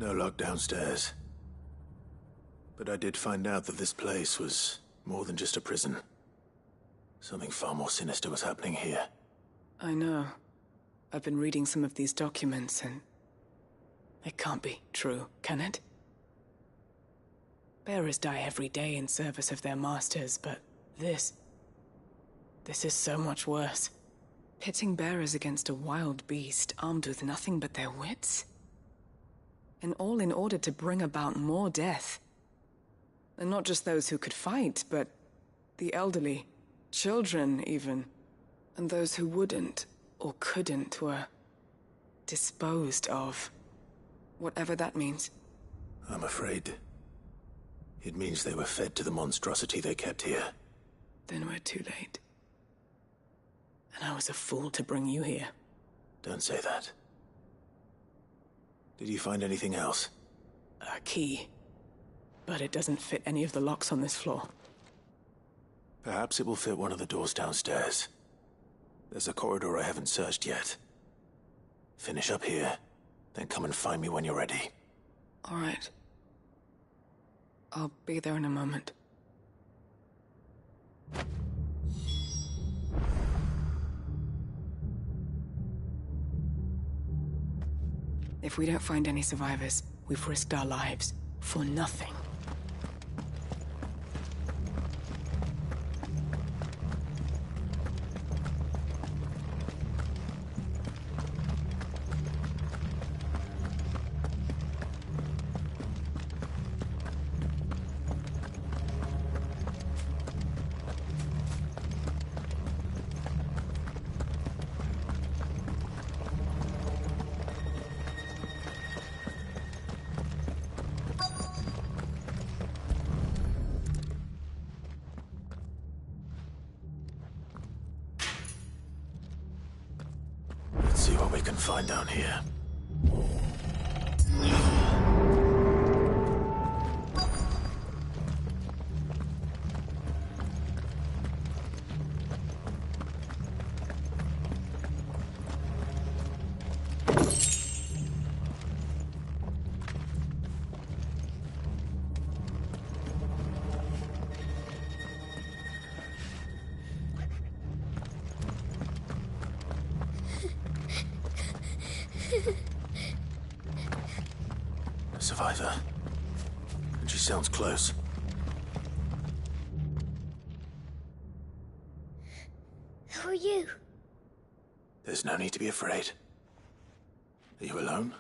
No lock downstairs. But I did find out that this place was more than just a prison. Something far more sinister was happening here. I know. I've been reading some of these documents and... it can't be true, can it? Bearers die every day in service of their masters, but this is so much worse. Pitting bearers against a wild beast armed with nothing but their wits? And all in order to bring about more death. And not just those who could fight, but the elderly, children even. And those who wouldn't or couldn't were disposed of. Whatever that means. I'm afraid it means they were fed to the monstrosity they kept here. Then we're too late. And I was a fool to bring you here. Don't say that. Did you find anything else? A key. But it doesn't fit any of the locks on this floor. Perhaps it will fit one of the doors downstairs. There's a corridor I haven't searched yet. Finish up here, then come and find me when you're ready. All right. I'll be there in a moment. If we don't find any survivors, we've risked our lives for nothing. See what we can find down here. A survivor. And she sounds close. Who are you? There's no need to be afraid. Are you alone?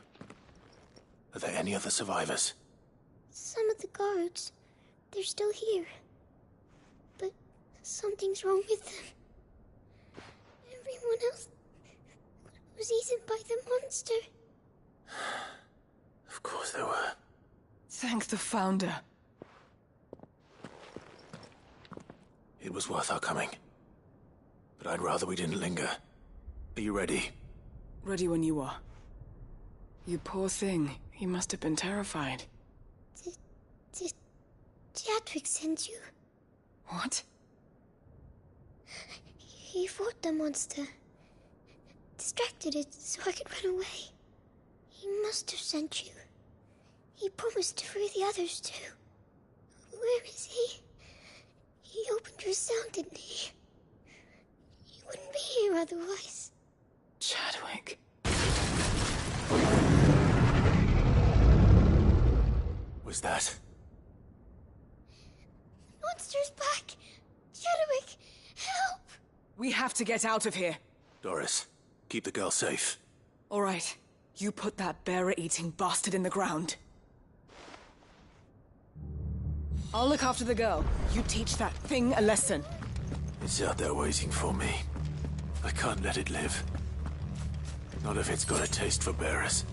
Are there any other survivors? Some of the guards. They're still here. But something's wrong with them. Everyone else was eaten by the monster. Of course there were. Thank the Founder. It was worth our coming. But I'd rather we didn't linger. Are you ready? Ready when you are. You poor thing. You must have been terrified. Did Chadwick send you? What? He fought the monster. Distracted it so I could run away. He must have sent you. He promised to free the others too. Where is he? He opened your cell, didn't he? He wouldn't be here otherwise. Chadwick. Was that? Monster's back! Chadwick, help! We have to get out of here. Doris, keep the girl safe. All right. You put that bearer-eating bastard in the ground. I'll look after the girl. You teach that thing a lesson. It's out there waiting for me. I can't let it live. Not if it's got a taste for bearers.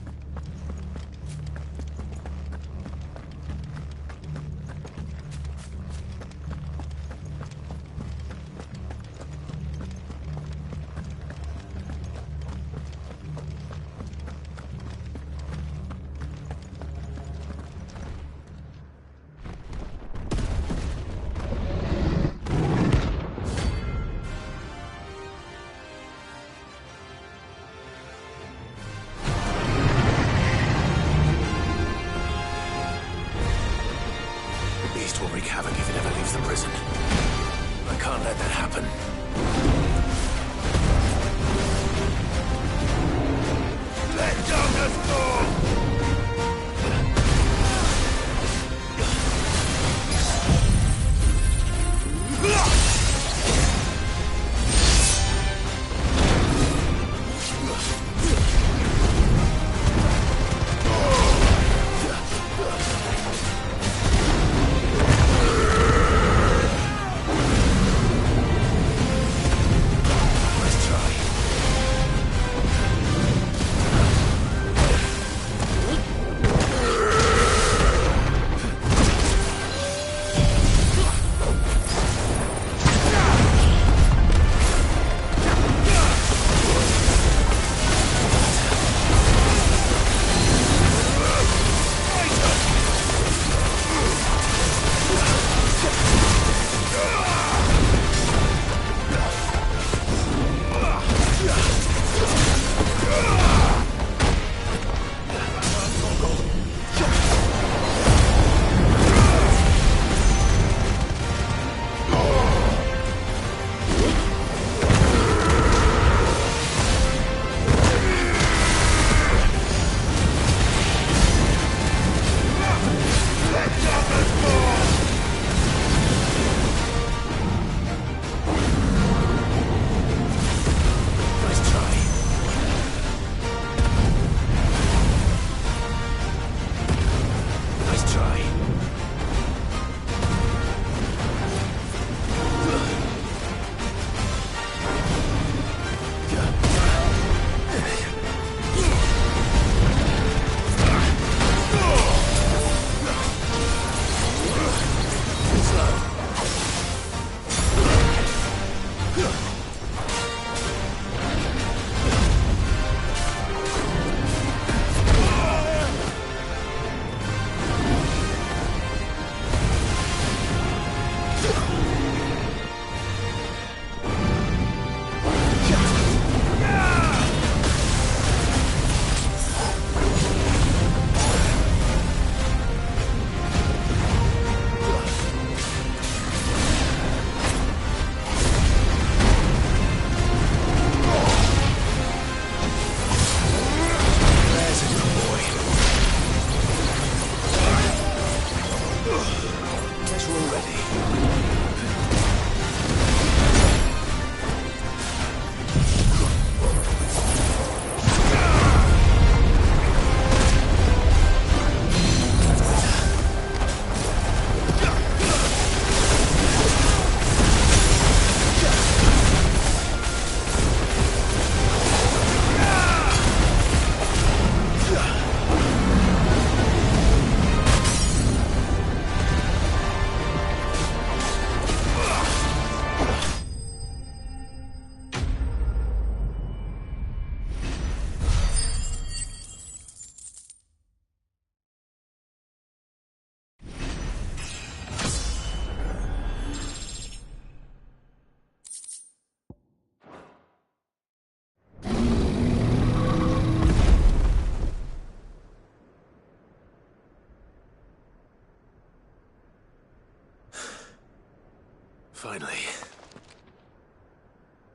Finally.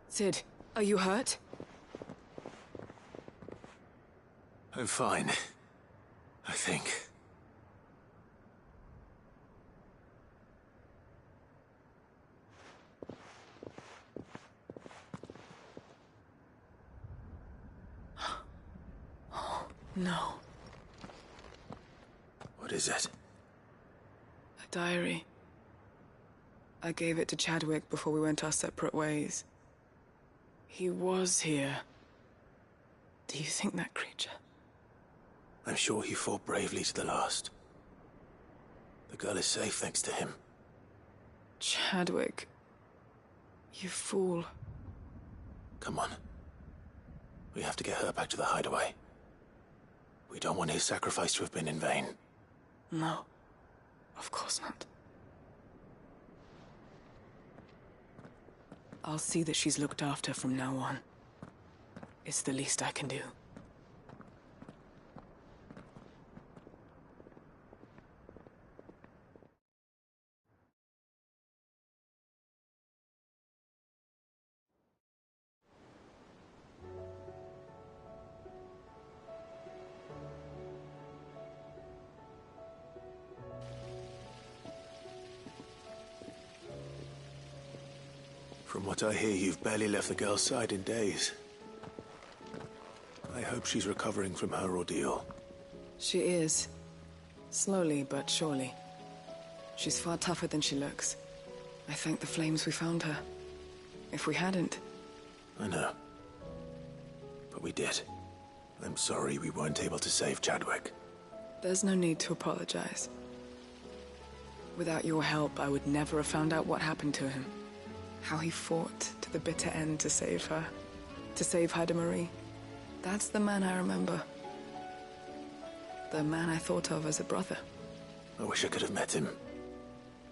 Sid, are you hurt? I'm fine. I think. Oh, no. What is it? A diary. I gave it to Chadwick before we went our separate ways. He was here. Do you think that creature? I'm sure he fought bravely to the last. The girl is safe thanks to him. Chadwick. You fool. Come on. We have to get her back to the hideaway. We don't want his sacrifice to have been in vain. No. Of course not. I'll see that she's looked after from now on. It's the least I can do. From what I hear, you've barely left the girl's side in days. I hope she's recovering from her ordeal. She is. Slowly but surely. She's far tougher than she looks. I thank the flames we found her. If we hadn't... I know. But we did. I'm sorry we weren't able to save Chadwick. There's no need to apologize. Without your help, I would never have found out what happened to him. How he fought to the bitter end to save her. To save Haida Marie. That's the man I remember. The man I thought of as a brother. I wish I could have met him.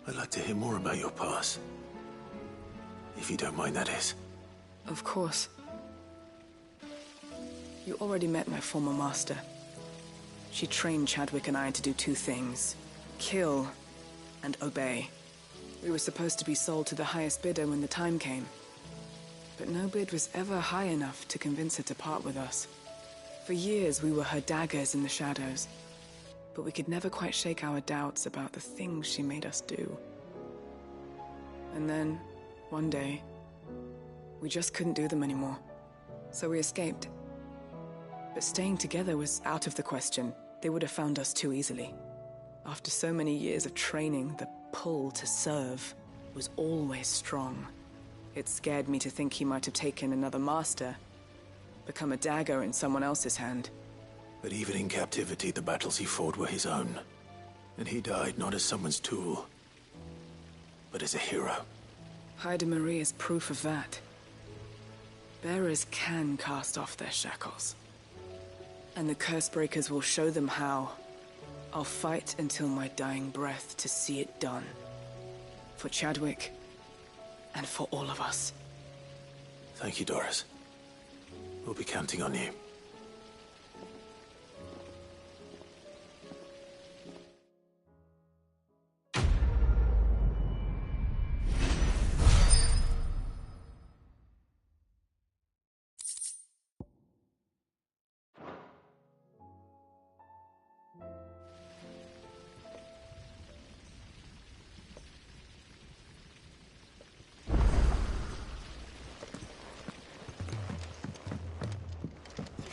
I'd like to hear more about your past. If you don't mind, that is. Of course. You already met my former master. She trained Chadwick and I to do two things. Kill and obey. We were supposed to be sold to the highest bidder when the time came. But no bid was ever high enough to convince her to part with us. For years, we were her daggers in the shadows. But we could never quite shake our doubts about the things she made us do. And then, one day, we just couldn't do them anymore. So we escaped. But staying together was out of the question. They would have found us too easily. After so many years of training, the pull to serve was always strong. It scared me to think he might have taken another master, become a dagger in someone else's hand. But even in captivity, the battles he fought were his own. And he died not as someone's tool, but as a hero. Haida Marie is proof of that. Bearers can cast off their shackles. And the Cursebreakers will show them how. I'll fight until my dying breath to see it done. For Chadwick, and for all of us. Thank you, Doris. We'll be counting on you.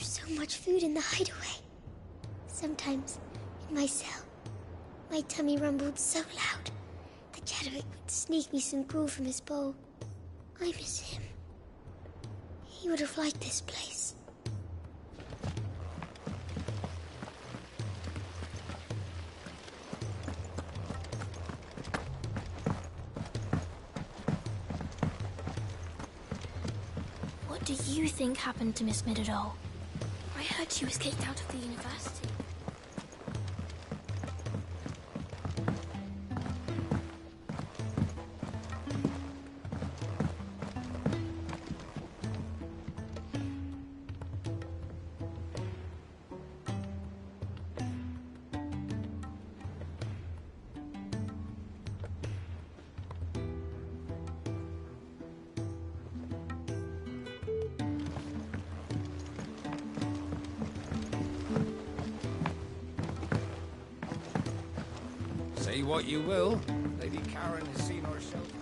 So much food in the hideaway. Sometimes, in my cell, my tummy rumbled so loud that Chadwick would sneak me some gruel from his bowl. I miss him. He would have liked this place. What do you think happened to Miss Midadol? I heard she was kicked out of the university. what you will. Lady Karen has seen our shelter.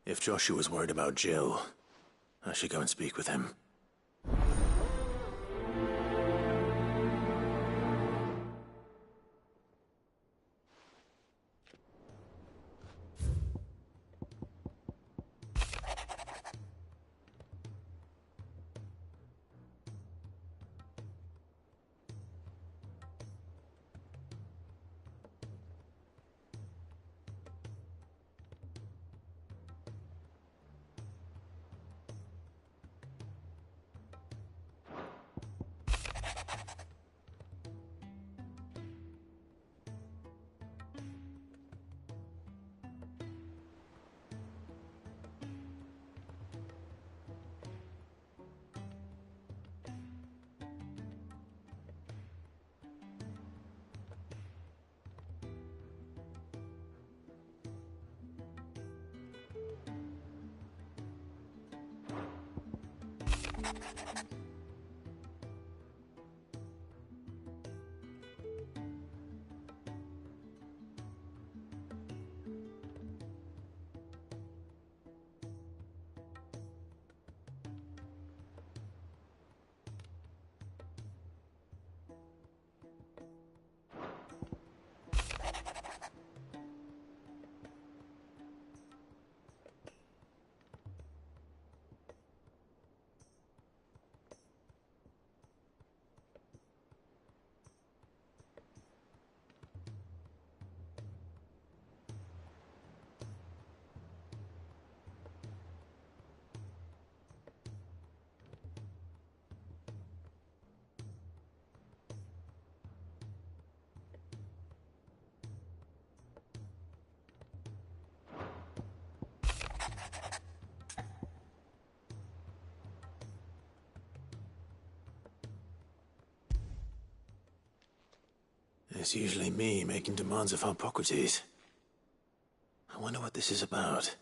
If Joshua's worried about Jill, I should go and speak with him. It's usually me making demands of Hippocrates. I wonder what this is about.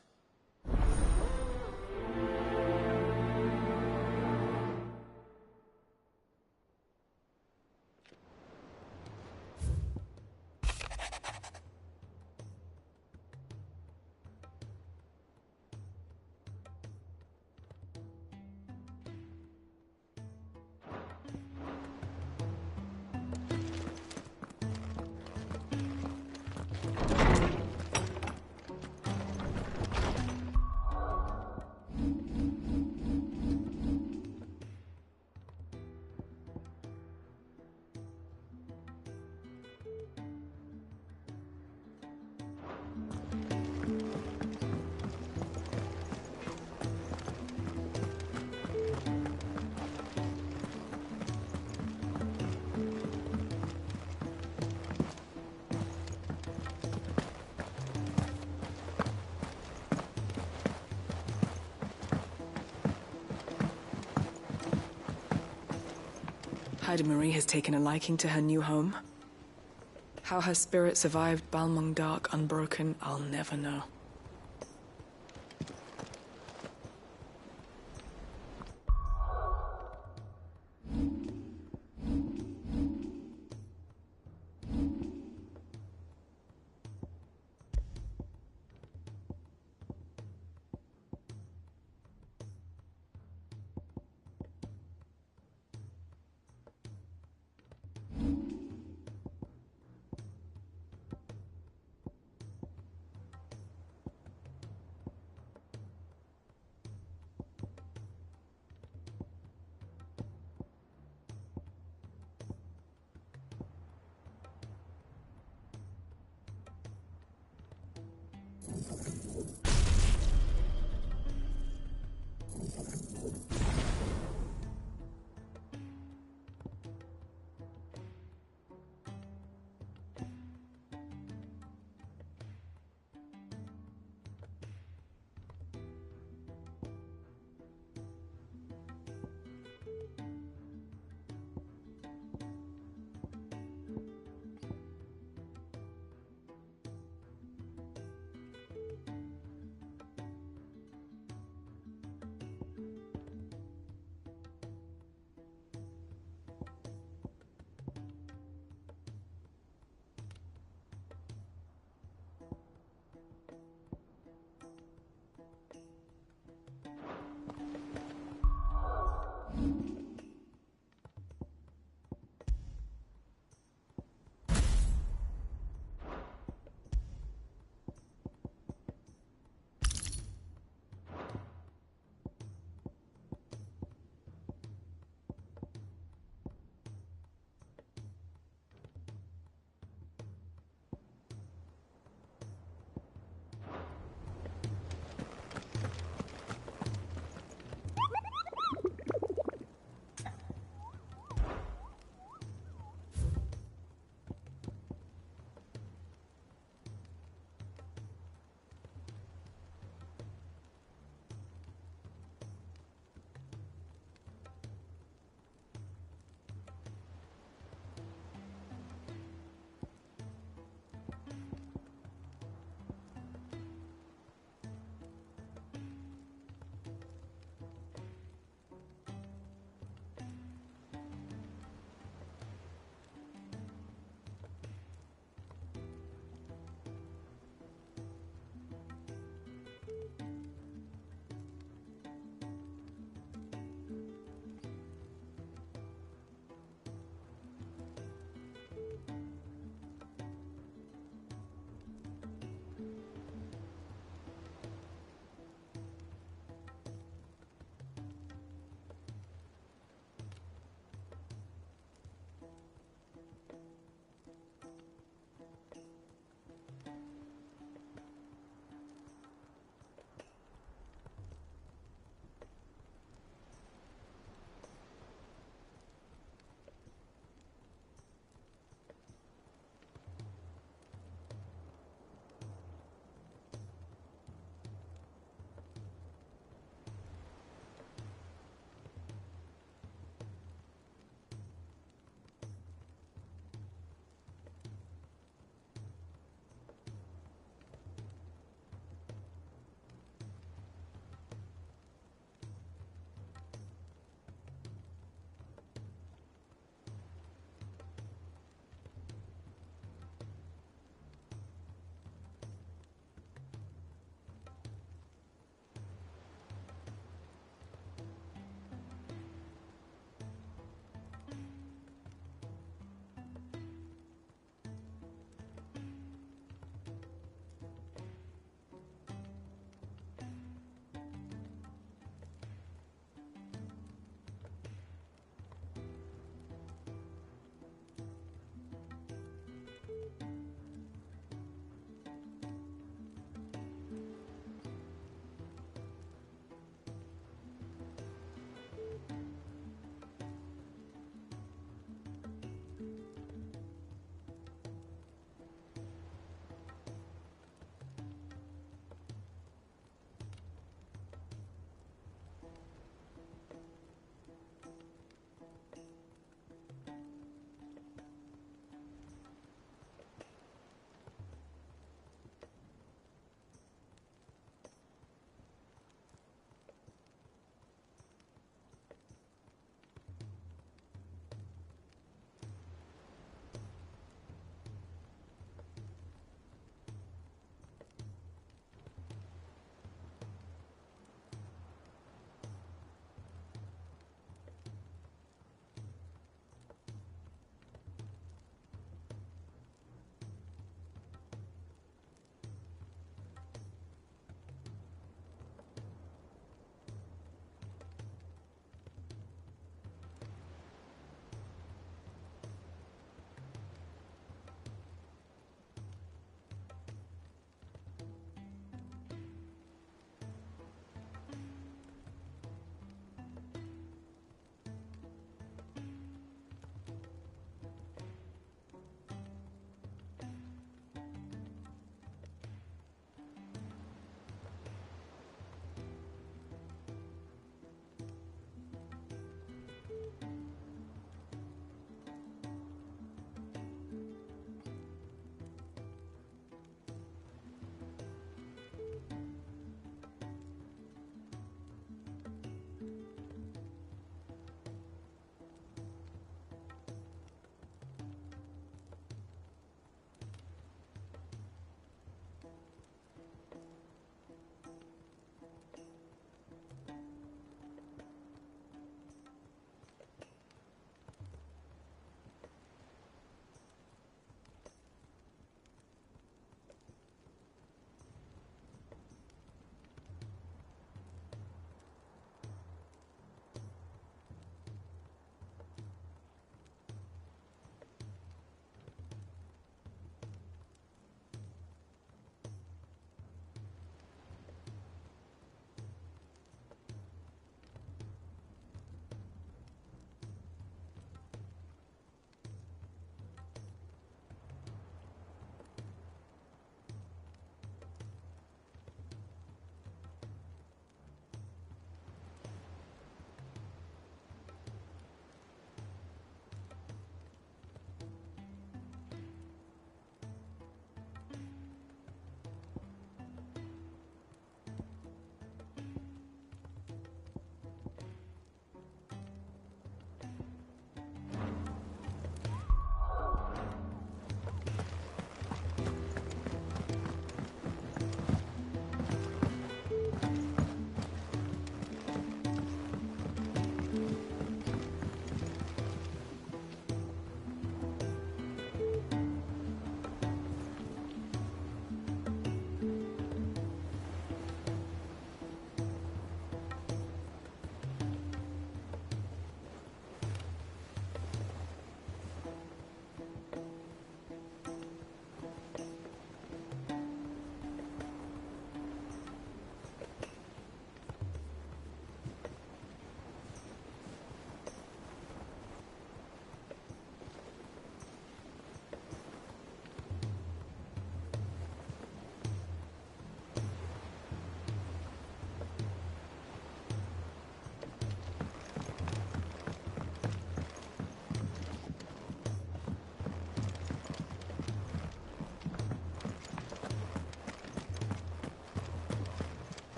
glad Marie has taken a liking to her new home. How her spirit survived Balmung Dark unbroken, I'll never know.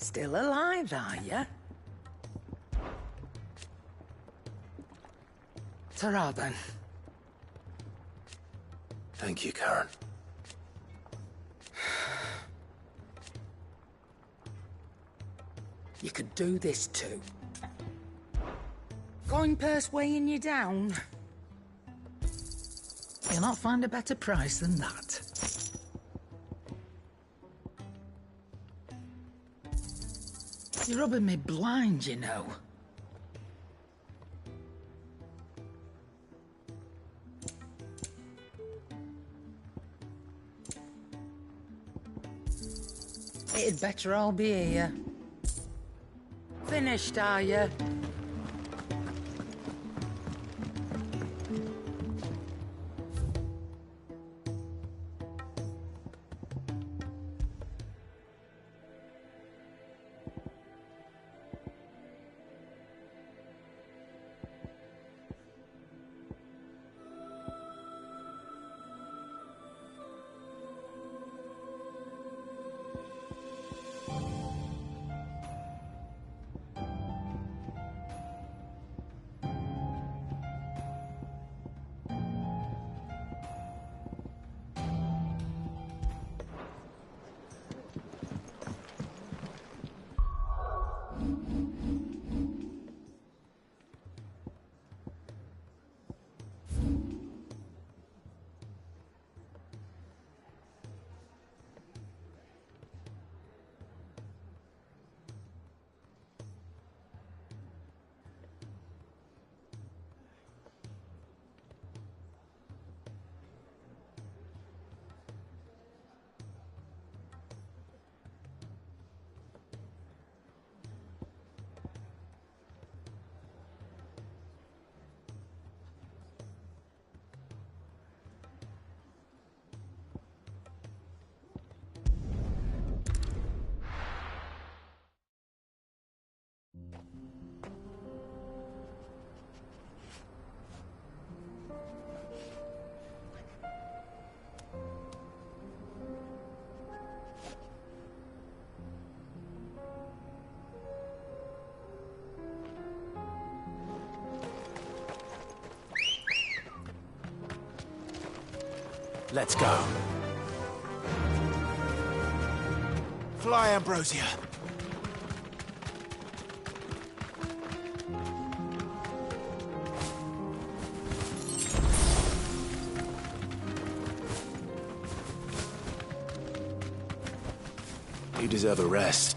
Still alive, are you? Ta-ra, then. Thank you, Karen. You could do this too. Coin purse weighing you down. You'll not find a better price than that. You're rubbing me blind, you know. It'd better all be here. Finished, are you? Let's go. Fly, Ambrosia. You deserve a rest.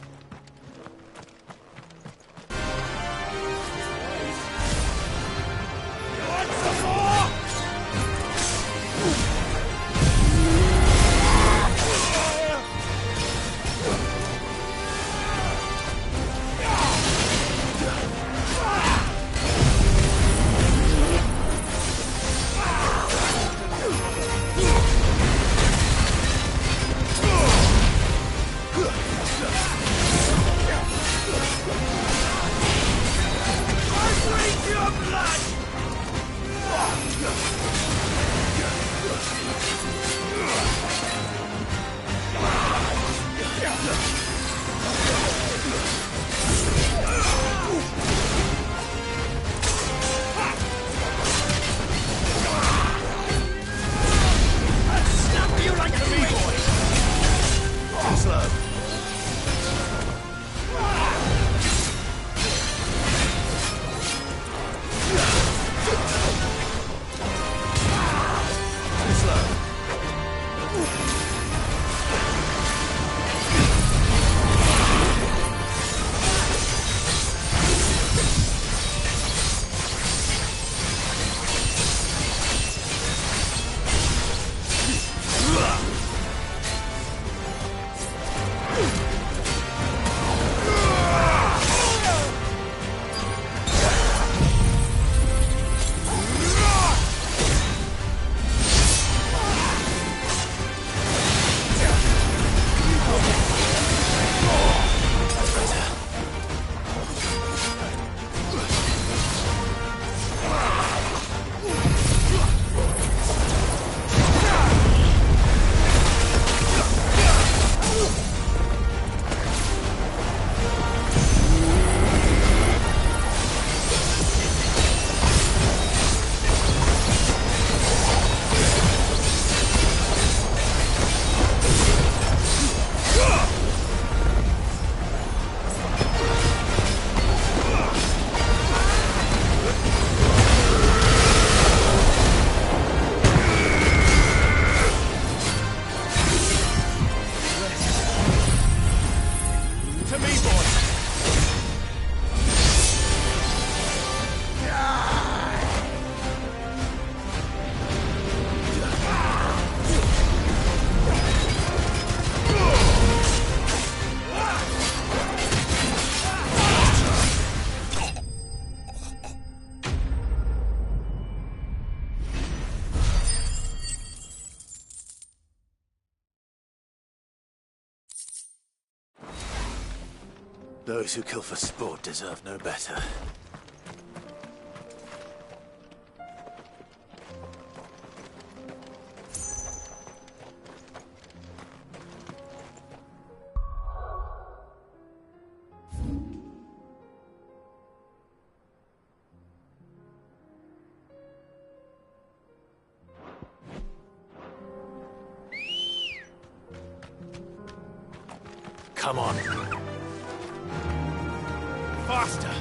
Those who kill for sport deserve no better. Come on. Faster!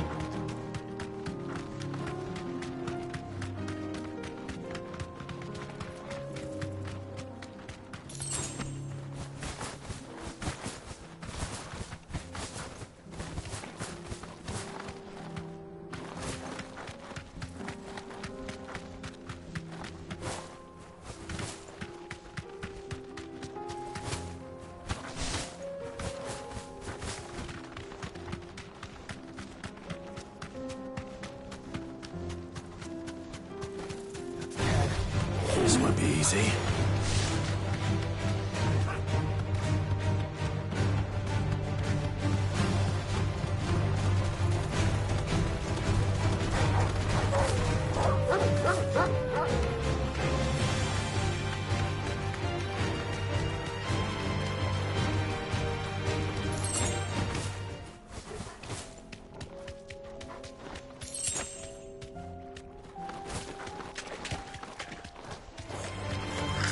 This won't be easy.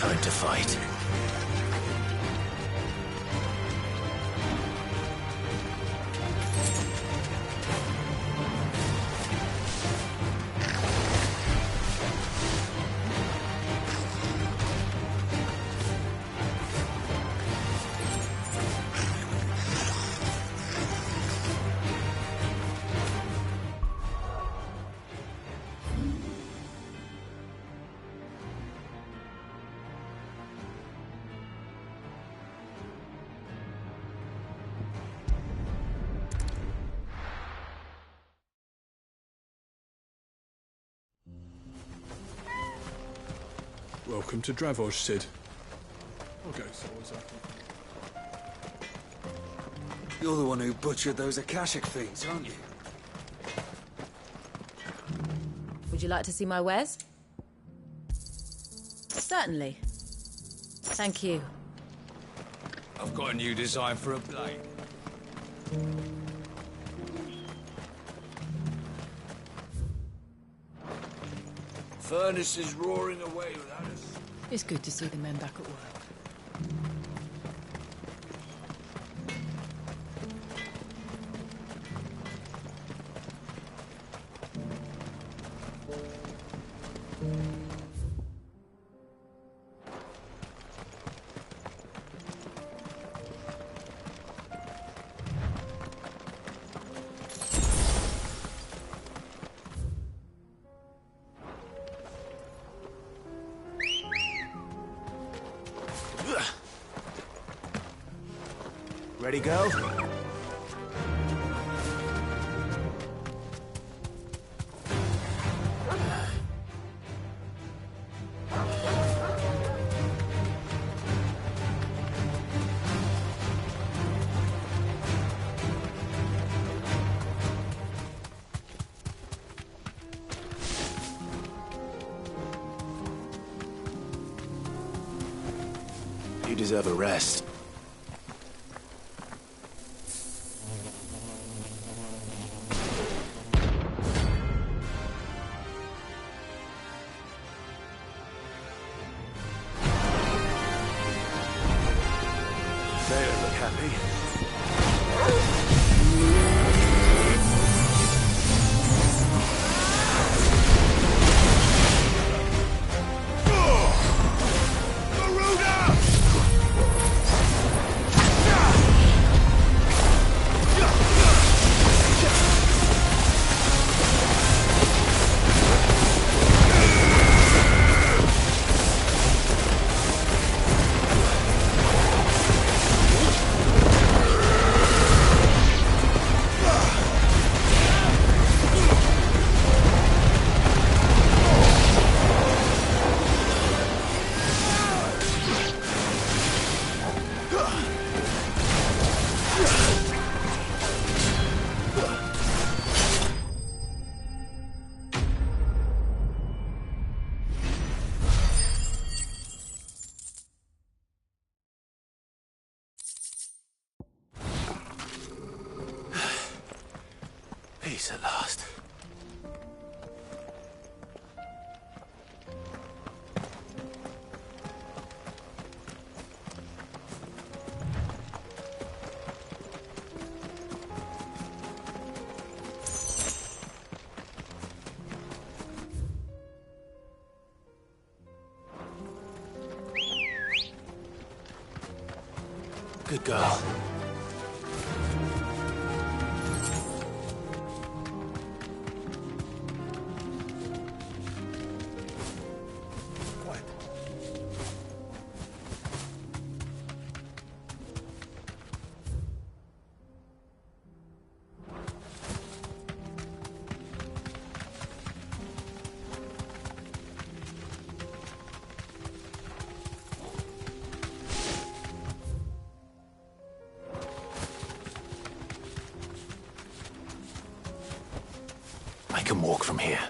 Time to fight. Welcome to Dravoj, Sid. Okay, so what's happening? You're the one who butchered those Akashic fiends, aren't you? Would you like to see my wares? Certainly. Thank you. I've got a new design for a blade. Furnace is roaring away without us. It's good to see the men back at work. Ready, go? You deserve a rest. They don't look happy. Peace at last. Good girl. I can walk from here.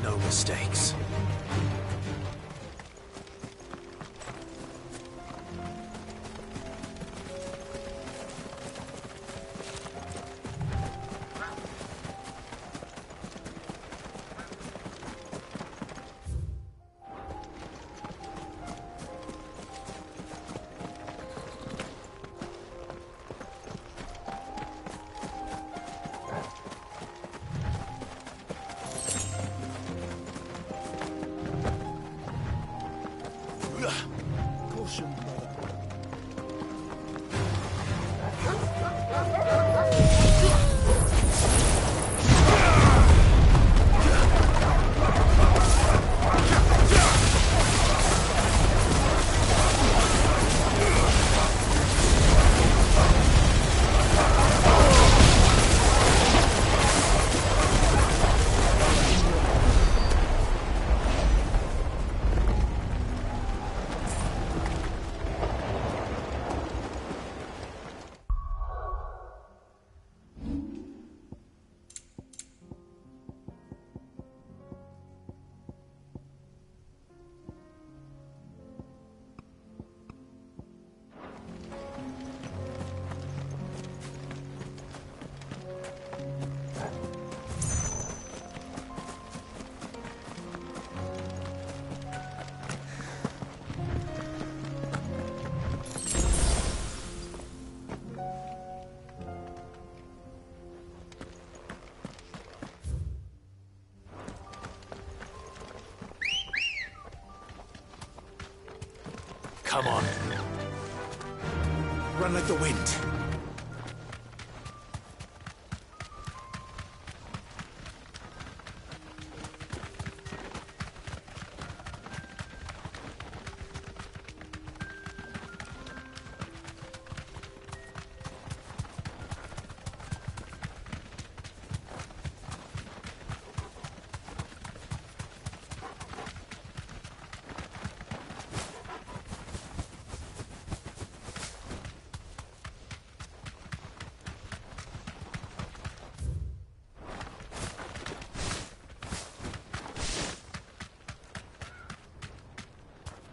No mistakes. Caution, brother. Come on. Run like the wind.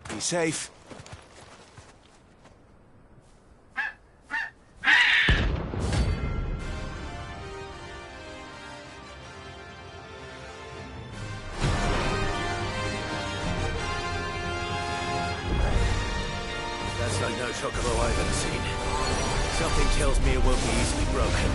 Be safe. That's like no chocobo I've ever seen. Something tells me it won't be easily broken.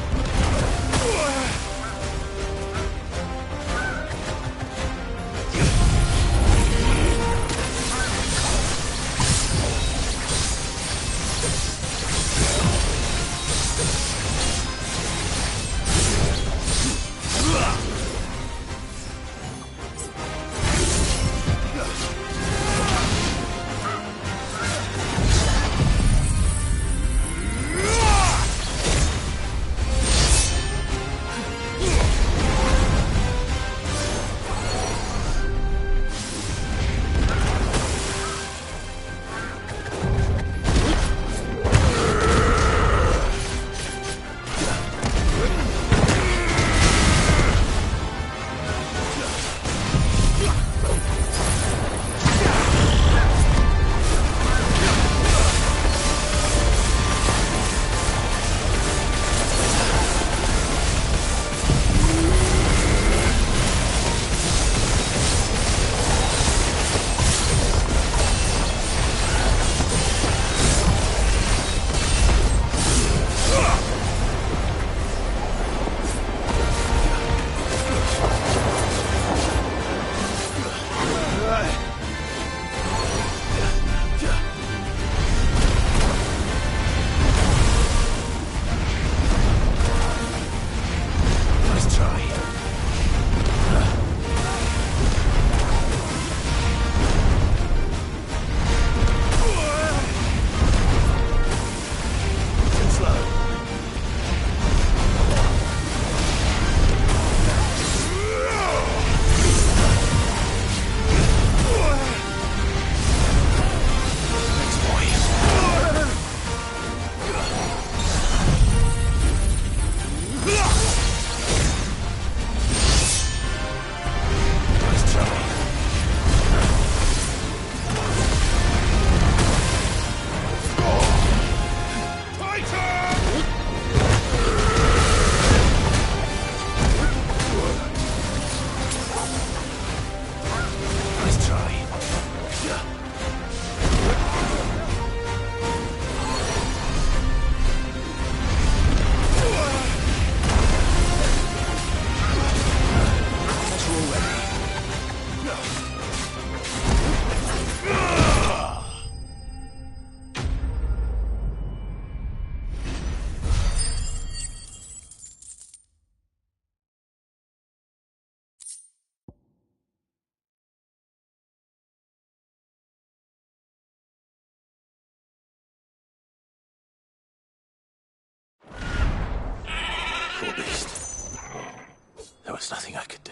was nothing I could do.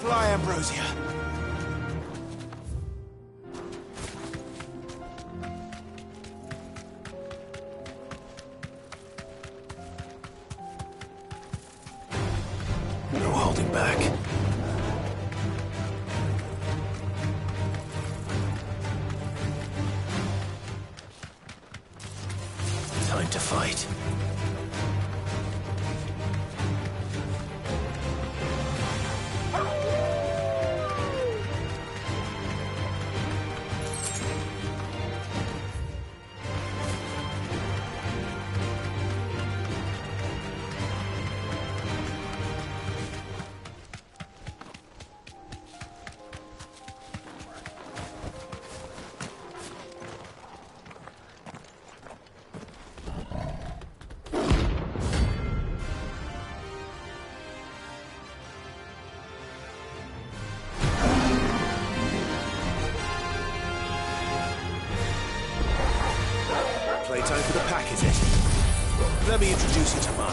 Fly, Ambrosia. No holding back. Time to fight. Playtime for the pack, is it? Let me introduce you to mine.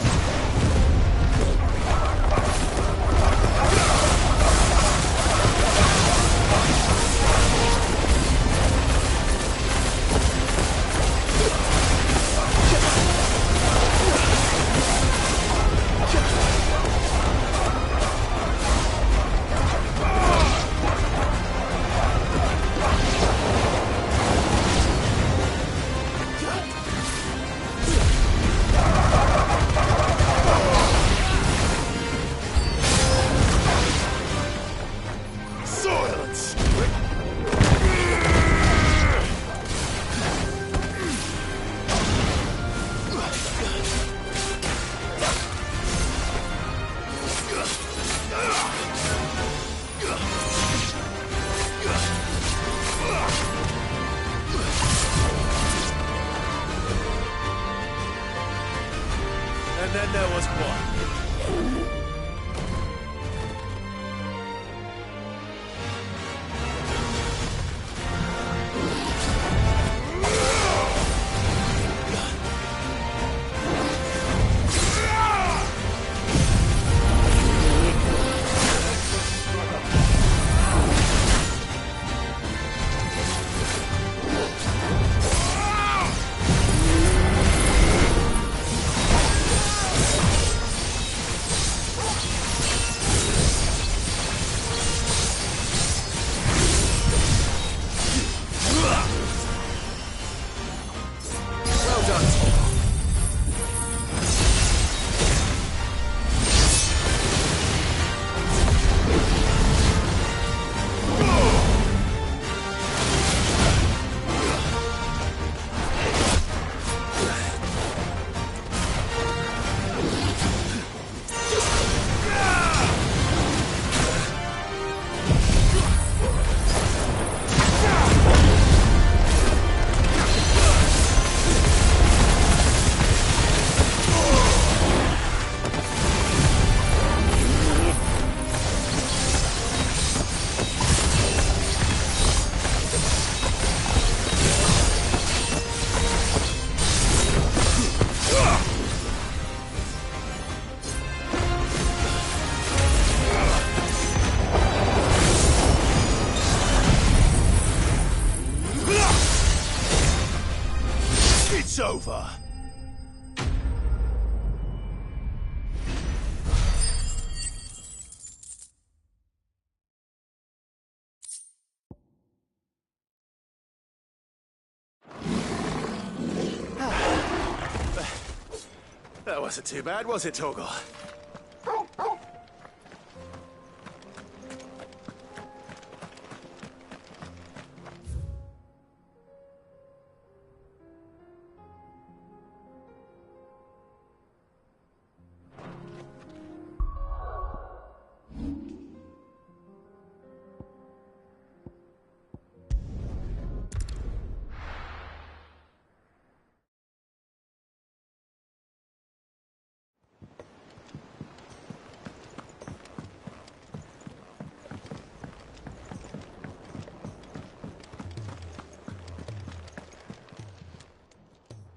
And then there was one. It's over. That wasn't too bad, was it, Torgal?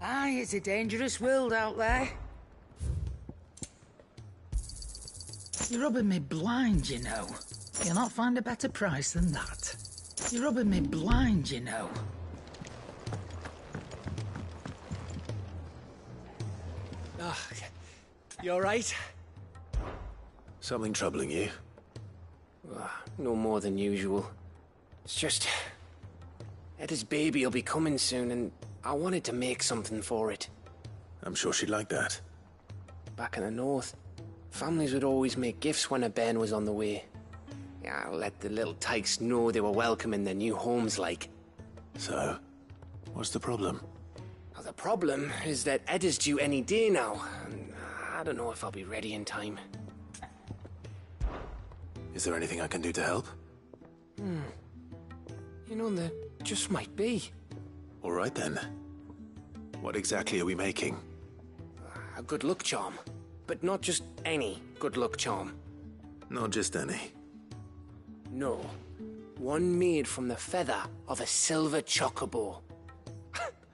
Aye, it's a dangerous world out there. You're rubbing me blind, you know. You'll not find a better price than that. You're rubbing me blind, you know. Oh, you alright? Something troubling you? No more than usual. It's just... Etta's baby will be coming soon, and I wanted to make something for it. I'm sure she'd like that. Back in the north, families would always make gifts when a bairn was on the way. Yeah, let the little tykes know they were welcome in their new homes, like. So, what's the problem? Well, the problem is that Etta's due any day now, and I don't know if I'll be ready in time. Is there anything I can do to help? You know, there just might be. All right then. What exactly are we making? A good luck charm. But not just any good luck charm. Not just any. No. One made from the feather of a silver chocobo.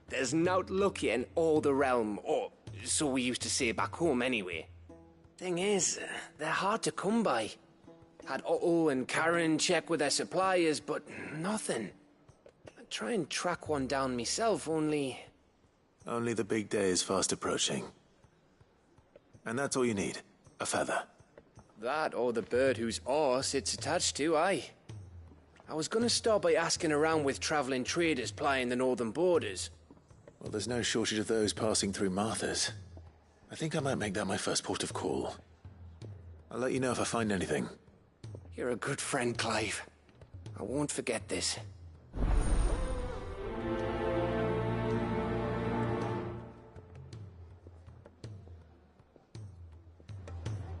There's nowt lucky in all the realm, or so we used to say back home anyway. Thing is, they're hard to come by. Had Otto and Karen check with their suppliers, but nothing. I'd try and track one down myself, only... Only the big day is fast approaching. And that's all you need, a feather. That or the bird whose horse it's attached to, aye. I was gonna start by asking around with traveling traders plying the northern borders. Well, there's no shortage of those passing through Martha's. I think I might make that my first port of call. I'll let you know if I find anything. You're a good friend, Clive. I won't forget this.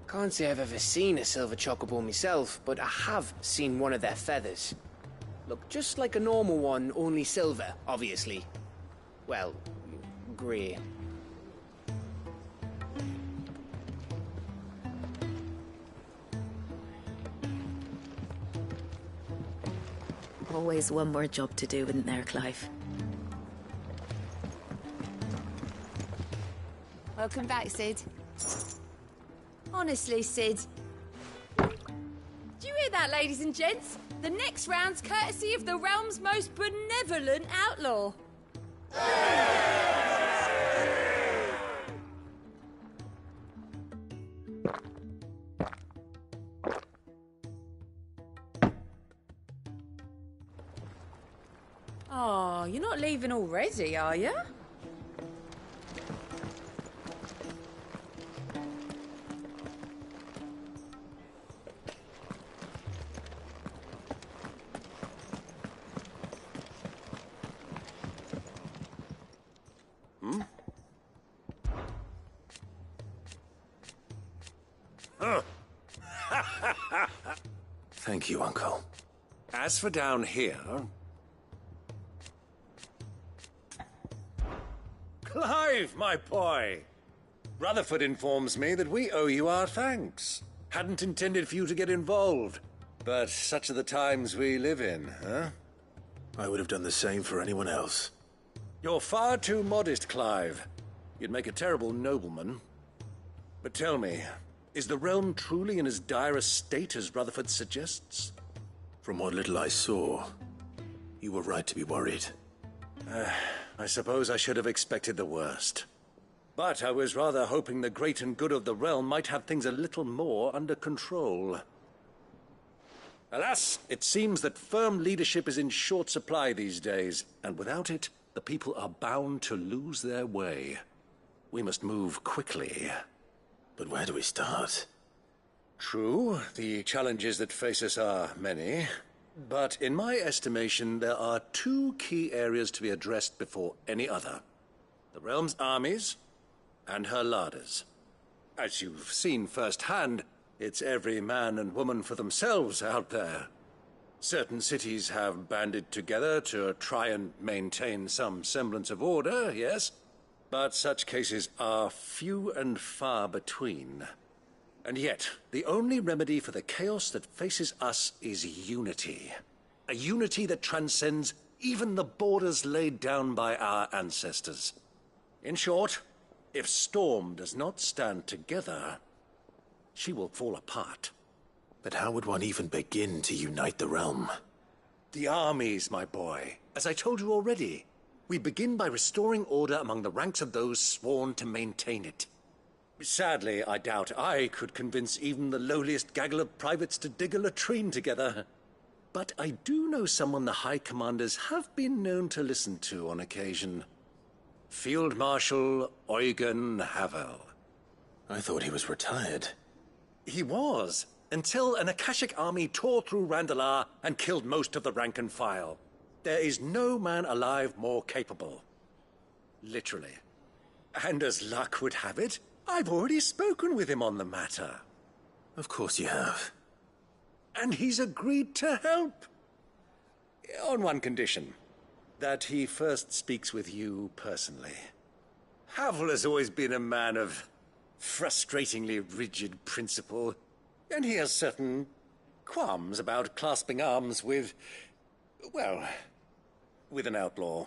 Can't say I've ever seen a silver chocobo myself, but I have seen one of their feathers. Look just like a normal one, only silver, obviously. Well, grey. Always one more job to do, isn't there, Clive? Welcome back, Sid. Honestly, Sid. Do you hear that, ladies and gents? The next round's courtesy of the realm's most benevolent outlaw. Oh, you're not leaving already, are you? Thank you, Uncle. As for down here... Clive, my boy! Rutherford informs me that we owe you our thanks. Hadn't intended for you to get involved. But such are the times we live in, huh? I would have done the same for anyone else. You're far too modest, Clive. You'd make a terrible nobleman. But tell me, is the realm truly in as dire a state as Rutherford suggests? From what little I saw, you were right to be worried. I suppose I should have expected the worst. But I was rather hoping the great and good of the realm might have things a little more under control. Alas, it seems that firm leadership is in short supply these days, and without it, the people are bound to lose their way. we must move quickly. But where do we start? True, the challenges that face us are many. But in my estimation, there are two key areas to be addressed before any other. The realm's armies and her larders. As you've seen firsthand, it's every man and woman for themselves out there. Certain cities have banded together to try and maintain some semblance of order, yes, but such cases are few and far between. And yet, the only remedy for the chaos that faces us is unity. A unity that transcends even the borders laid down by our ancestors. In short, if Storm does not stand together, she will fall apart. But how would one even begin to unite the realm? The armies, my boy. As I told you already, we begin by restoring order among the ranks of those sworn to maintain it. Sadly, I doubt I could convince even the lowliest gaggle of privates to dig a latrine together. But I do know someone the High Commanders have been known to listen to on occasion. Field Marshal Eugen Havel. I thought he was retired. He was, until an Akashic army tore through Randalar and killed most of the rank and file. There is no man alive more capable. Literally. And as luck would have it, I've already spoken with him on the matter. Of course you have. And he's agreed to help. On one condition. That he first speaks with you personally. Havel has always been a man of frustratingly rigid principle, and he has certain qualms about clasping arms with, well, with an outlaw.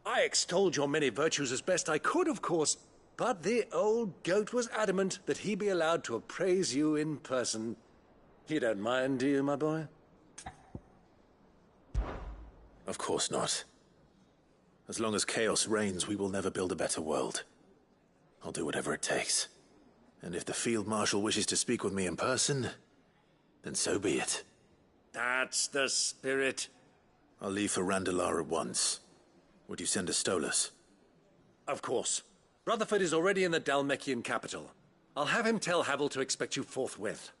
I extolled your many virtues as best I could, of course, but the old goat was adamant that he be allowed to appraise you in person. You don't mind, do you, my boy? Of course not. As long as chaos reigns, we will never build a better world. I'll do whatever it takes. And if the Field Marshal wishes to speak with me in person, then so be it. That's the spirit. I'll leave for Randalar at once. Would you send a Stolas? Of course. Rutherford is already in the Dalmekian capital. I'll have him tell Havel to expect you forthwith.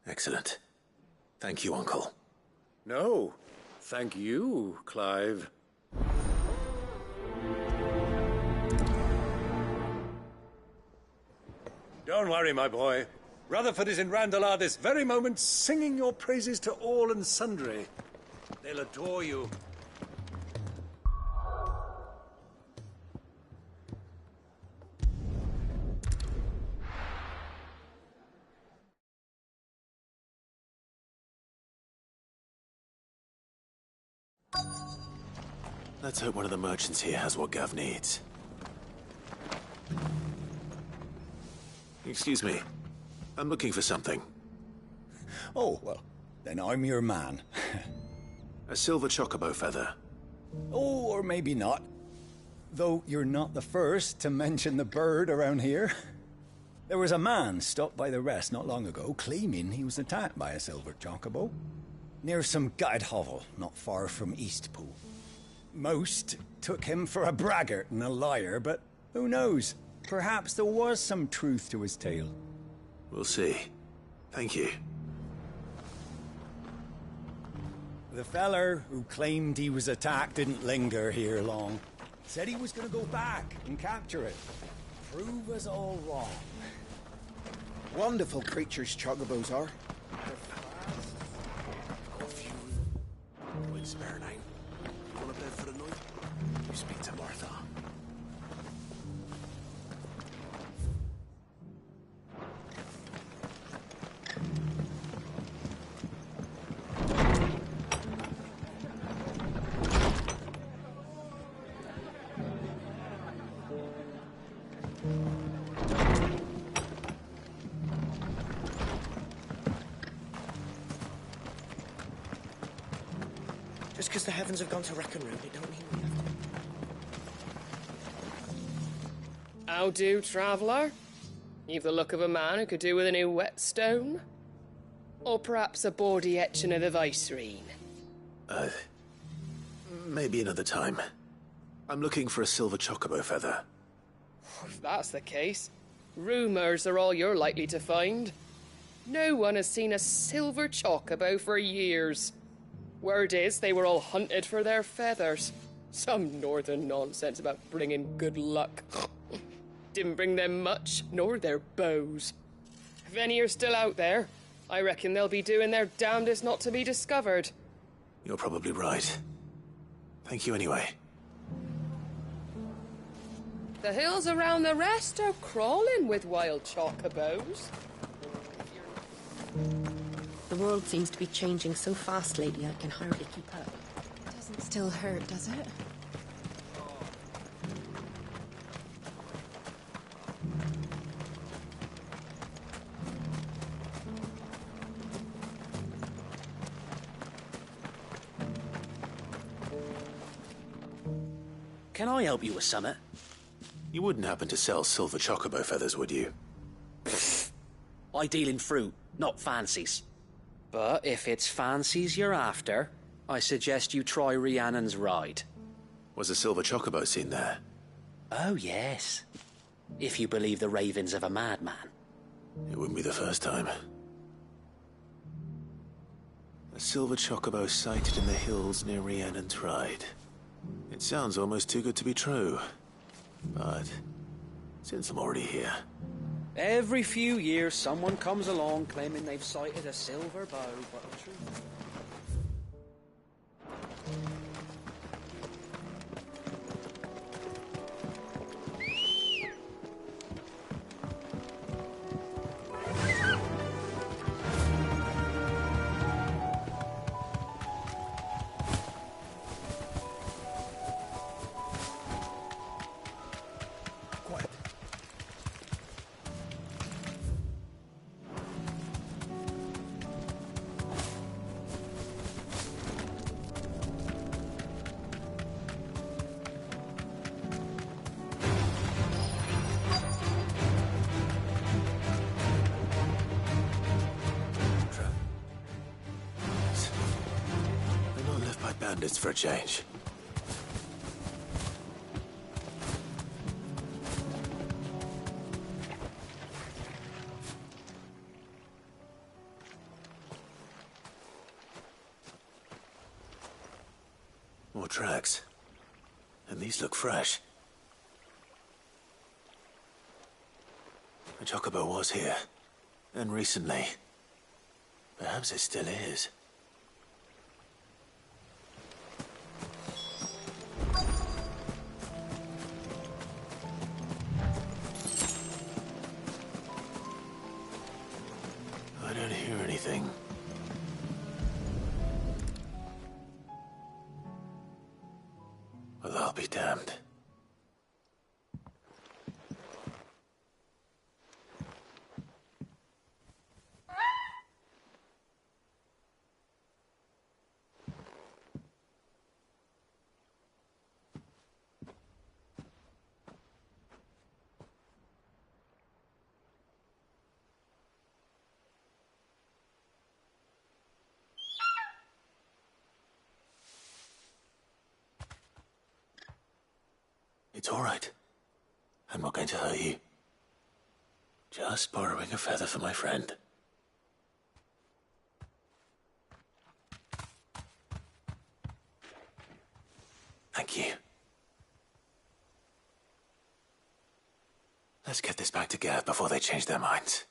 Excellent. Thank you, Uncle. No, thank you, Clive. Don't worry, my boy. Rutherford is in Randalar this very moment, singing your praises to all and sundry. They'll adore you. Let's hope one of the merchants here has what Gav needs. Excuse me. I'm looking for something. Oh, well, then I'm your man. A silver chocobo feather. Oh, or maybe not. Though you're not the first to mention the bird around here. There was a man stopped by the rest not long ago, claiming he was attacked by a silver chocobo. Near some gutted hovel, not far from Eastpool. Most took him for a braggart and a liar, but who knows? Perhaps there was some truth to his tale. We'll see. Thank you. The feller who claimed he was attacked didn't linger here long. Said he was gonna go back and capture it. Prove us all wrong. Wonderful creatures chocobos are. Wait, spare night. You want a bed for the night? You speak to Martha. Just because the heavens have gone to wreck and ruin, it don't mean we have to. How do, traveller? You've the look of a man who could do with a new whetstone. Or perhaps a bawdy etching of the Vicerine. Maybe another time. I'm looking for a silver chocobo feather. If that's the case, rumours are all you're likely to find. No one has seen a silver chocobo for years. Word is they were all hunted for their feathers. Some northern nonsense about bringing good luck. Didn't bring them much, nor their bows. If any are still out there, I reckon they'll be doing their damnedest not to be discovered. You're probably right. Thank you anyway. The hills around the rest are crawling with wild chocobos. The world seems to be changing so fast lately I can hardly keep up. Doesn't still hurt, does it? Can I help you with something? You wouldn't happen to sell silver chocobo feathers, would you? I deal in fruit, not fancies. But if it's fancies you're after, I suggest you try Rhiannon's ride. Was a silver chocobo seen there? Oh, yes. If you believe the ravings of a madman. It wouldn't be the first time. A silver chocobo sighted in the hills near Rhiannon's ride. It sounds almost too good to be true. But since I'm already here... Every few years, someone comes along claiming they've sighted a silver bow, but the truth... Bandits for a change. More tracks. And these look fresh. A chocobo was here. And recently. Perhaps it still is. I don't hear anything. Well, I'll be damned. It's all right. I'm not going to hurt you. Just borrowing a feather for my friend. Thank you. Let's get this back to Gav before they change their minds.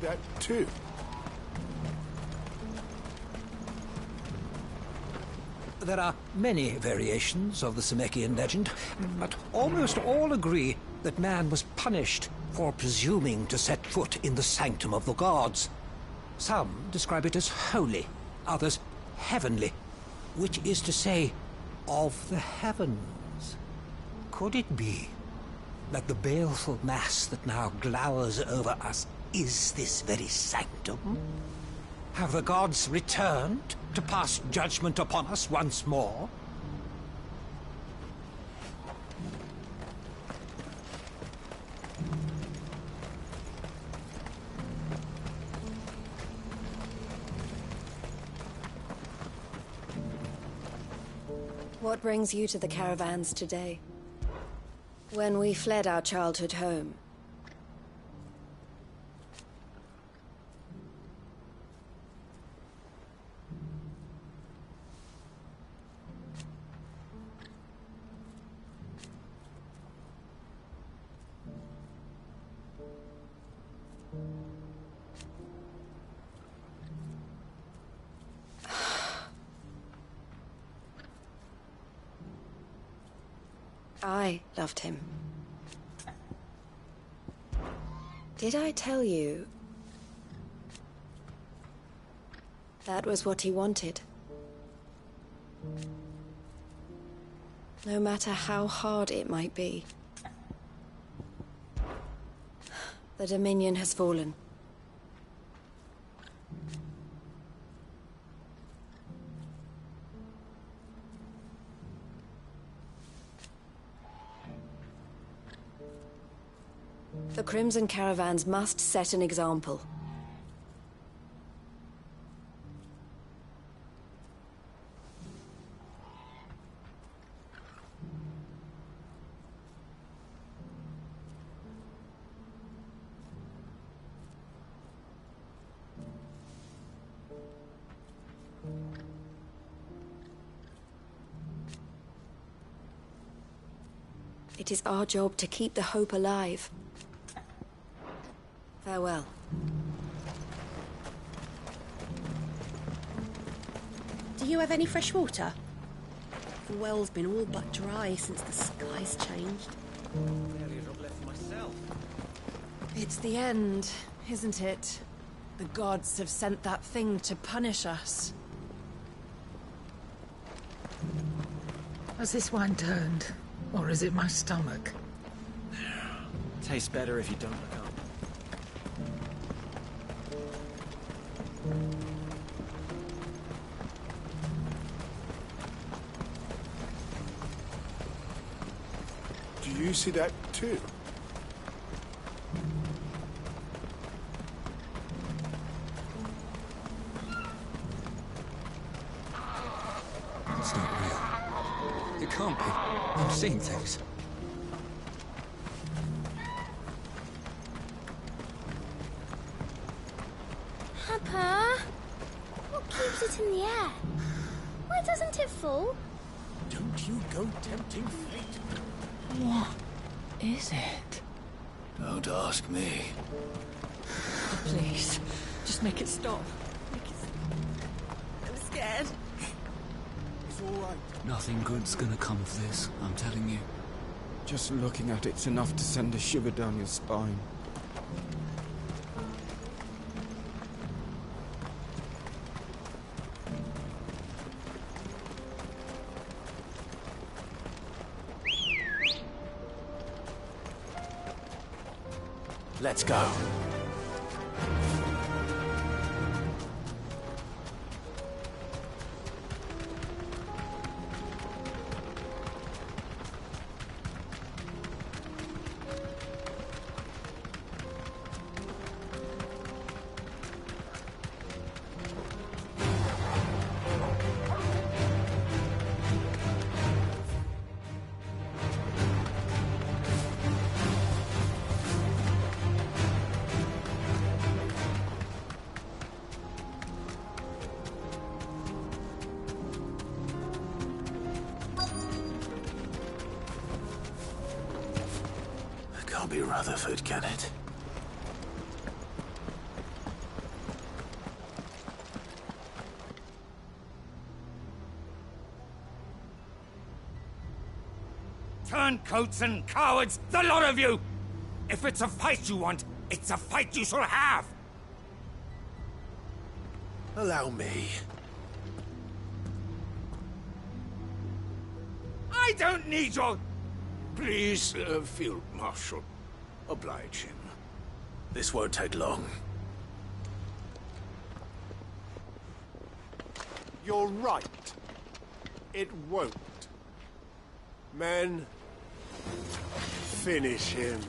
That too. There are many variations of the Semekian legend, but almost all agree that man was punished for presuming to set foot in the sanctum of the gods. Some describe it as holy, others heavenly, which is to say, of the heavens. Could it be that the baleful mass that now glowers over us is this very sanctum? Have the gods returned to pass judgment upon us once more? What brings you to the caravans today? When we fled our childhood home, I loved him. Did I tell you that was what he wanted? No matter how hard it might be. The Dominion has fallen. The Crimson Caravans must set an example. It is our job to keep the hope alive. Farewell. Do you have any fresh water? The well's been all but dry since the skies changed. Barely a drop left for myself. It's the end, isn't it? The gods have sent that thing to punish us. Has this wine turned? Or is it my stomach? Tastes better if you don't look up. Do you see that too? It's not real. It can't be. I'm seeing things. Papa, what keeps it in the air? Why doesn't it fall? Don't you go tempting fate. What is it? Don't ask me. Please, just make it stop. I'm scared. It's all right. Nothing good's gonna come of this, I'm telling you. Just looking at it's enough to send a shiver down your spine. Let's go. Can't be Rutherford, can it? Turncoats and cowards, the lot of you! If it's a fight you want, it's a fight you shall have! Allow me. I don't need your Please, Field Marshal, oblige him. This won't take long. You're right. It won't. Men, finish him.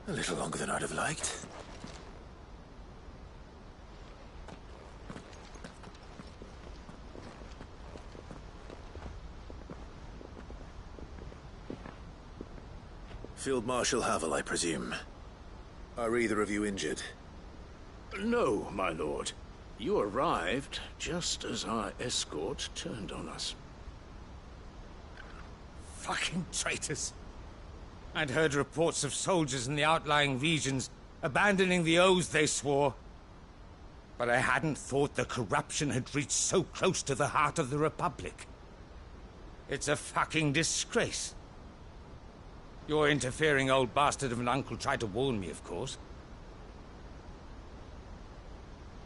A little longer than I'd have liked. Field Marshal Havel, I presume. Are either of you injured? No, my lord. You arrived just as our escort turned on us. Fucking traitors. I'd heard reports of soldiers in the outlying regions abandoning the oaths they swore. But I hadn't thought the corruption had reached so close to the heart of the Republic. It's a fucking disgrace. Your interfering old bastard of an uncle tried to warn me, of course.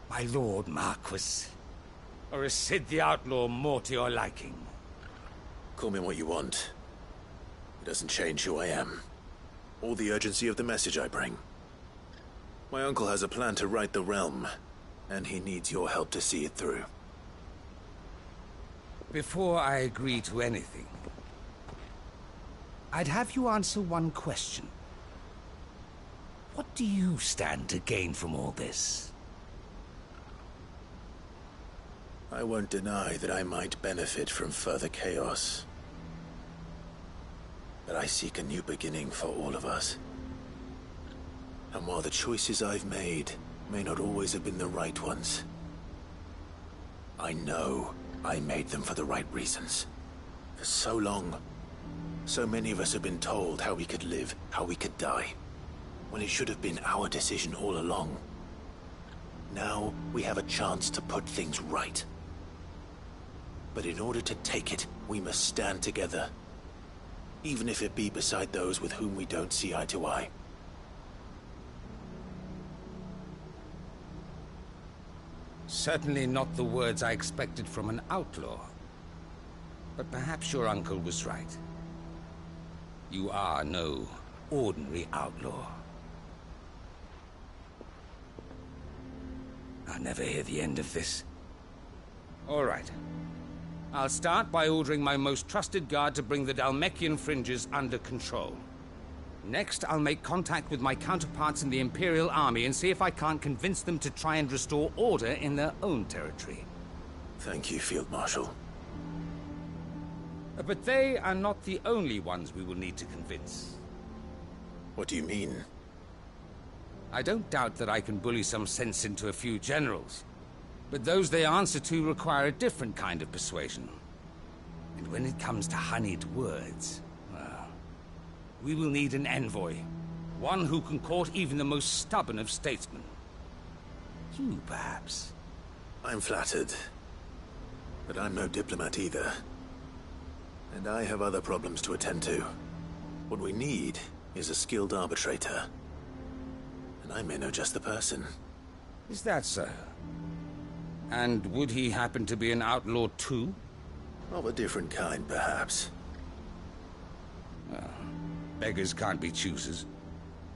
My lord Marquis. Or is Sid the Outlaw more to your liking? Call me what you want. It doesn't change who I am, or the urgency of the message I bring. My uncle has a plan to right the realm, and he needs your help to see it through. Before I agree to anything, I'd have you answer one question. What do you stand to gain from all this? I won't deny that I might benefit from further chaos. But I seek a new beginning for all of us. And while the choices I've made may not always have been the right ones, I know I made them for the right reasons. For so long, so many of us have been told how we could live, how we could die, when it should have been our decision all along. Now we have a chance to put things right. But in order to take it, we must stand together. Even if it be beside those with whom we don't see eye to eye. Certainly not the words I expected from an outlaw. But perhaps your uncle was right. You are no ordinary outlaw. I'll never hear the end of this. All right. I'll start by ordering my most trusted guard to bring the Dhalmekian fringes under control. Next, I'll make contact with my counterparts in the Imperial Army and see if I can't convince them to try and restore order in their own territory. Thank you, Field Marshal. But they are not the only ones we will need to convince. What do you mean? I don't doubt that I can bully some sense into a few generals. But those they answer to require a different kind of persuasion. And when it comes to honeyed words, well, we will need an envoy. One who can court even the most stubborn of statesmen. You, perhaps. I'm flattered. But I'm no diplomat either. And I have other problems to attend to. What we need is a skilled arbitrator. And I may know just the person. Is that so? And would he happen to be an outlaw too? Of a different kind, perhaps. Well, beggars can't be choosers.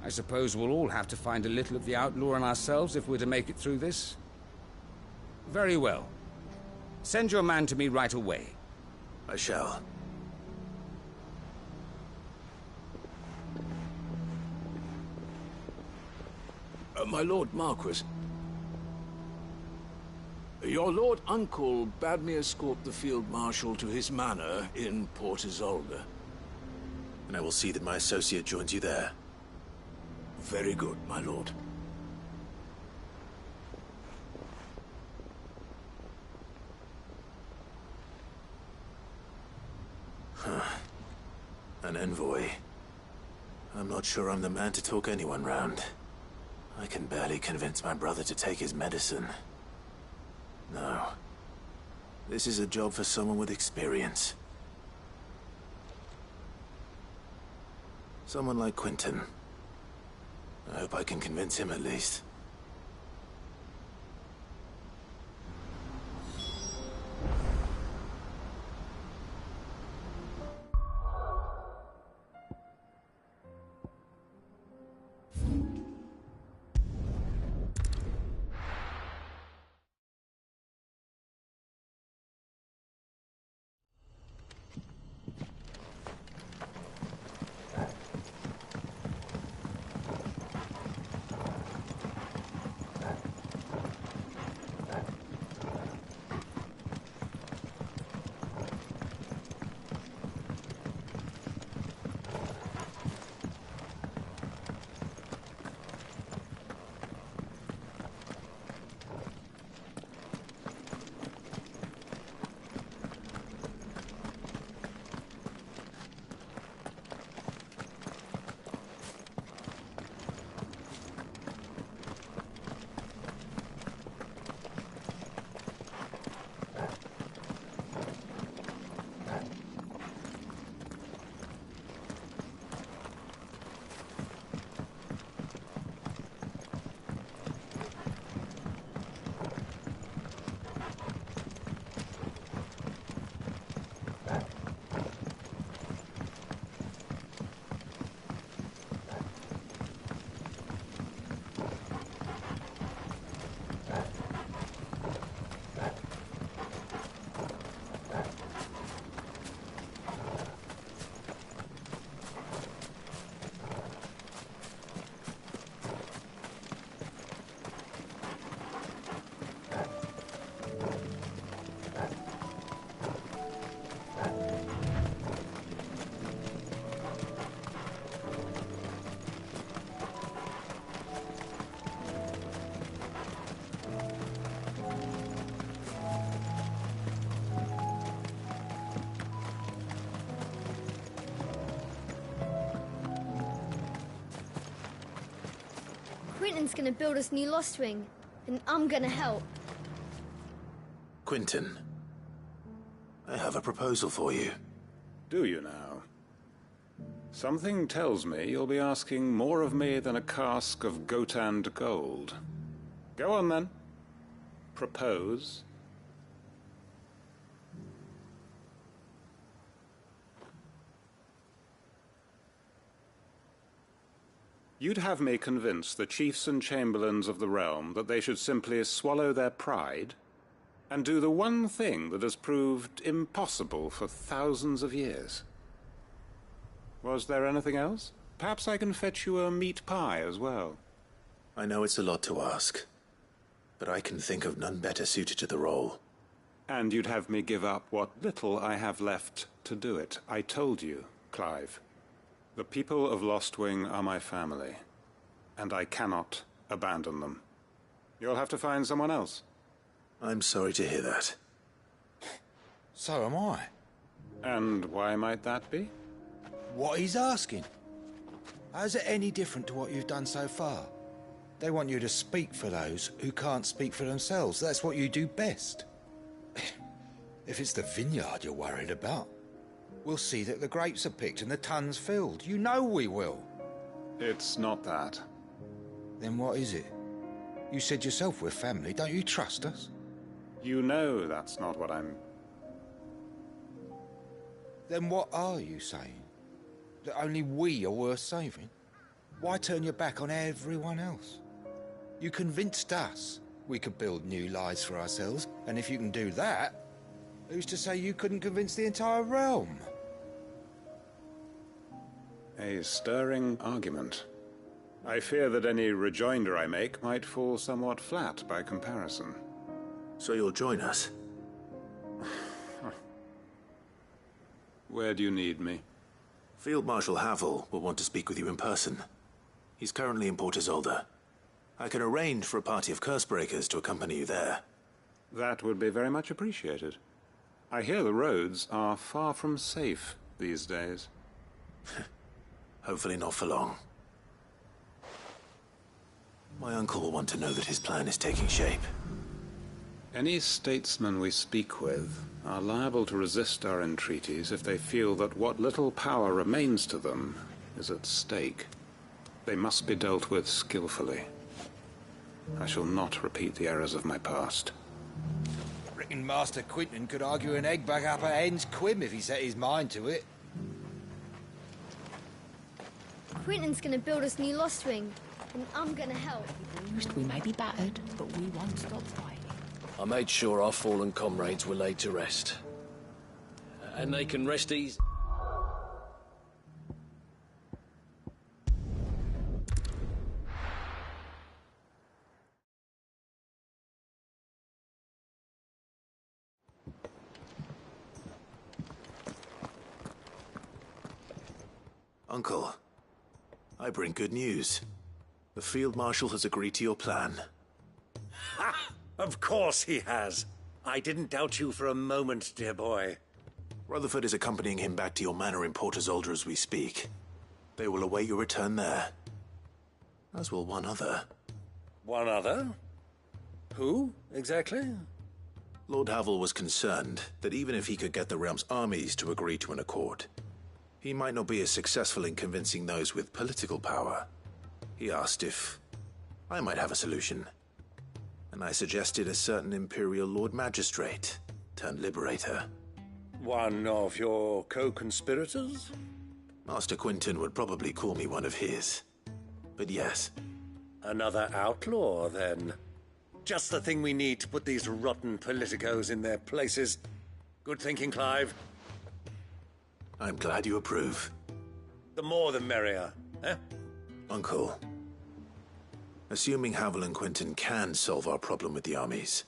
I suppose we'll all have to find a little of the outlaw in ourselves if we're to make it through this. Very well. Send your man to me right away. I shall. My Lord Marquis. Your Lord Uncle bade me escort the Field Marshal to his manor in Port Isolde. And I will see that my associate joins you there. Very good, my lord. An envoy. I'm not sure I'm the man to talk anyone round. I can barely convince my brother to take his medicine. No. This is a job for someone with experience. Someone like Quentin. I hope I can convince him at least. Quentin's gonna build us new Lost Wing, and I'm gonna help. Quentin, I have a proposal for you. Do you now? Something tells me you'll be asking more of me than a cask of Gotand gold. Go on then. Propose. You'd have me convince the chiefs and chamberlains of the realm that they should simply swallow their pride and do the one thing that has proved impossible for thousands of years. Was there anything else? Perhaps I can fetch you a meat pie as well. I know it's a lot to ask, but I can think of none better suited to the role. And you'd have me give up what little I have left to do it. I told you, Clive. The people of Lostwing are my family, and I cannot abandon them. You'll have to find someone else. I'm sorry to hear that. So am I. And why might that be? What he's asking. How's it any different to what you've done so far? They want you to speak for those who can't speak for themselves. That's what you do best. If it's the vineyard you're worried about, we'll see that the grapes are picked and the tons filled. You know we will. It's not that. Then what is it? You said yourself we're family. Don't you trust us? You know that's not what I'm... Then what are you saying? That only we are worth saving? Why turn your back on everyone else? You convinced us we could build new lives for ourselves, and if you can do that, who's to say you couldn't convince the entire realm? A stirring argument. I fear that any rejoinder I make might fall somewhat flat by comparison. So you'll join us? Where do you need me? Field Marshal Havel will want to speak with you in person. He's currently in Port Isolde. I can arrange for a party of Cursebreakers to accompany you there. That would be very much appreciated. I hear the roads are far from safe these days. Hopefully not for long. My uncle will want to know that his plan is taking shape. Any statesmen we speak with are liable to resist our entreaties if they feel that what little power remains to them is at stake. They must be dealt with skillfully. I shall not repeat the errors of my past. Reckon Master Quinton could argue an egg back up a hen's quim if he set his mind to it. Quinton's gonna build us new Lost Wing, and I'm gonna help. We may be battered, but we won't stop fighting. I made sure our fallen comrades were laid to rest. And they can rest easy. Uncle, I bring good news. The Field Marshal has agreed to your plan. Ha! Of course he has. I didn't doubt you for a moment, dear boy. Rutherford is accompanying him back to your manor in Port Isolde as we speak. They will await your return there. As will one other. One other? Who, exactly? Lord Havel was concerned that even if he could get the realm's armies to agree to an accord, he might not be as successful in convincing those with political power. He asked if I might have a solution, and I suggested a certain Imperial Lord Magistrate turned Liberator. One of your co-conspirators? Master Quinton would probably call me one of his, but yes. Another outlaw, then. Just the thing we need to put these rotten politicos in their places. Good thinking, Clive. I'm glad you approve. The more the merrier, eh? Uncle, assuming Havel and Quinton can solve our problem with the armies,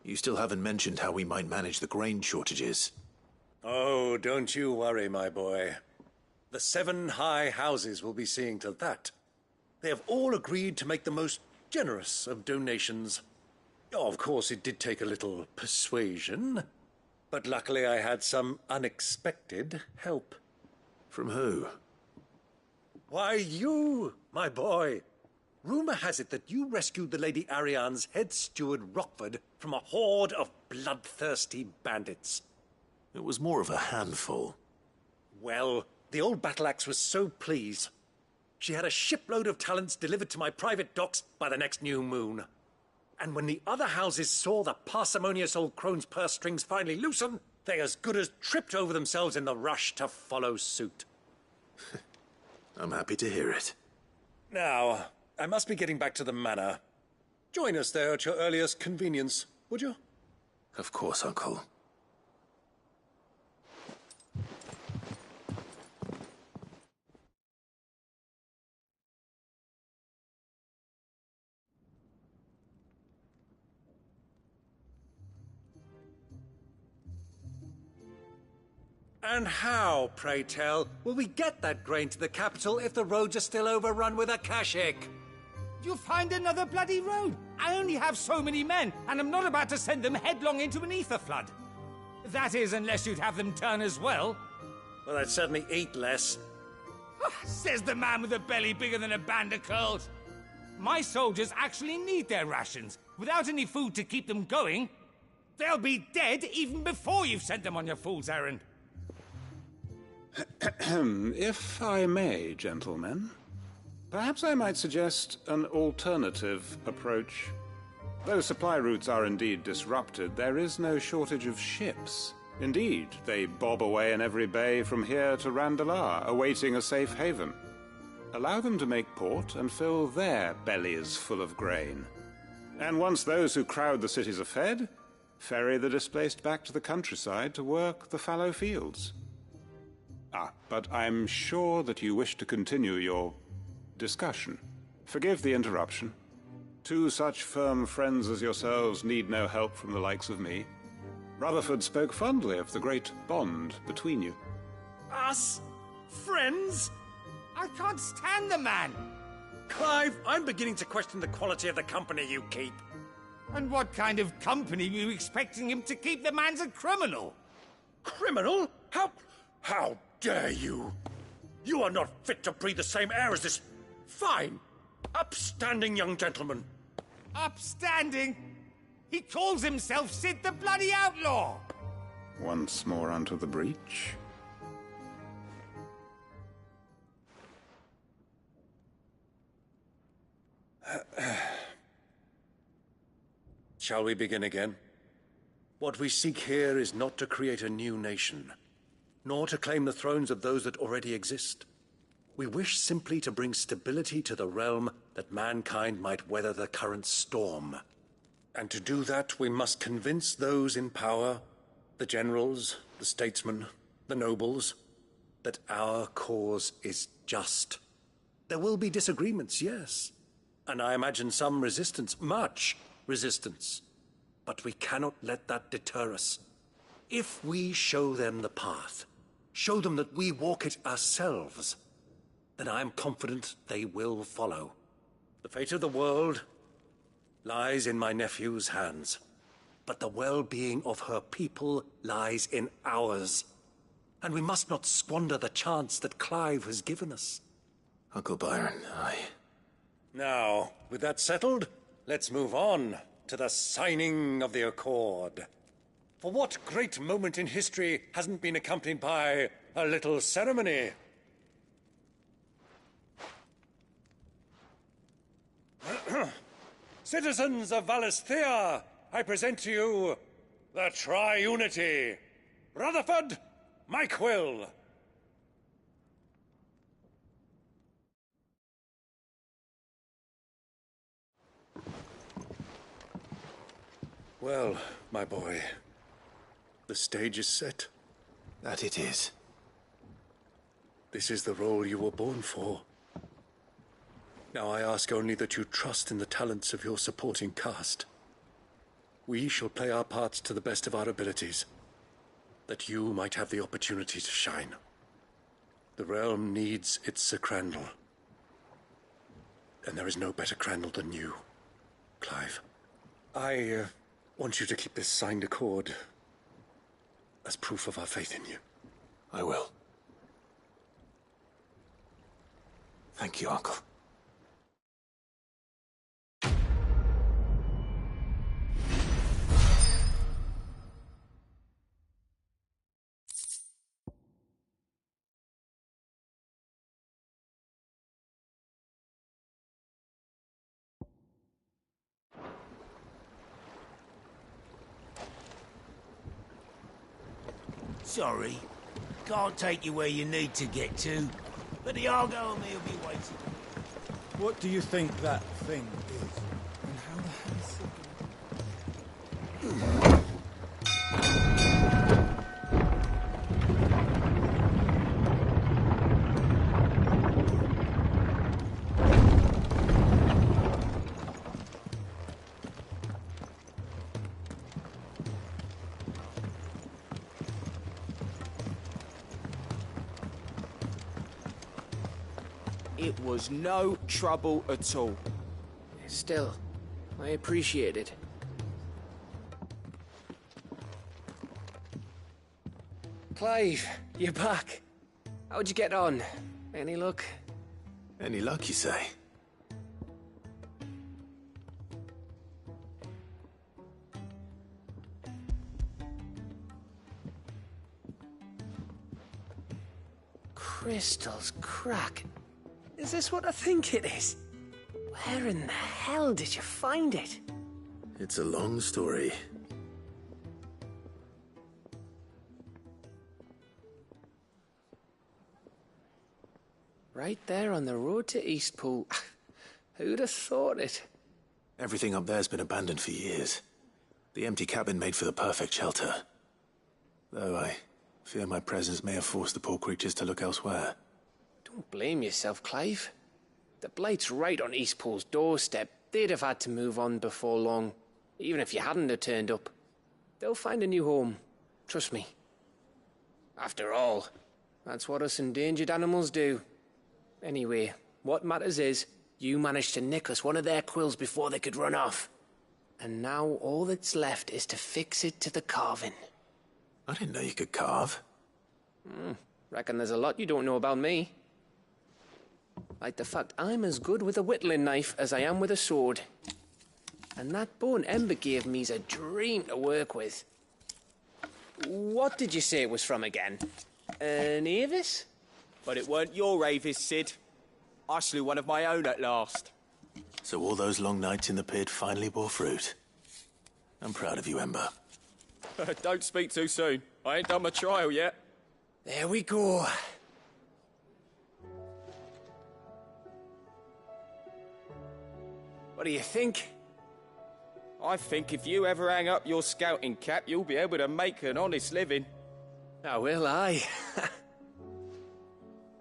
you still haven't mentioned how we might manage the grain shortages. Oh, don't you worry, my boy. The 7 high houses will be seeing to that. They have all agreed to make the most generous of donations. Oh, of course, it did take a little persuasion, but luckily I had some unexpected help. From who? Why, you, my boy. Rumor has it that you rescued the Lady Ariane's head steward Rockford from a horde of bloodthirsty bandits. It was more of a handful. Well, the old battle-axe was so pleased. She had a shipload of talents delivered to my private docks by the next new moon. And when the other houses saw the parsimonious old crone's purse strings finally loosen, they as good as tripped over themselves in the rush to follow suit. I'm happy to hear it. Now, I must be getting back to the manor. Join us there at your earliest convenience, would you? Of course, Uncle. And how, pray tell, will we get that grain to the capital if the roads are still overrun with Akashic? You find another bloody road. I only have so many men, and I'm not about to send them headlong into an ether flood. That is, unless you'd have them turn as well. Well, I'd certainly eat less. Says the man with a belly bigger than a band of curls. My soldiers actually need their rations. Without any food to keep them going, they'll be dead even before you've sent them on your fool's errand. If I may, gentlemen, perhaps I might suggest an alternative approach. Though supply routes are indeed disrupted, there is no shortage of ships. Indeed, they bob away in every bay from here to Randalar, awaiting a safe haven. Allow them to make port and fill their bellies full of grain. And once those who crowd the cities are fed, ferry the displaced back to the countryside to work the fallow fields. But I'm sure that you wish to continue your discussion. Forgive the interruption. Two such firm friends as yourselves need no help from the likes of me. Rutherford spoke fondly of the great bond between you. Us? Friends? I can't stand the man! Clive, I'm beginning to question the quality of the company you keep. And what kind of company were you expecting him to keep? The man's a criminal! Criminal? How dare you? You are not fit to breathe the same air as this fine, upstanding young gentleman. Upstanding? He calls himself Sid the Bloody Outlaw! Once more onto the breach. Shall we begin again? What we seek here is not to create a new nation, nor to claim the thrones of those that already exist. We wish simply to bring stability to the realm that mankind might weather the current storm. And to do that, we must convince those in power, the generals, the statesmen, the nobles, that our cause is just. There will be disagreements, yes, and I imagine some resistance, much resistance. But we cannot let that deter us. If we show them the path, show them that we walk it ourselves, then I am confident they will follow. The fate of the world lies in my nephew's hands, but the well-being of her people lies in ours. And we must not squander the chance that Clive has given us. Uncle Byron, Now, with that settled, let's move on to the signing of the Accord. For what great moment in history hasn't been accompanied by a little ceremony? Citizens of Valisthea, I present to you the Triunity. Rutherford, Mike Will. Well, my boy, the stage is set. That it is. This is the role you were born for. Now I ask only that you trust in the talents of your supporting cast. We shall play our parts to the best of our abilities, that you might have the opportunity to shine. The realm needs its Sir Crandall. And there is no better Crandall than you, Clive. I want you to keep this signed accord as proof of our faith in you. I will. Thank you, Uncle. Sorry, can't take you where you need to get to, but the Argo and me will be waiting. What do you think that thing is? And how the hell is it? It was no trouble at all. Still, I appreciate it. Clive, you're back. How'd you get on? Any luck? Any luck, you say? Crystal's crack. Is this what I think it is? Where in the hell did you find it? It's a long story. Right there on the road to Eastpool. Who'd have thought it? Everything up there's been abandoned for years. The empty cabin made for the perfect shelter. Though I fear my presence may have forced the poor creatures to look elsewhere. Don't blame yourself, Clive. The Blight's right on Eastpool's doorstep. They'd have had to move on before long, even if you hadn't have turned up. They'll find a new home. Trust me. After all, that's what us endangered animals do. Anyway, what matters is, you managed to nick us one of their quills before they could run off. And now all that's left is to fix it to the carving. I didn't know you could carve. Reckon there's a lot you don't know about me. Like the fact I'm as good with a whittling knife as I am with a sword. And that bone Ember gave me's a dream to work with. What did you say it was from again? An Avis? But it weren't your Avis, Sid. I slew one of my own at last. So all those long nights in the pit finally bore fruit. I'm proud of you, Ember. Don't speak too soon. I ain't done my trial yet. There we go. What do you think? I think if you ever hang up your scouting cap, you'll be able to make an honest living. Oh, will I?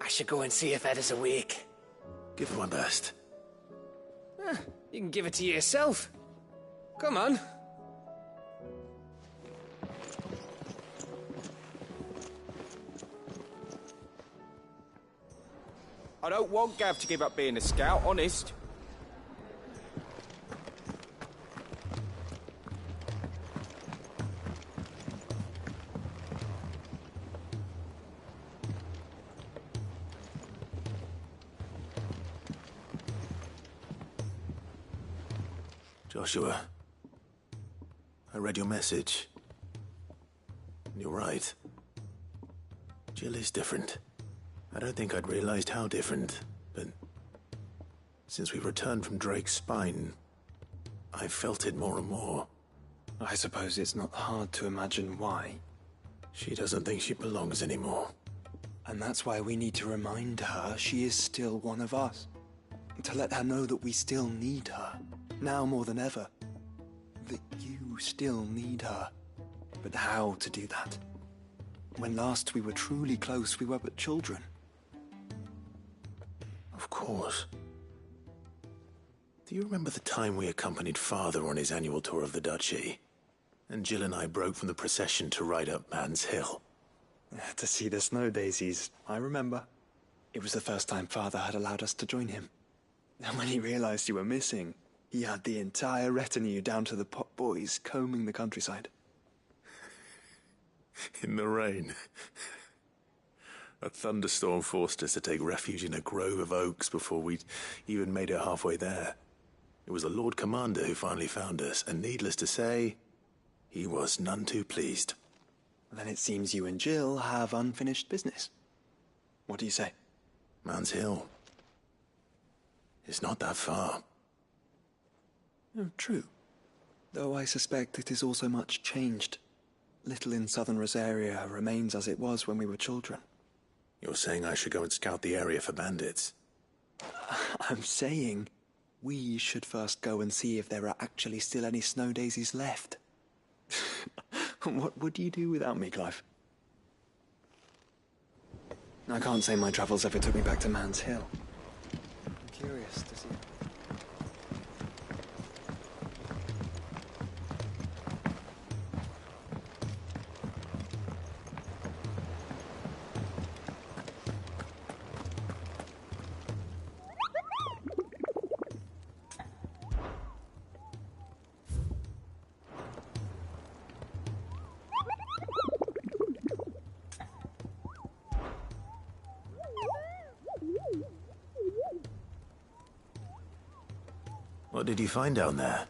I should go and see if Ed is awake. Give it my best. You can give it to yourself. Come on. I don't want Gav to give up being a scout, honest. Joshua, I read your message. You're right. Jill is different. I don't think I'd realized how different, but since we returned from Drake's spine, I've felt it more and more. I suppose it's not hard to imagine why. She doesn't think she belongs anymore. And that's why we need to remind her she is still one of us. To let her know that we still need her. Now more than ever. That you still need her. But how to do that? When last we were truly close, we were but children. Of course. Do you remember the time we accompanied Father on his annual tour of the Duchy? And Jill and I broke from the procession to ride up Man's Hill. To see the snow daisies, I remember. It was the first time Father had allowed us to join him. And when he realized you were missing, he had the entire retinue down to the pot boys combing the countryside. In the rain. A thunderstorm forced us to take refuge in a grove of oaks before we'd even made it halfway there. It was the Lord Commander who finally found us, and needless to say, he was none too pleased. Then it seems you and Jill have unfinished business. What do you say? Man's Hill. It's not that far. Oh, true. Though I suspect it is also much changed. Little in southern Rosaria remains as it was when we were children. You're saying I should go and scout the area for bandits? I'm saying we should first go and see if there are actually still any snow daisies left. What would you do without me, Clive? I can't say my travels ever took me back to Man's Hill. I'm curious to see. What did you find down there?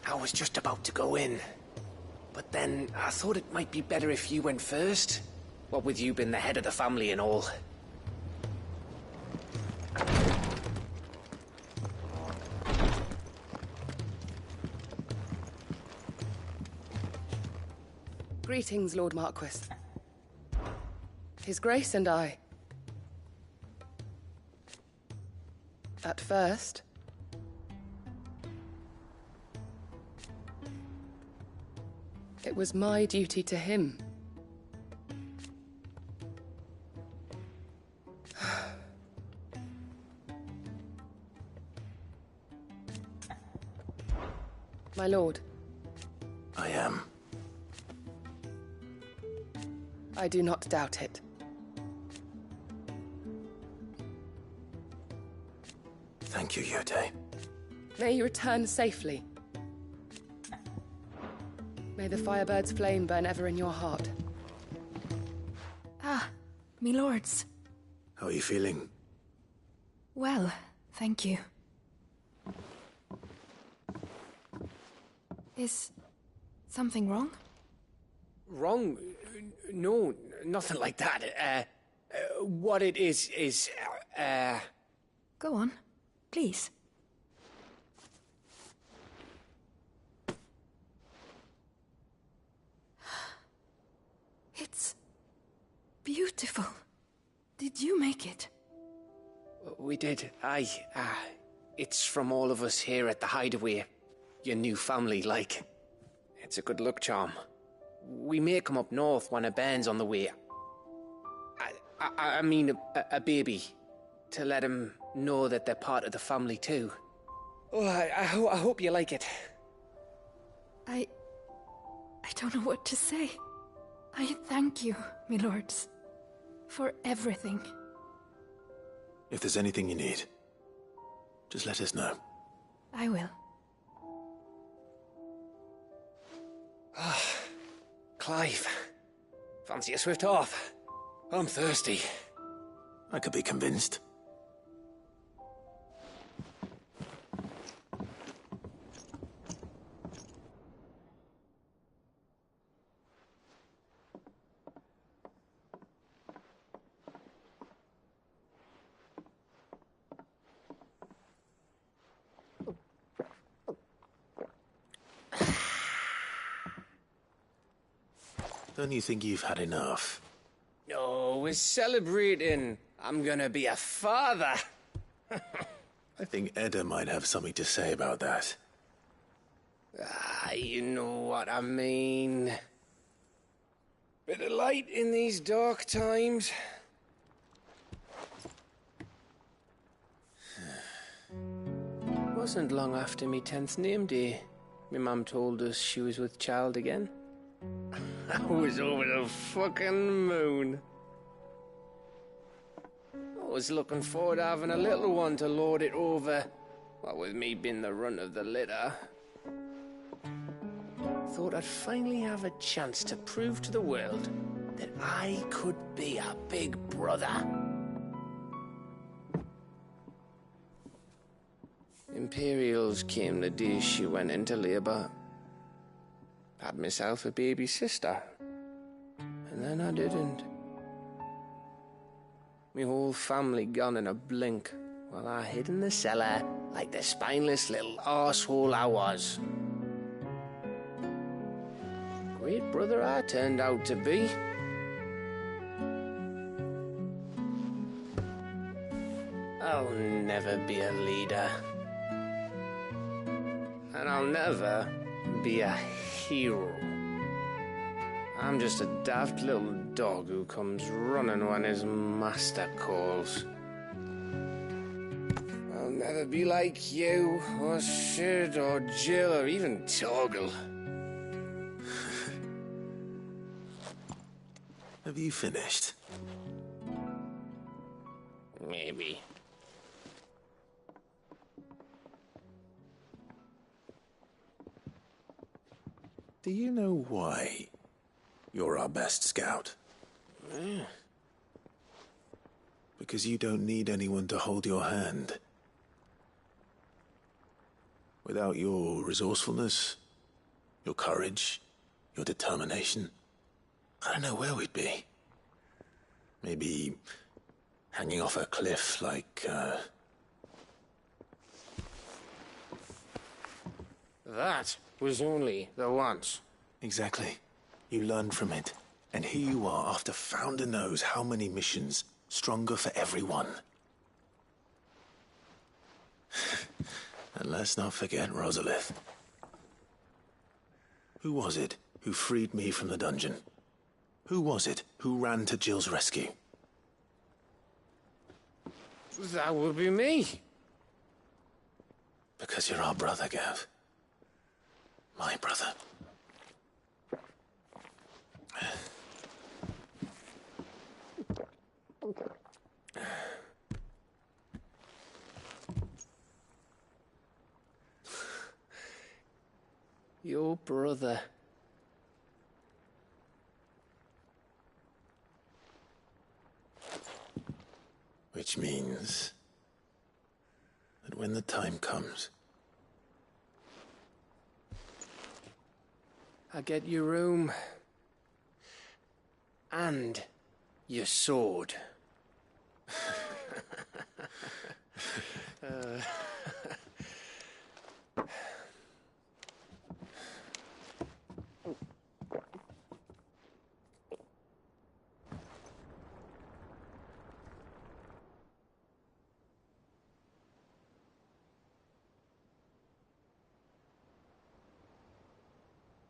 I was just about to go in. But then I thought it might be better if you went first. What with you being the head of the family and all. Greetings, Lord Marquis. His Grace and I. At first, it was my duty to him. My lord. I am. I do not doubt it. Thank you, Yote. May you return safely. May the Firebird's flame burn ever in your heart. Ah, me lords. How are you feeling? Well, thank you. Is something wrong? Wrong? No, nothing like that. What it is, Go on, please. It's beautiful. Did you make it? We did. Aye. It's from all of us here at the Hideaway. Your new family, like. It's a good luck charm. We may come up north when a band's on the way. I mean a baby. To let him know that they're part of the family too. Oh, I hope you like it. I don't know what to say. I thank you, me lords, for everything. If there's anything you need, just let us know. I will. Clive, fancy a swift off? I'm thirsty. I could be convinced. Don't you think you've had enough? No, we're celebrating. I'm gonna be a father. I think Edda might have something to say about that. You know what I mean. Bit of light in these dark times. Wasn't long after me 10th name day. My mum told us she was with child again. I was over the fucking moon. I was looking forward to having a little one to lord it over. What with me being the runt of the litter. Thought I'd finally have a chance to prove to the world that I could be a big brother. Imperials came the day she went into labour. Had myself a baby sister. And then I didn't. Me whole family gone in a blink, while I hid in the cellar like the spineless little arsehole I was. Great brother I turned out to be. I'll never be a leader. And I'll never be a hero. I'm just a daft little dog who comes running when his master calls. I'll never be like you, or Sid, or Jill, or even Torgal. Have you finished? Maybe. Do you know why you're our best scout? Because you don't need anyone to hold your hand. Without your resourcefulness, your courage, your determination, I don't know where we'd be. Maybe hanging off a cliff like, That was only the once. Exactly. You learned from it. And here you are after Founder knows how many missions, stronger for everyone. And let's not forget Rosalith. Who was it who freed me from the dungeon? Who was it who ran to Jill's rescue? That would be me. Because you're our brother, Gav. My brother. Your brother. Which means that when the time comes, I get your room. And your sword.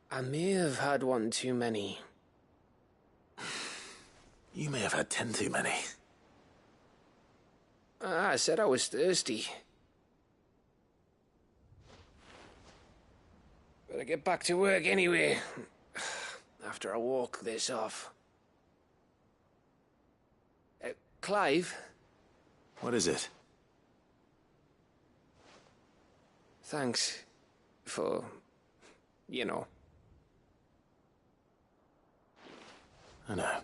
I may have had one too many. You may have had 10 too many. I said I was thirsty. Better get back to work anyway. After I walk this off. Clive? What is it? Thanks for, you know. I know.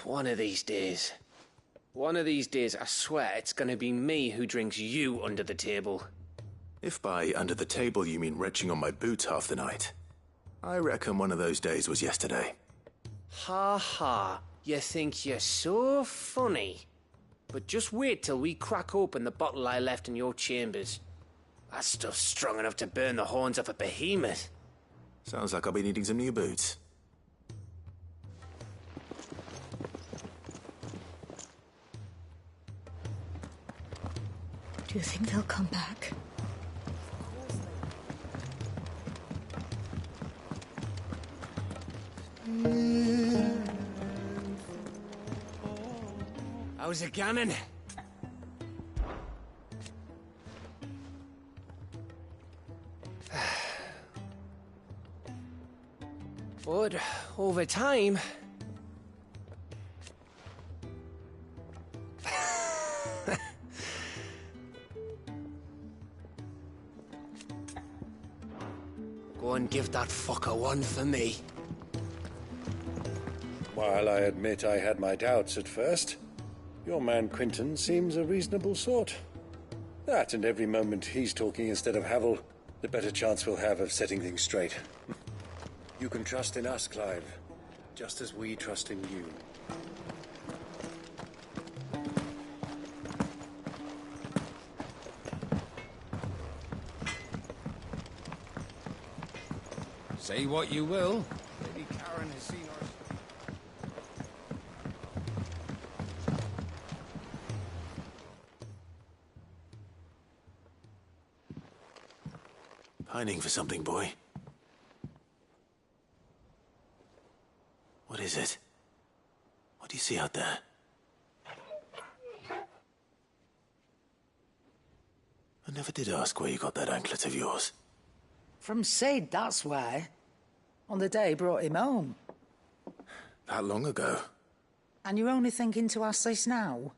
One of these days. One of these days, I swear it's gonna be me who drinks you under the table. If by under the table you mean retching on my boots half the night, I reckon one of those days was yesterday. Ha ha, you think you're so funny. But just wait till we crack open the bottle I left in your chambers. That stuff's strong enough to burn the horns off a behemoth. Sounds like I'll be needing some new boots. Do you think they'll come back? How's it going? But over time... Go and give that fucker one for me. While I admit I had my doubts at first, your man Quinton seems a reasonable sort. That and every moment he's talking instead of Havel, the better chance we'll have of setting things straight. You can trust in us, Clive, just as we trust in you. Say what you will, Lady Karen has seen us. Pining for something, boy. What is it? What do you see out there? I never did ask where you got that anklet of yours. From Sid, that's why. On the day he brought him home. That long ago? And you're only thinking to ask this now?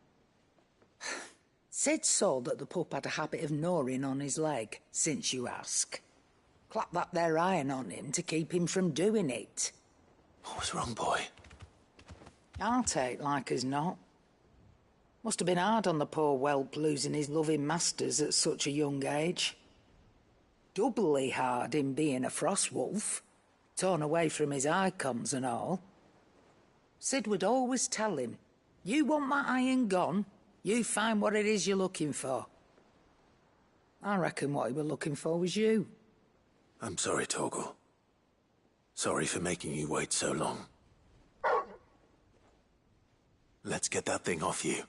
Sid saw that the pup had a habit of gnawing on his leg, since you ask. Clap that there iron on him to keep him from doing it. What was wrong, boy? I'll take like as not. Must have been hard on the poor whelp losing his loving masters at such a young age. Doubly hard in being a frost wolf, torn away from his icons and all. Sid would always tell him, you want that iron gone, you find what it is you're looking for. I reckon what he was looking for was you. I'm sorry, Torgal. Sorry for making you wait so long. Let's get that thing off you.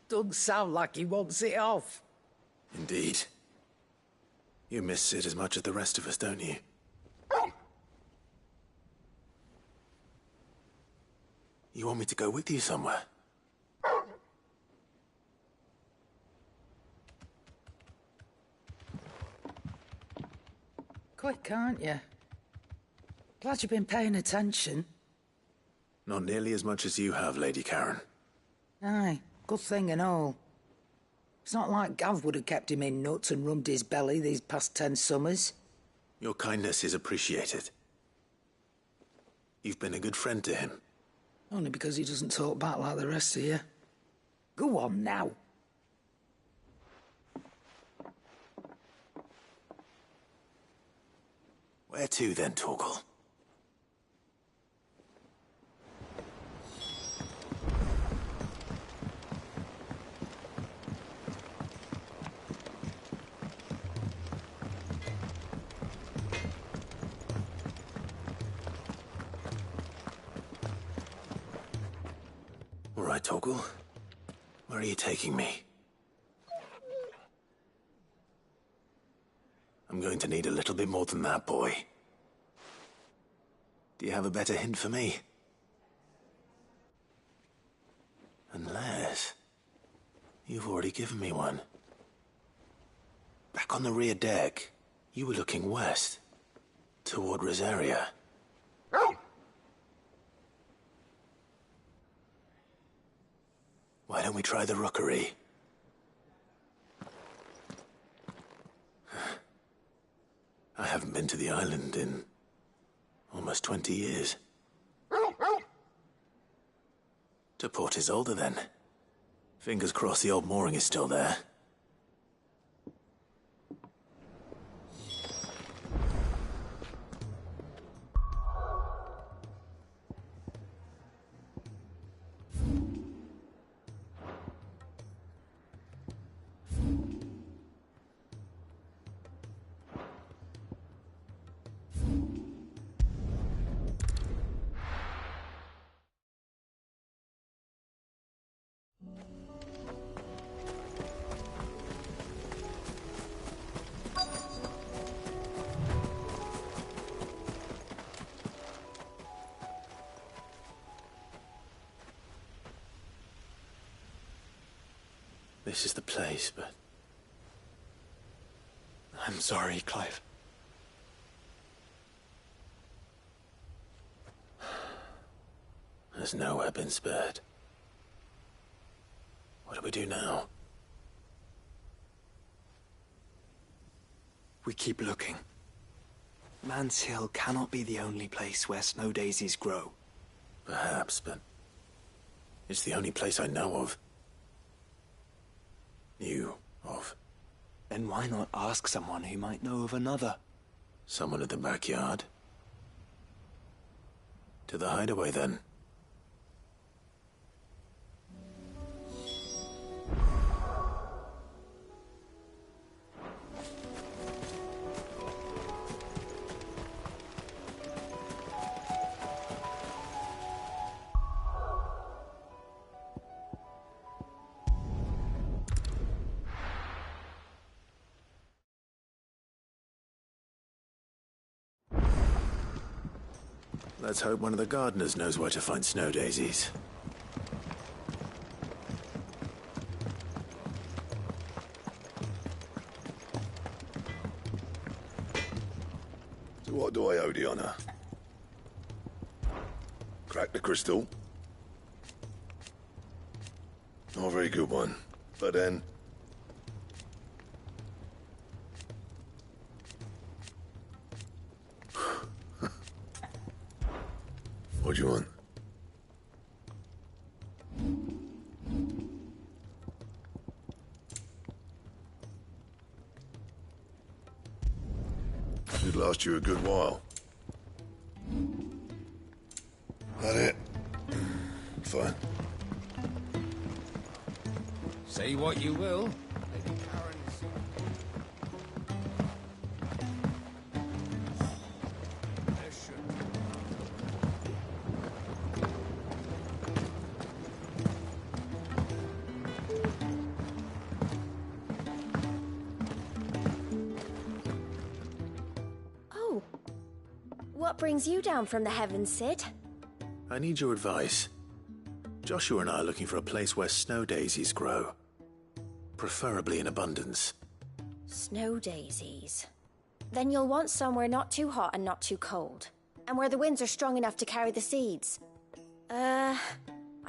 Doesn't sound like he wants it off. Indeed. You miss Sid as much as the rest of us, don't you? You want me to go with you somewhere? Quick, aren't you? Glad you've been paying attention. Not nearly as much as you have, Lady Karen. Aye, good thing and all. It's not like Gav would have kept him in nuts and rubbed his belly these past 10 summers. Your kindness is appreciated. You've been a good friend to him. Only because he doesn't talk back like the rest of you. Go on now. Where to then, Torgal? All right, Torgal. Where are you taking me? I'm going to need a little bit more than that, boy. Do you have a better hint for me? Unless... you've already given me one. Back on the rear deck, you were looking west, toward Rosaria. Why don't we try the rookery? I haven't been to the island in almost 20 years. To Port Isolde, then. Fingers crossed the old mooring is still there. This is the place, but... I'm sorry, Clive. Has nowhere been spared. What do we do now? We keep looking. Man's Hill cannot be the only place where snow daisies grow. Perhaps, but... it's the only place I know of. Knew of. Then why not ask someone who might know of another? Someone at the backyard? To the hideaway, then. Let's hope one of the gardeners knows where to find snow daisies. So what do I owe the honor? Crack the crystal? Not a very good one. But then... What do you want? Should last you a good while. That it? Fine. Say what you will. Oh. What brings you down from the heavens, Sid? I need your advice. Joshua and I are looking for a place where snow daisies grow. Preferably in abundance. Snow daisies. Then you'll want somewhere not too hot and not too cold. And where the winds are strong enough to carry the seeds. I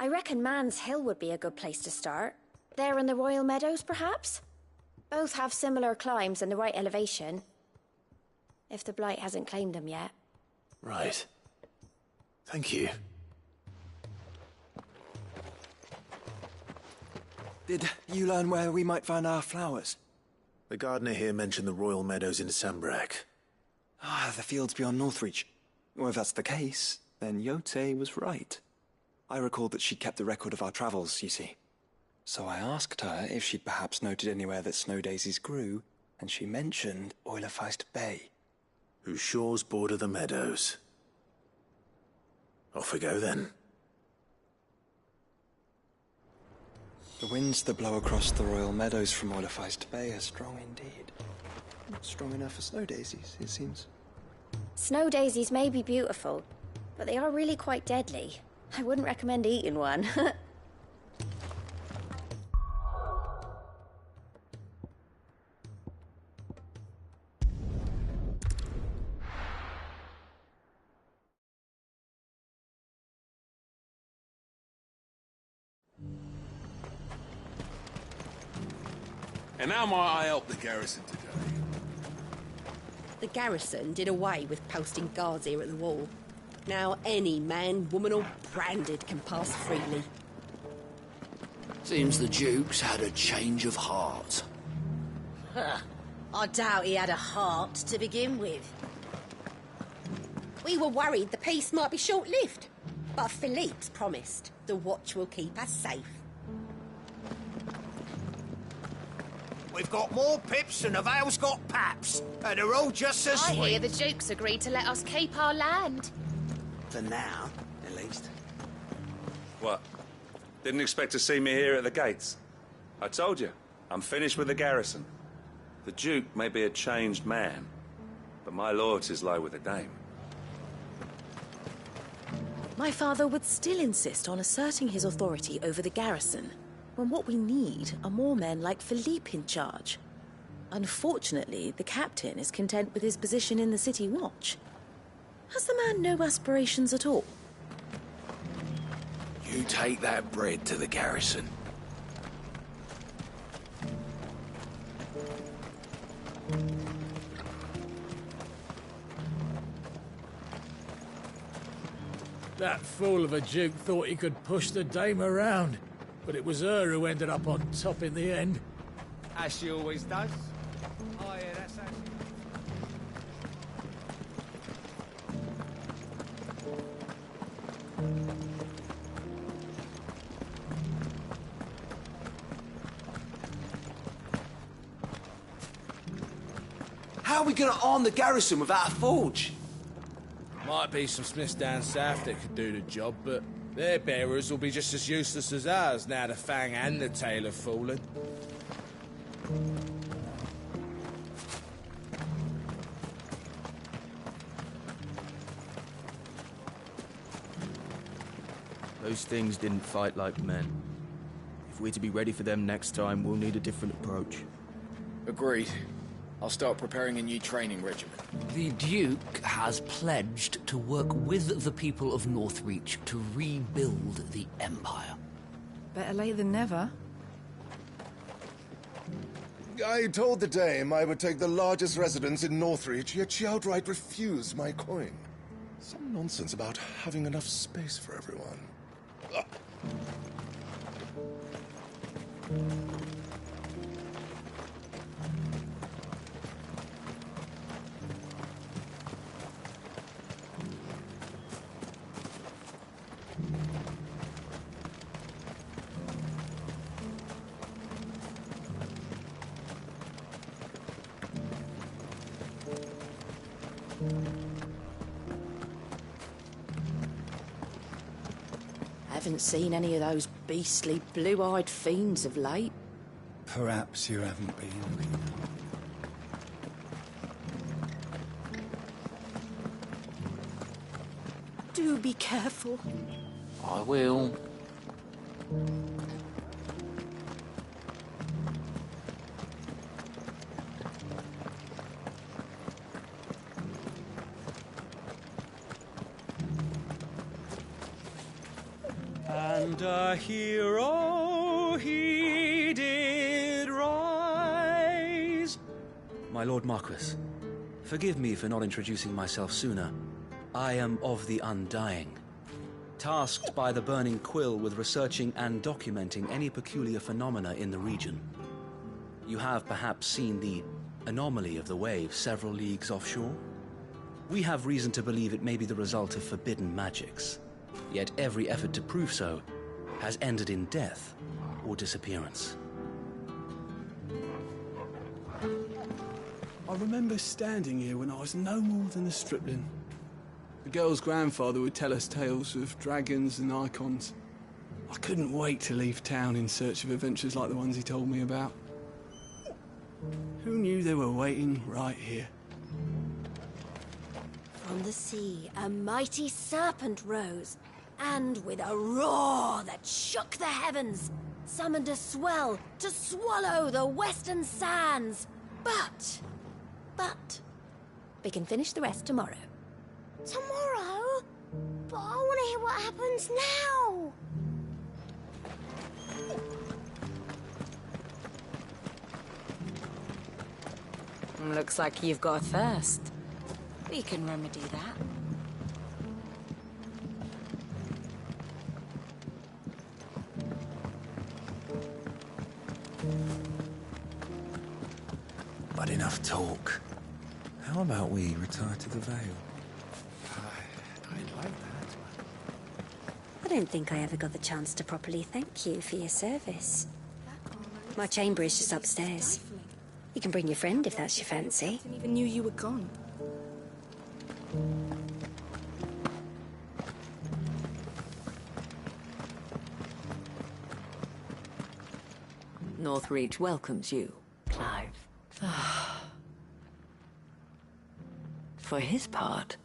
reckon Man's Hill would be a good place to start. There in the Royal Meadows, perhaps? Both have similar climbs and the right elevation. If the Blight hasn't claimed them yet. Right. Thank you. Did you learn where we might find our flowers? The gardener here mentioned the Royal Meadows in Sambrak. Ah, the fields beyond Northreach. Well, if that's the case, then Yote was right. I recalled that she kept a record of our travels, you see. So I asked her if she'd perhaps noted anywhere that snow daisies grew, and she mentioned Oilefeist Bay. Whose shores border the meadows. Off we go then. The winds that blow across the Royal Meadows from Oilefeist Bay are strong indeed. Not strong enough for snow daisies, it seems. Snow daisies may be beautiful, but they are really quite deadly. I wouldn't recommend eating one. And how might I help the garrison today? The garrison did away with posting guards here at the wall. Now any man, woman or branded can pass freely. Seems the Duke's had a change of heart. I doubt he had a heart to begin with. We were worried the peace might be short-lived, but Philippe's promised the watch will keep us safe. We've got more pips than the Vale's got paps, and they're all just as I sweet. hear the Duke's agreed to let us keep our land. For now, at least. What? Didn't expect to see me here at the gates? I told you, I'm finished with the garrison. The Duke may be a changed man, but my loyalties lie with the Dame. My father would still insist on asserting his authority over the garrison, when what we need are more men like Philippe in charge. Unfortunately, the captain is content with his position in the city watch. Has the man no aspirations at all? You take that bread to the garrison. That fool of a Duke thought he could push the Dame around, but it was her who ended up on top in the end. As she always does. Oh, yeah, that's how How are we going to arm the garrison without a forge? Might be some smiths down south that could do the job, but their bearers will be just as useless as ours now the Fang and the Tail have fallen. Those things didn't fight like men. If we're to be ready for them next time, we'll need a different approach. Agreed. I'll start preparing a new training regimen. The Duke has pledged to work with the people of Northreach to rebuild the Empire. Better late than never. I told the dame I would take the largest residence in Northreach, yet she outright refused my coin. Some nonsense about having enough space for everyone. Ugh. Haven't seen any of those beastly blue-eyed fiends of late. Perhaps you haven't been, Lena. Do be careful. I will. And a hero he did rise. My Lord Marquis, forgive me for not introducing myself sooner. I am of the Undying, tasked by the Burning Quill with researching and documenting any peculiar phenomena in the region. You have perhaps seen the anomaly of the wave several leagues offshore? We have reason to believe it may be the result of forbidden magics. Yet every effort to prove so has ended in death or disappearance. I remember standing here when I was no more than a stripling. The girl's grandfather would tell us tales of dragons and icons. I couldn't wait to leave town in search of adventures like the ones he told me about. Who knew they were waiting right here? From the sea, a mighty serpent rose, and with a roar that shook the heavens, summoned a swell to swallow the western sands. But, we can finish the rest tomorrow. Tomorrow? But I want to hear what happens now. Looks like you've got a thirst. We can remedy that. But enough talk. How about we retire to the Vale? I'd like that. I don't think I ever got the chance to properly thank you for your service. My chamber is just upstairs. You can bring your friend if that's your fancy. I didn't even knew you were gone. Northreach welcomes you, Clive. For his part,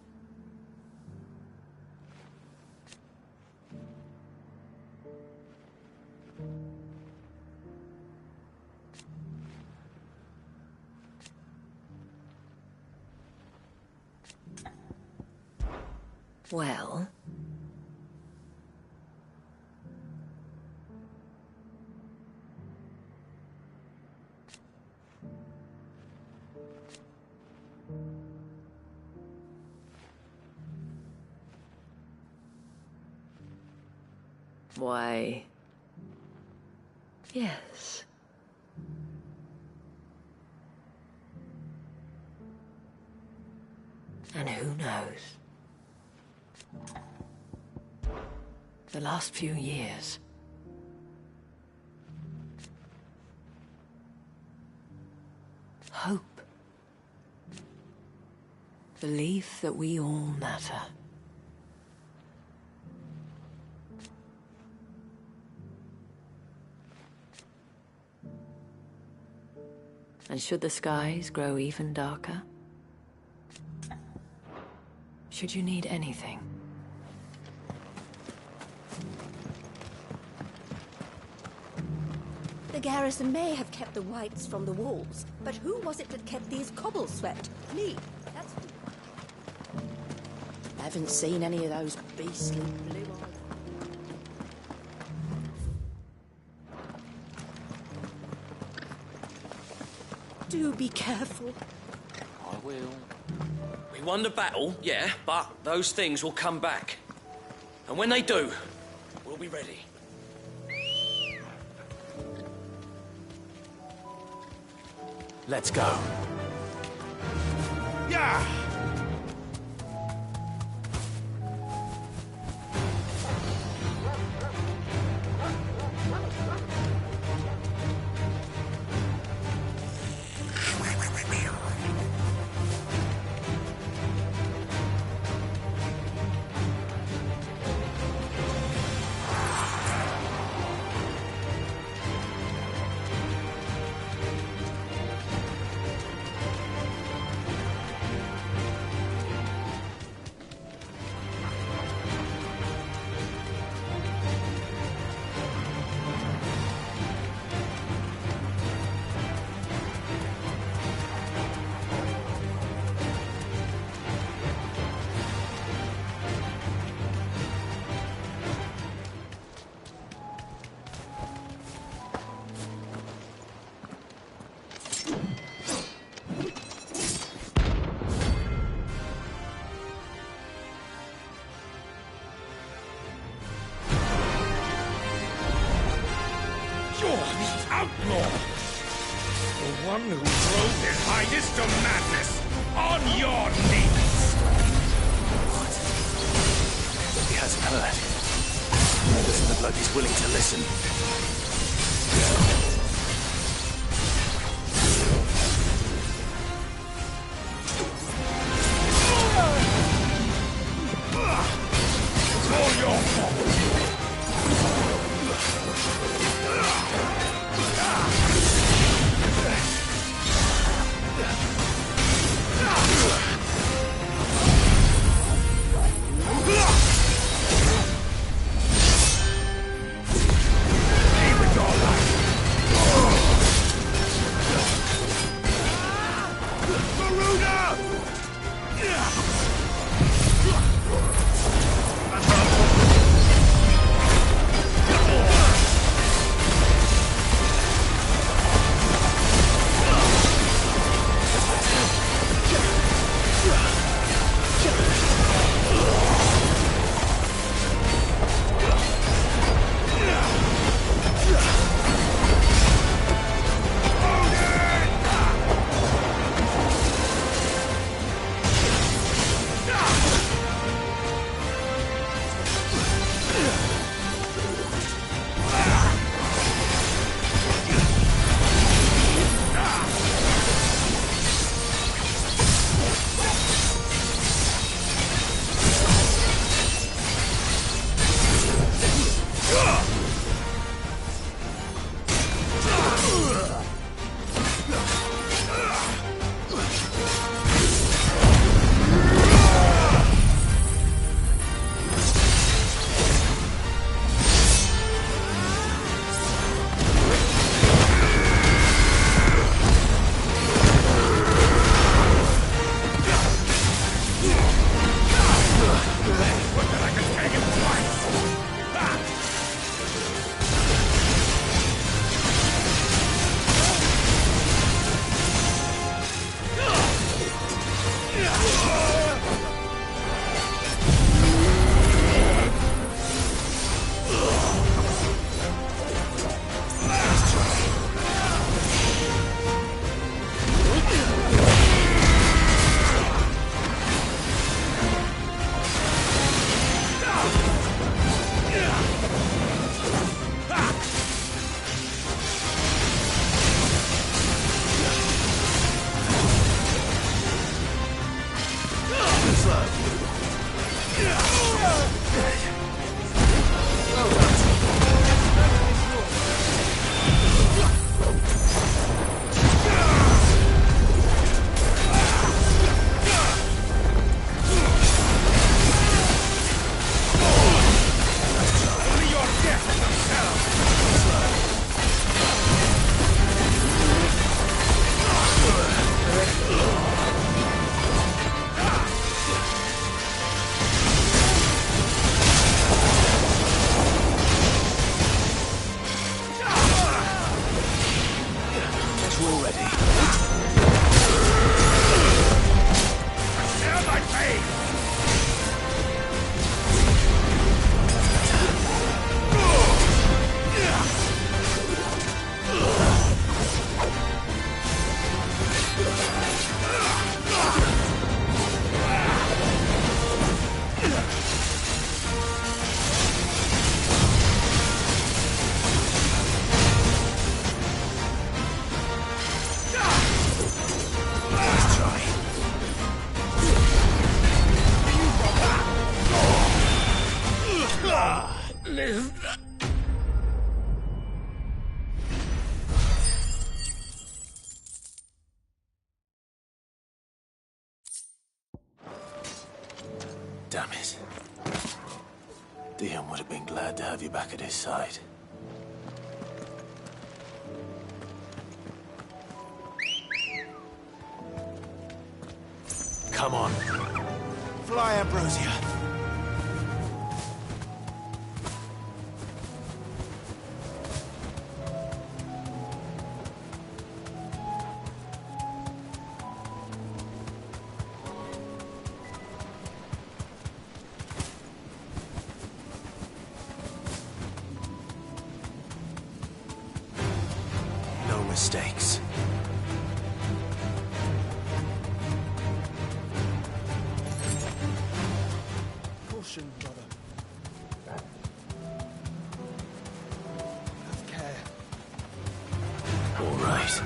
well, why, yes. And who knows? The last few years, hope, belief that we all matter. And should the skies grow even darker, should you need anything, The garrison may have kept the whites from the walls, but who was it that kept these cobbles swept? Me. That's who. I haven't seen any of those beastly blue eyes. Do be careful. I will. We won the battle, yeah, but those things will come back. And when they do, we'll be ready. Let's go. Yeah! Outlaw! The one who drove his highness to madness! On your knees! What? He hasn't heard. It doesn't look like he's willing to listen. It's all your fault! He already. Now my face! Damn it. Dion would have been glad to have you back at his side. Come on. Fly, Ambrosia. No mistakes. Caution, brother. Have care. All right.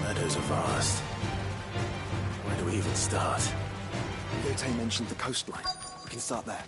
Meadows are vast. Where do we even start? Goethe mentioned the coastline. We can start there.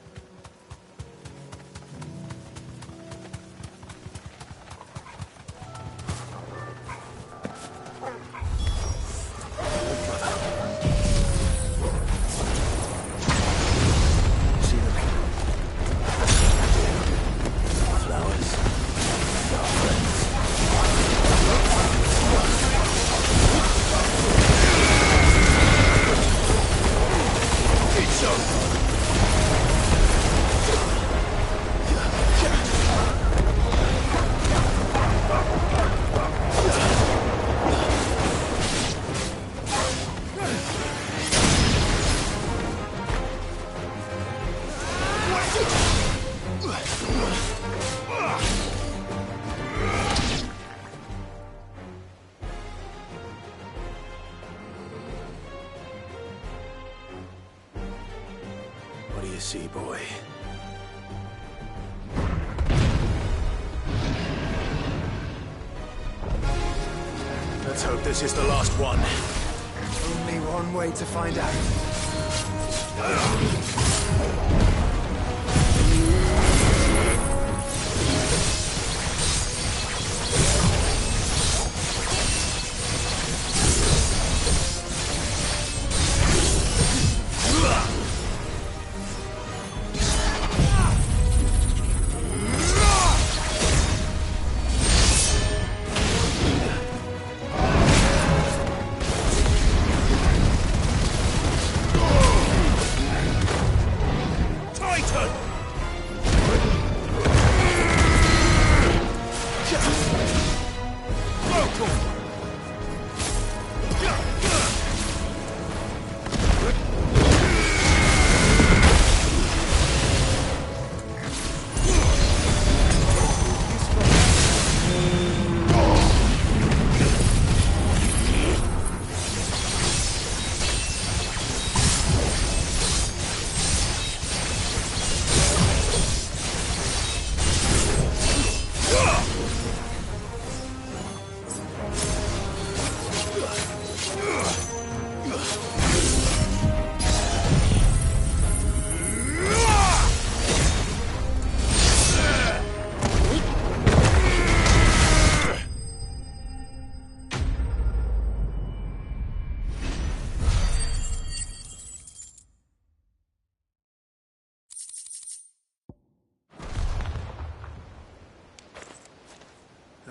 What do you see, boy? Let's hope this is the last one. Only one way to find out.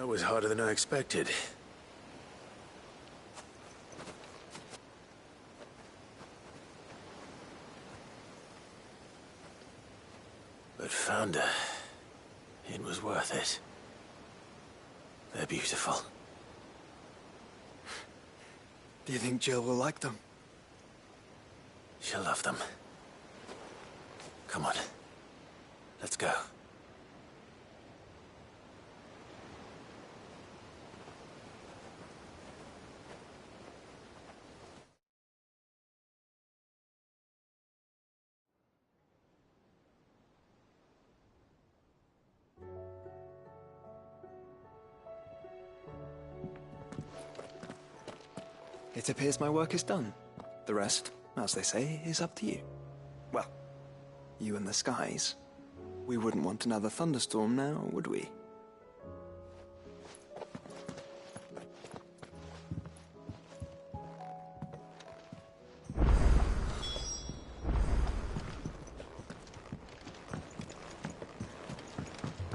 That was harder than I expected. But found her. It was worth it. They're beautiful. Do you think Jill will like them? She'll love them. Come on. Let's go. It appears my work is done. The rest, as they say, is up to you. Well, you and the skies. We wouldn't want another thunderstorm now, would we?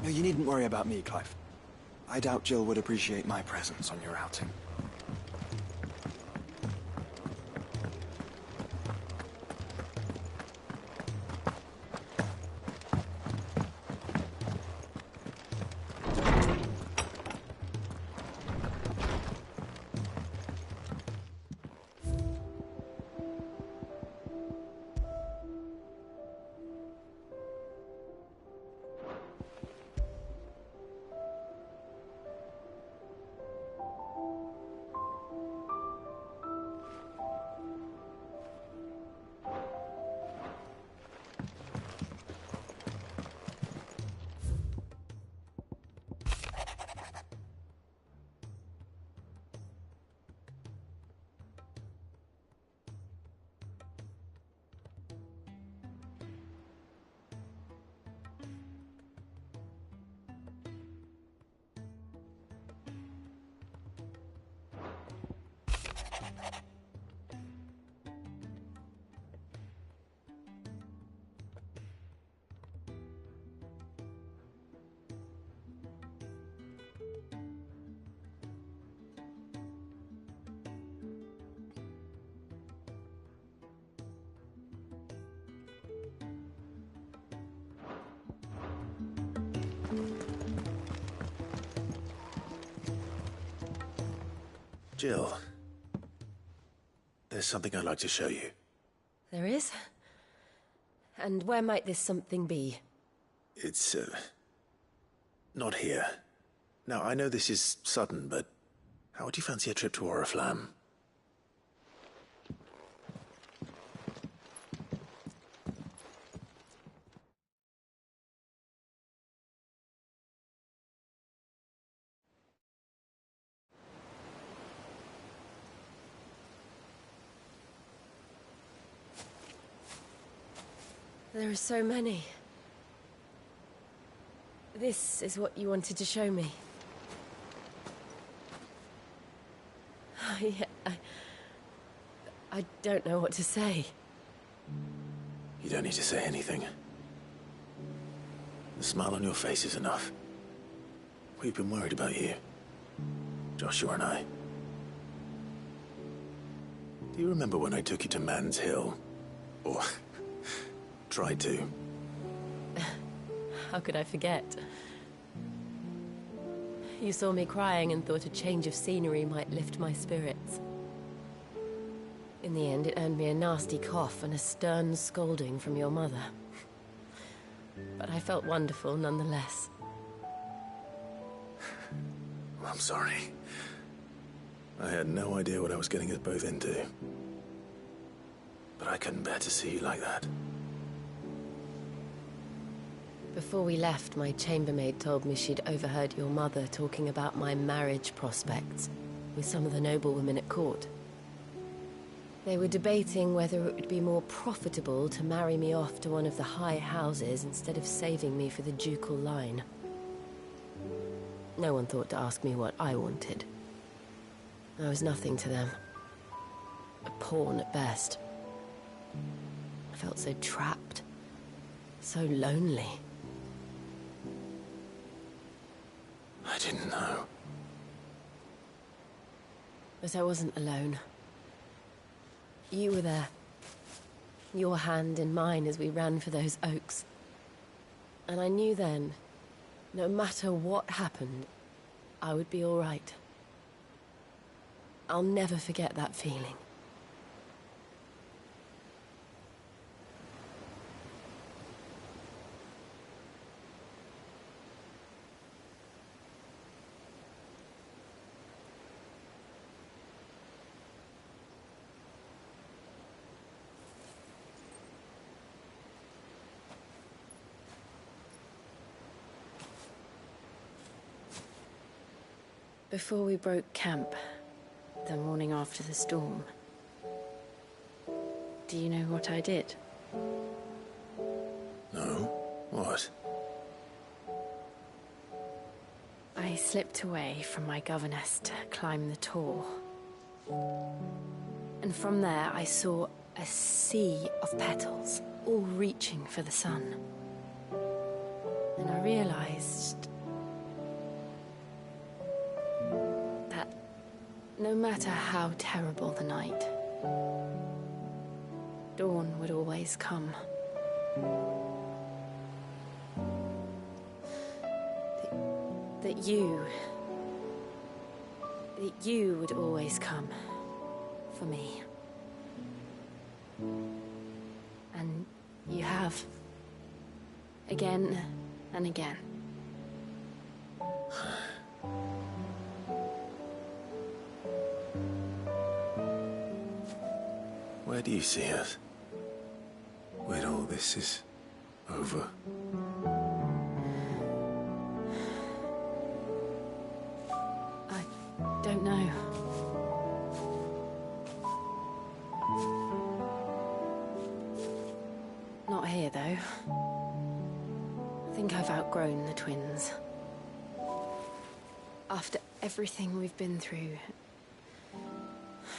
No, you needn't worry about me, Clive. I doubt Jill would appreciate my presence on your outing. Jill, there's something I'd like to show you. There is? And where might this something be? It's, not here. Now, I know this is sudden, but how would you fancy a trip to Oriflamme? There are so many. This is what you wanted to show me. I don't know what to say. You don't need to say anything. The smile on your face is enough. We've been worried about you. Joshua and I. Do you remember when I took you to Man's Hill? Or tried to? How could I forget? You saw me crying and thought a change of scenery might lift my spirits. In the end, it earned me a nasty cough and a stern scolding from your mother. But I felt wonderful nonetheless. I'm sorry. I had no idea what I was getting us both into. But I couldn't bear to see you like that. Before we left, my chambermaid told me she'd overheard your mother talking about my marriage prospects with some of the noblewomen at court. They were debating whether it would be more profitable to marry me off to one of the high houses instead of saving me for the ducal line. No one thought to ask me what I wanted. I was nothing to them. A pawn at best. I felt so trapped. So lonely. I didn't know. But I wasn't alone. You were there. Your hand in mine as we ran for those oaks. And I knew then, no matter what happened, I would be all right. I'll never forget that feeling. Before we broke camp, the morning after the storm, do you know what I did? No? What? I slipped away from my governess to climb the tor. And from there I saw a sea of petals, all reaching for the sun. And I realized that no matter how terrible the night, dawn would always come. That you would always come for me. And you have. Again and again. Where do you see us? When all this is over? I don't know. Not here, though. I think I've outgrown the twins. After everything we've been through,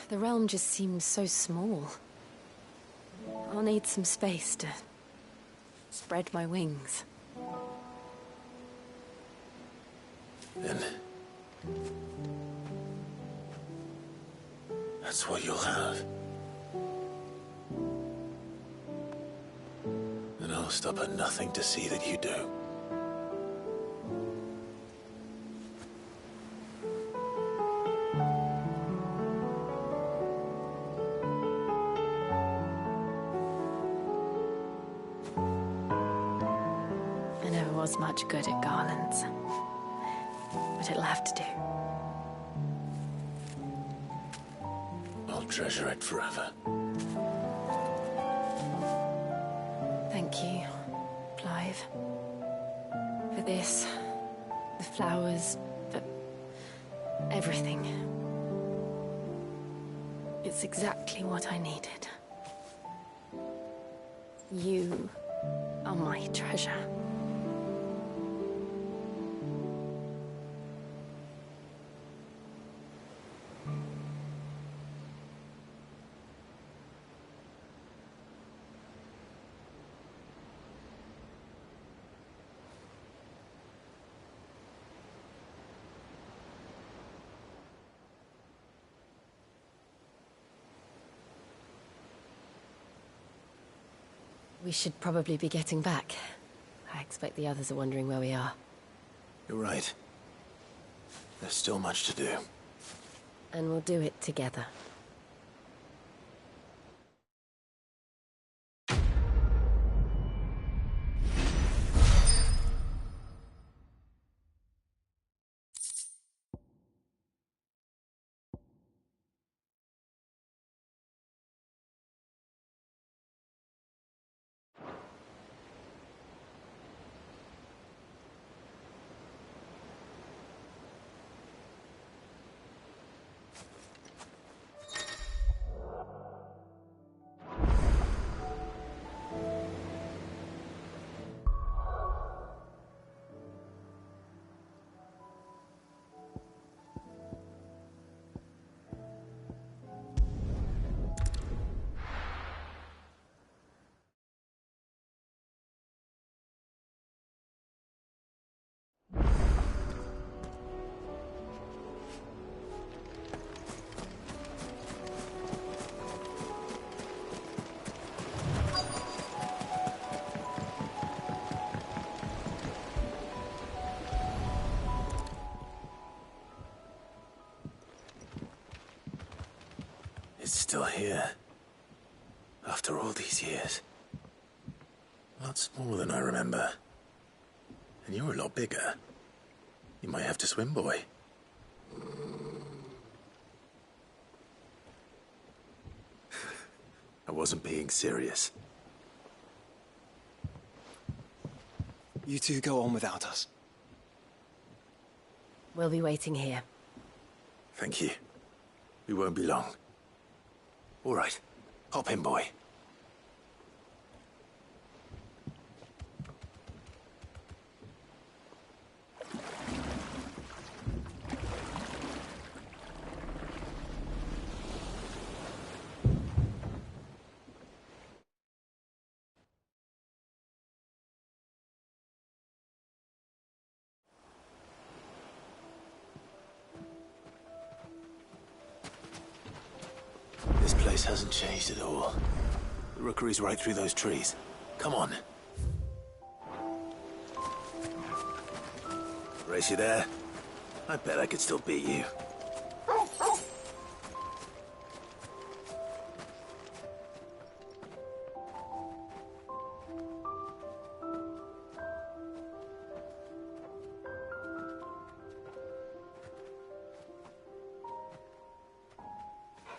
the realm just seems so small. I'll need some space to spread my wings. Then that's what you'll have. And I'll stop at nothing to see that you do. I never was much good at garlands, but it'll have to do. I'll treasure it forever. Thank you, Clive. For this, the flowers, for everything. It's exactly what I needed. You are my treasure. We should probably be getting back. I expect the others are wondering where we are. You're right. There's still much to do. And we'll do it together. It's still here. After all these years. A lot smaller than I remember. And you're a lot bigger. You might have to swim, boy. I wasn't being serious. You two go on without us. We'll be waiting here. Thank you. We won't be long. All right. Hop in, boy. This place hasn't changed at all. The rookery's right through those trees. Come on. Race you there? I bet I could still beat you.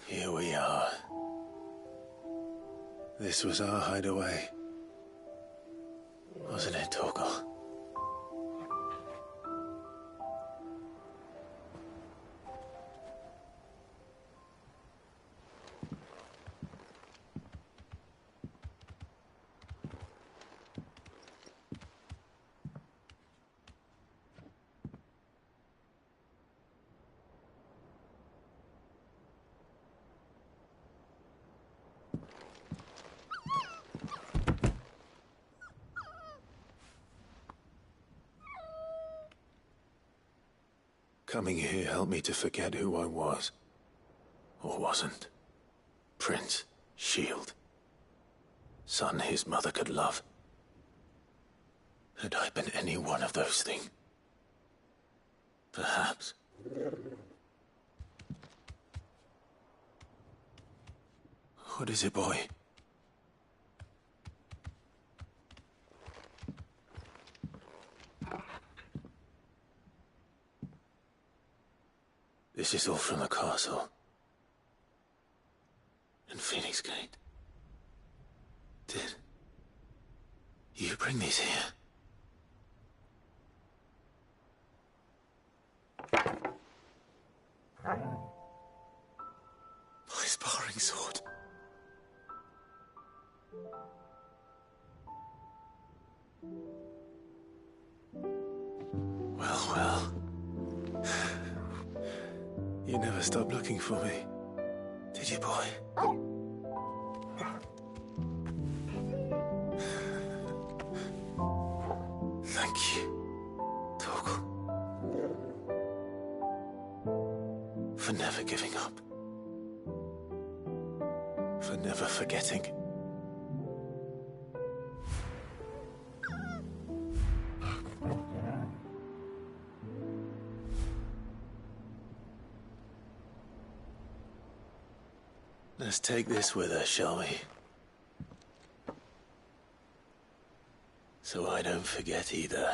Here we are. This was our hideaway. Wasn't it, Torgal? Coming here helped me to forget who I was. Or wasn't. Prince, shield. Son his mother could love. Had I been any one of those things? Perhaps. What is it, boy? This is all from the castle. And Phoenix Gate. Did you bring these here? My sparring sword. Well. You never stopped looking for me, did you, boy? Thank you, Torgal. For never giving up. For never forgetting. Let's take this with us, shall we? So I don't forget either.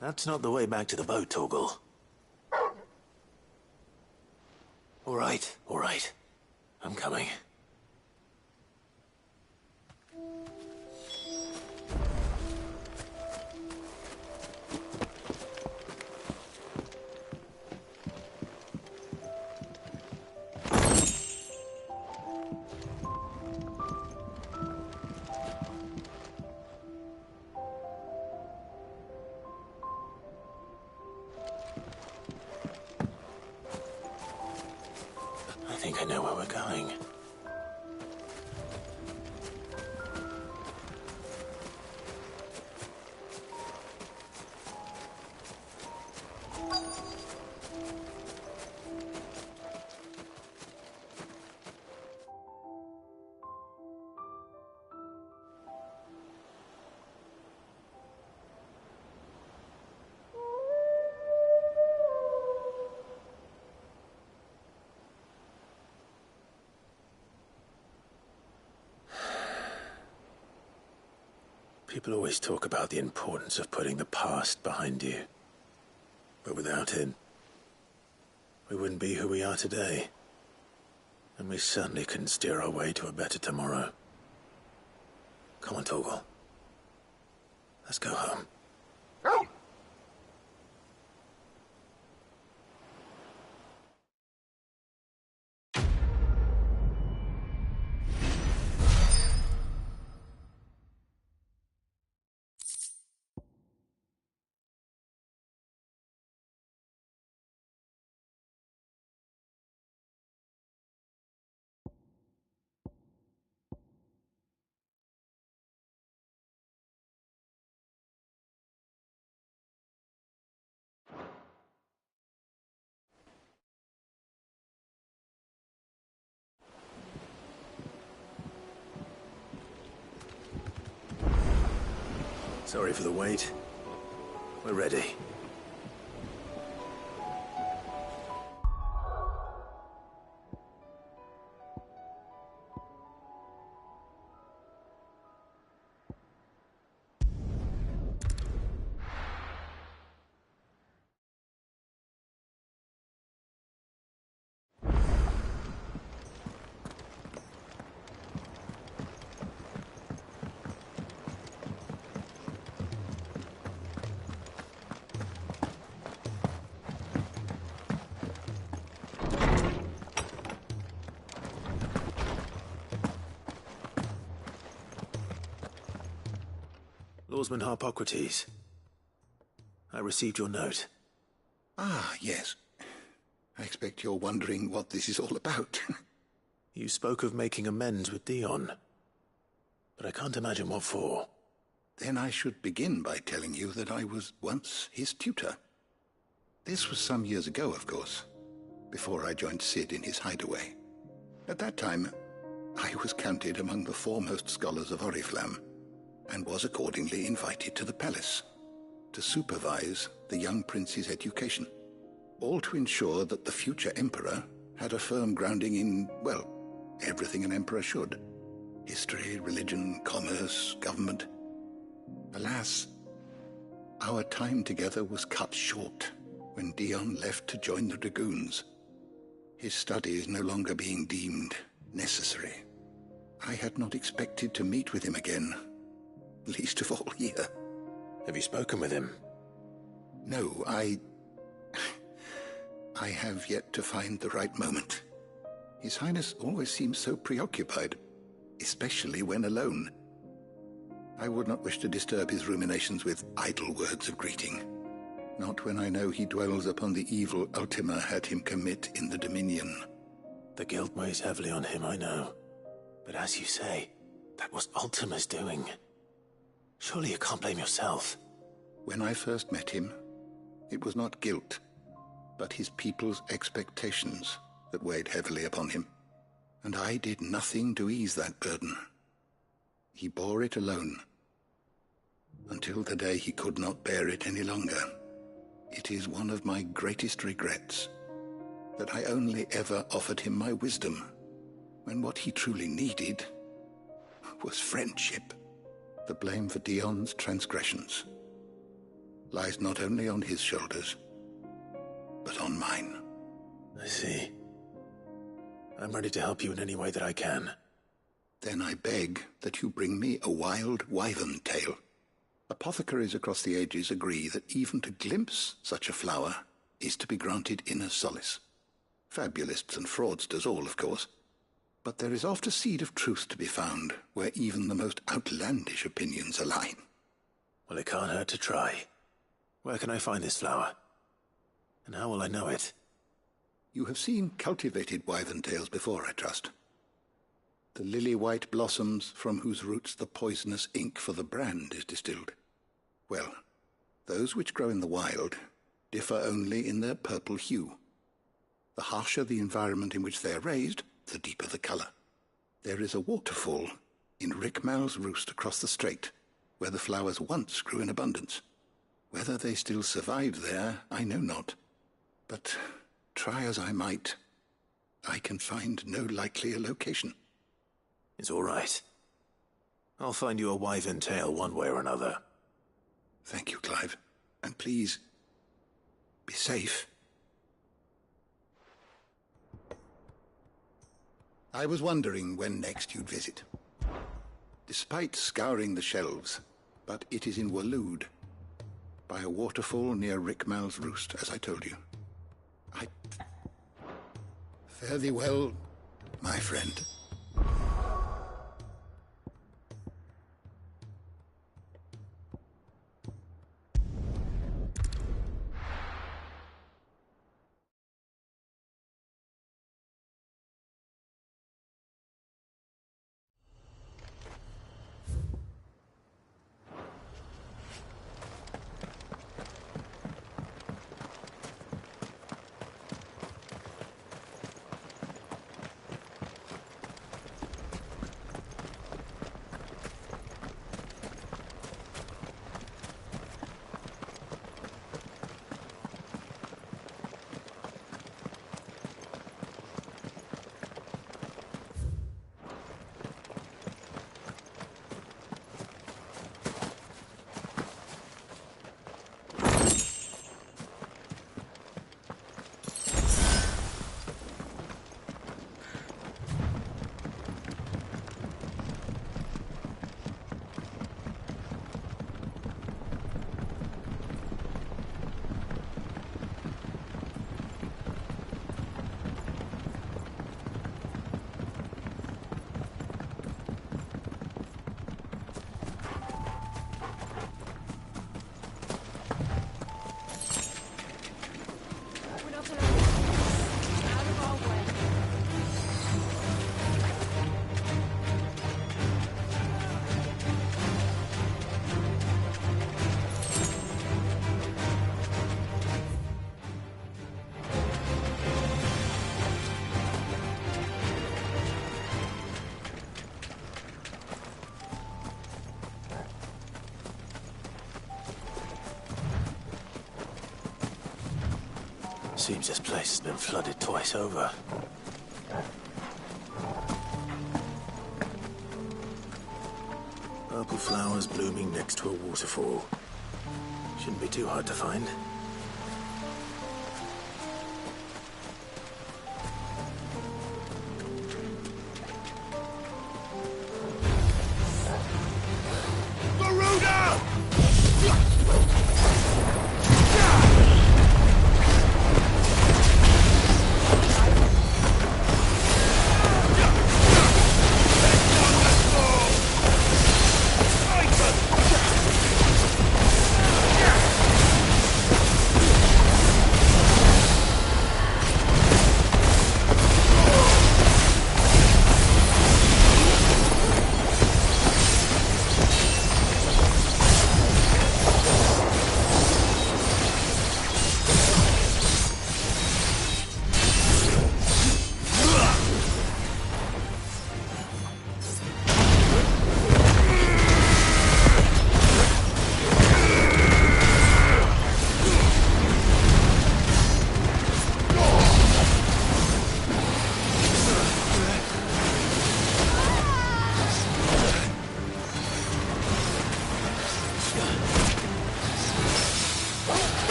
That's not the way back to the boat, Torgal. All right. I'm coming. I think I know where we're going. People always talk about the importance of putting the past behind you. But without it, we wouldn't be who we are today. And we certainly couldn't steer our way to a better tomorrow. Come on, Torgal. Let's go home. Sorry for the wait. We're ready. Lawsman Harpocrates, I received your note. Ah, yes. I expect you're wondering what this is all about. You spoke of making amends with Dion, but I can't imagine what for. Then I should begin by telling you that I was once his tutor. This was some years ago, of course, before I joined Cid in his hideaway. At that time, I was counted among the foremost scholars of Oriflamme, and was accordingly invited to the palace to supervise the young prince's education, all to ensure that the future emperor had a firm grounding in, well, everything an emperor should. History, religion, commerce, government. Alas, our time together was cut short when Dion left to join the dragoons, his studies no longer being deemed necessary. I had not expected to meet with him again, least of all here. Have you spoken with him? No, I have yet to find the right moment. His Highness always seems so preoccupied, especially when alone. I would not wish to disturb his ruminations with idle words of greeting, not when I know he dwells upon the evil Ultima had him commit in the Dominion. The guilt weighs heavily on him, I know. But as you say, that was Ultima's doing. Surely you can't blame yourself. When I first met him, it was not guilt, but his people's expectations that weighed heavily upon him. And I did nothing to ease that burden. He bore it alone, until the day he could not bear it any longer. It is one of my greatest regrets that I only ever offered him my wisdom, when what he truly needed was friendship. The blame for Dion's transgressions lies not only on his shoulders, but on mine. I see. I'm ready to help you in any way that I can. Then I beg that you bring me a wild wyvern tail. Apothecaries across the ages agree that even to glimpse such a flower is to be granted inner solace. Fabulists and fraudsters all, of course. But there is oft a seed of truth to be found where even the most outlandish opinions align. Well, it can't hurt to try. Where can I find this flower? And how will I know it? You have seen cultivated wyvern tails before, I trust. The lily-white blossoms from whose roots the poisonous ink for the brand is distilled. Well, those which grow in the wild differ only in their purple hue. The harsher the environment in which they are raised, the deeper the colour. There is a waterfall in Rickmal's roost across the strait, where the flowers once grew in abundance. Whether they still survive there, I know not. But try as I might, I can find no likelier location. It's all right. I'll find you a wyvern tail one way or another. Thank you, Clive. And please, be safe. I was wondering when next you'd visit. Despite scouring the shelves, but it is in Waloed, by a waterfall near Rickmal's roost, as I told you. Fare thee well, my friend. Seems this place has been flooded twice over. Purple flowers blooming next to a waterfall. Shouldn't be too hard to find.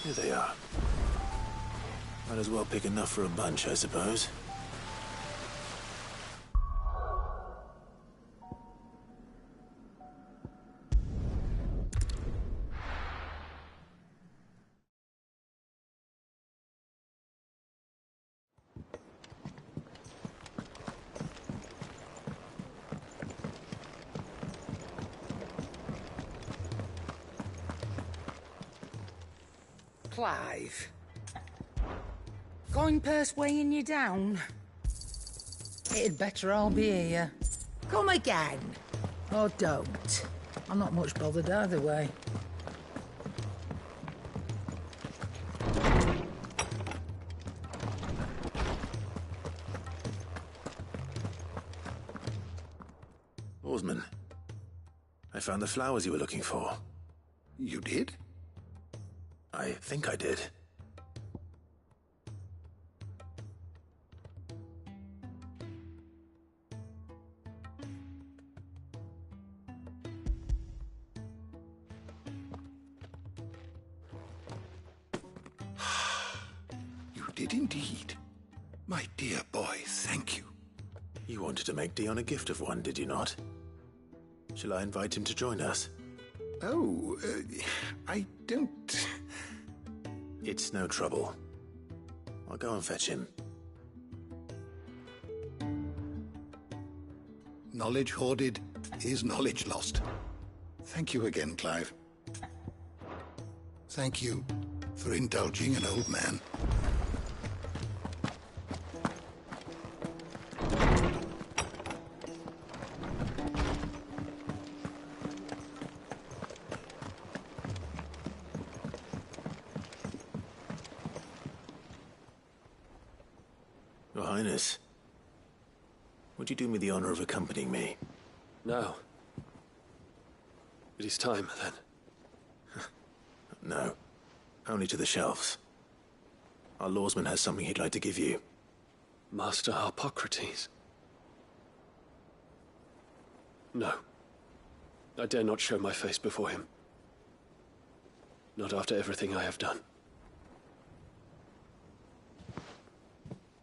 Here they are. Might as well pick enough for a bunch, I suppose. Clive. Coin purse weighing you down? It'd better all be here. Come again. Or don't. I'm not much bothered either way. lawsman. I found the flowers you were looking for. You did? I think I did. You did indeed. My dear boy, thank you. You wanted to make Dion a gift of one, did you not? Shall I invite him to join us? Oh, I don't... It's no trouble. I'll go and fetch him. Knowledge hoarded is knowledge lost. Thank you again, Clive. Thank you for indulging an old man. Your Highness, would you do me the honor of accompanying me? No. It is time, then. No. Only to the shelves. Our lawsman has something he'd like to give you. Master Harpocrates. No. I dare not show my face before him. Not after everything I have done.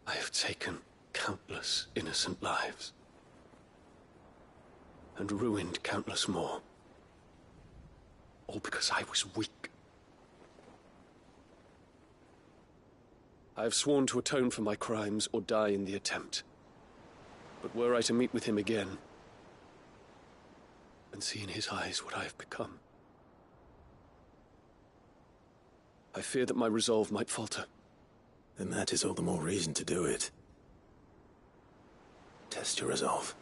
I have taken countless innocent lives. And ruined countless more. All because I was weak. I have sworn to atone for my crimes or die in the attempt. But were I to meet with him again, and see in his eyes what I have become, I fear that my resolve might falter. Then that is all the more reason to do it. Test your resolve.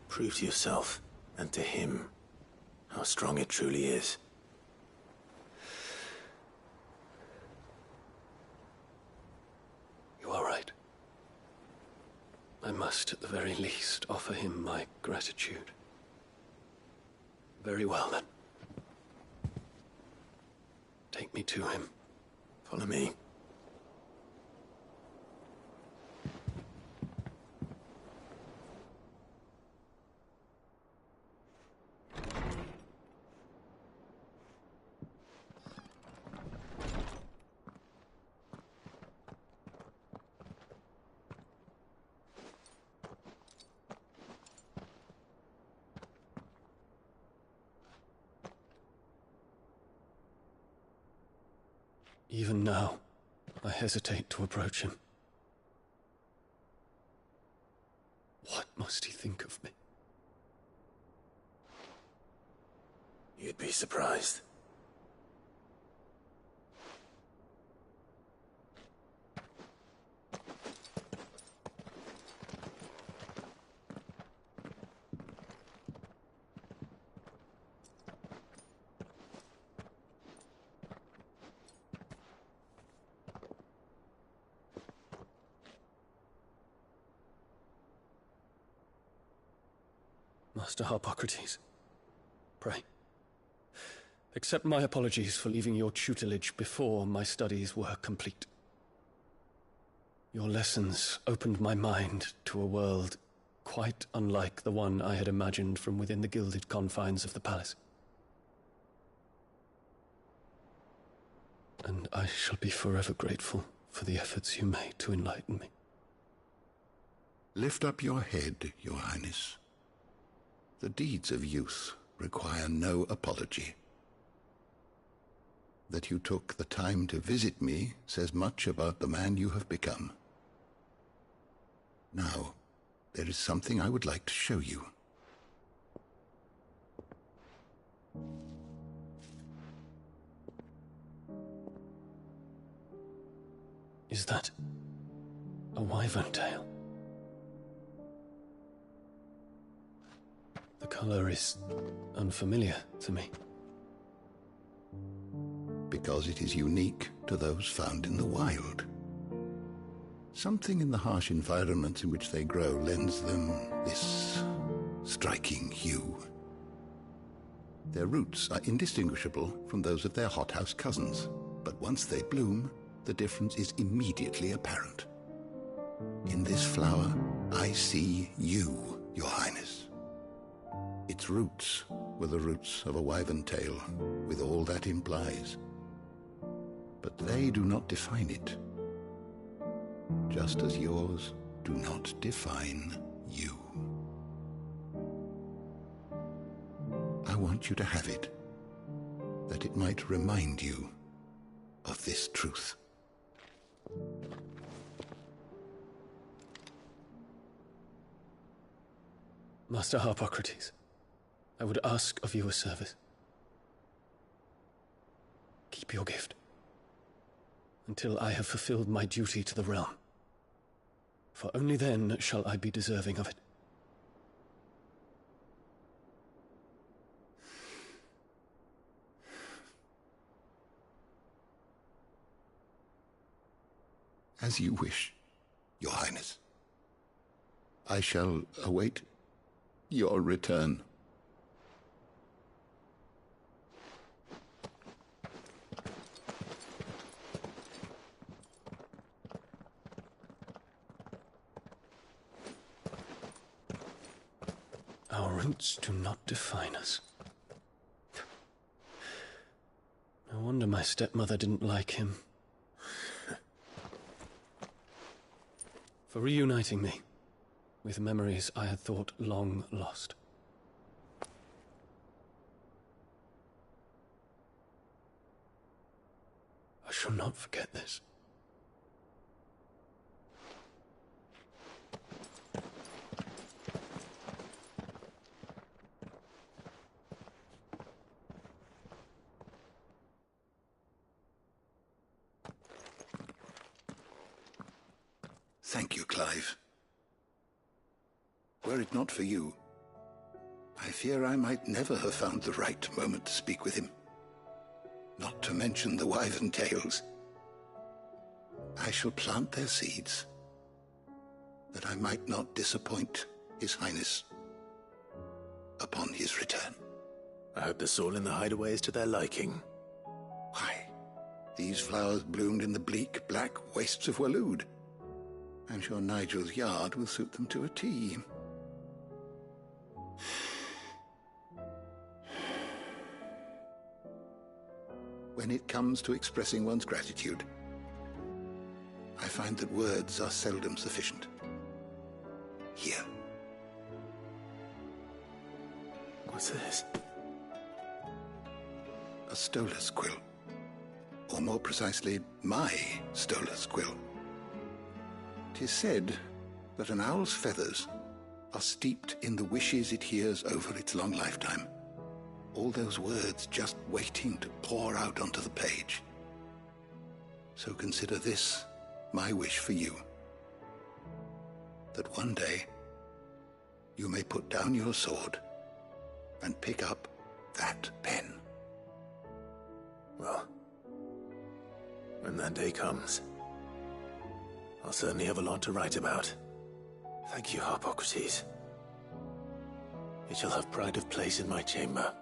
Prove to yourself, and to him, how strong it truly is. You are right. I must, at the very least, offer him my gratitude. Very well, then. Take me to him. Follow me. Even now, I hesitate to approach him. What must he think of me? You'd be surprised. Master Harpocrates, pray, accept my apologies for leaving your tutelage before my studies were complete. Your lessons opened my mind to a world quite unlike the one I had imagined from within the gilded confines of the palace. And I shall be forever grateful for the efforts you made to enlighten me. Lift up your head, Your Highness. The deeds of youth require no apology. That you took the time to visit me says much about the man you have become. Now, there is something I would like to show you. Is that a wyvern tail? The color is unfamiliar to me. Because it is unique to those found in the wild. Something in the harsh environments in which they grow lends them this striking you. Their roots are indistinguishable from those of their hothouse cousins, but once they bloom, the difference is immediately apparent. In this flower, I see you, Your Highness. Its roots were the roots of a wyvern tail, with all that implies. But they do not define it, just as yours do not define you. I want you to have it, that it might remind you of this truth. Master Harpocrates, I would ask of you a service. Keep your gift until I have fulfilled my duty to the realm, for only then shall I be deserving of it. As you wish, Your Highness. I shall await your return. Our roots do not define us. No wonder my stepmother didn't like him. For reuniting me with memories I had thought long lost. I shall not forget this. Thank you, Clive. Were it not for you, I fear I might never have found the right moment to speak with him. Not to mention the wyvern tales. I shall plant their seeds, that I might not disappoint His Highness upon his return. I hope the soil in the hideaway is to their liking. Why, these flowers bloomed in the bleak, black wastes of Waloed. I'm sure Nigel's yard will suit them to a T. When it comes to expressing one's gratitude, I find that words are seldom sufficient. Here. What's this? A stolas quill. Or more precisely, my stolas quill. 'Tis said that an owl's feathers are steeped in the wishes it hears over its long lifetime. All those words just waiting to pour out onto the page. So consider this my wish for you. That one day you may put down your sword and pick up that pen. Well, when that day comes, I'll certainly have a lot to write about. Thank you, Harpocrates. It shall have pride of place in my chamber.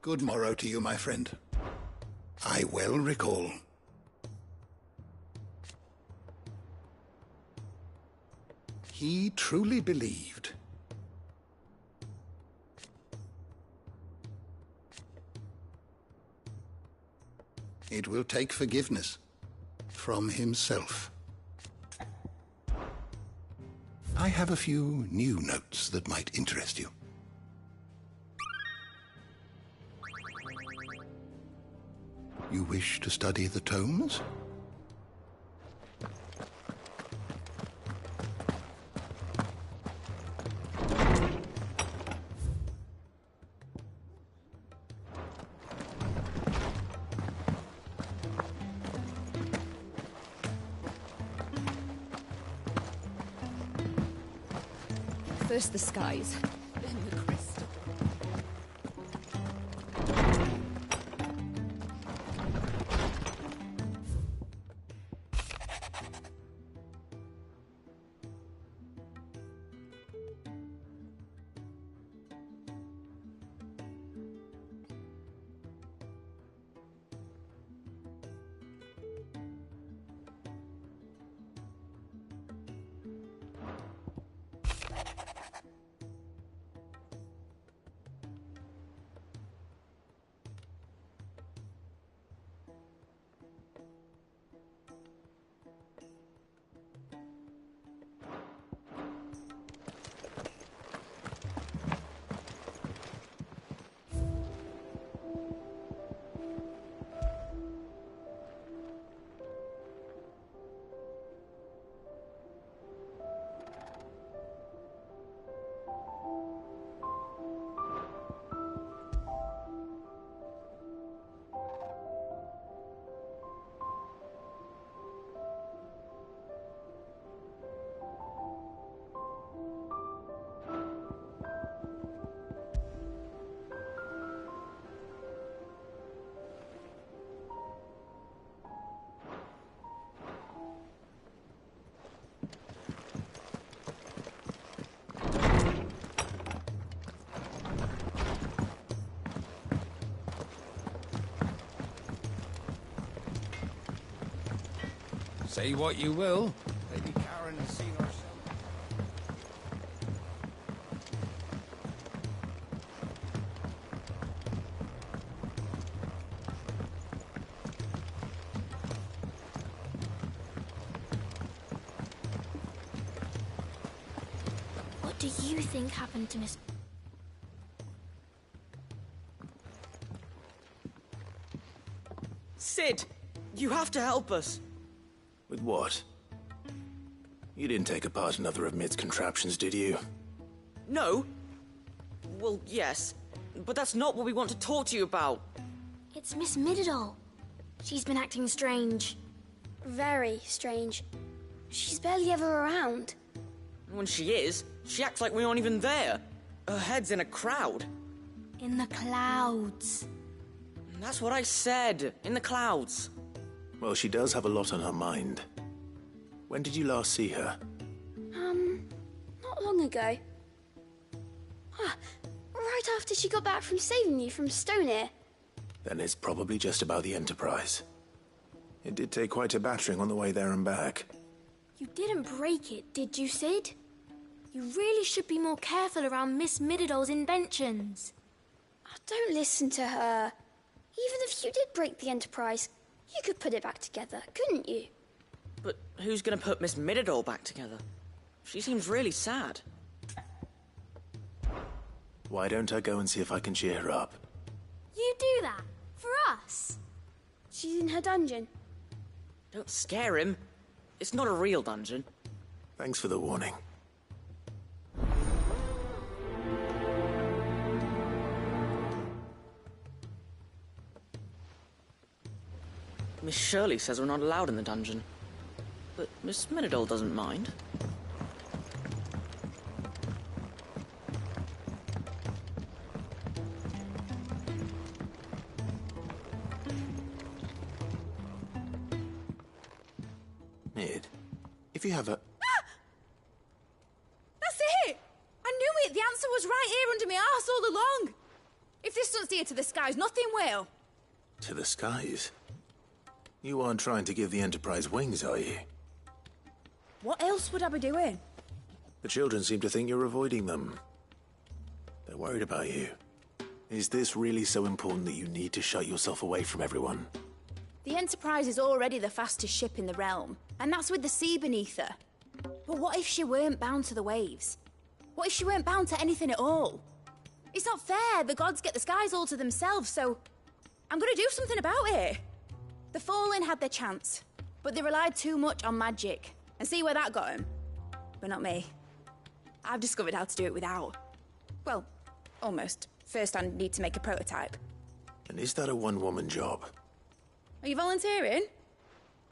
Good morrow to you, my friend. I well recall. He truly believed. It will take forgiveness from himself. I have a few new notes that might interest you. You wish to study the tomes? First the skies, then the crystal. Say what you will, Lady Karen has seen herself. What do you think happened to Miss... Sid! You have to help us! With what? You didn't take apart another of Mid's contraptions, did you? No. Well, yes. But that's not what we want to talk to you about. It's Miss Mididol. She's been acting strange. Very strange. She's barely ever around. When she is, she acts like we aren't even there. Her head's in a crowd. In the clouds. That's what I said. In the clouds. Well, she does have a lot on her mind. When did you last see her? Not long ago. Right after she got back from saving you from Stonear. Then it's probably just about the Enterprise. It did take quite a battering on the way there and back. You didn't break it, did you, Sid? You really should be more careful around Miss Mididol's inventions. Don't listen to her. Even if you did break the Enterprise, you could put it back together, couldn't you? But who's gonna put Miss Mididol back together? She seems really sad. Why don't I go and see if I can cheer her up? You do that? For us? She's in her dungeon. Don't scare him. It's not a real dungeon. Thanks for the warning. Miss Shirley says we're not allowed in the dungeon. But Miss Mididol doesn't mind. Mid, if you have a... That's it! I knew it! The answer was right here under my arse all along! If this doesn't steer to the skies, nothing will. To the skies? You aren't trying to give the Enterprise wings, are you? What else would I be doing? The children seem to think you're avoiding them. They're worried about you. Is this really so important that you need to shut yourself away from everyone? The Enterprise is already the fastest ship in the realm, and that's with the sea beneath her. But what if she weren't bound to the waves? What if she weren't bound to anything at all? It's not fair. The gods get the skies all to themselves, so I'm gonna do something about it. The Fallen had their chance, but they relied too much on magic. And see where that got them? But not me. I've discovered how to do it without. Well, almost. First I need to make a prototype. And is that a one-woman job? Are you volunteering?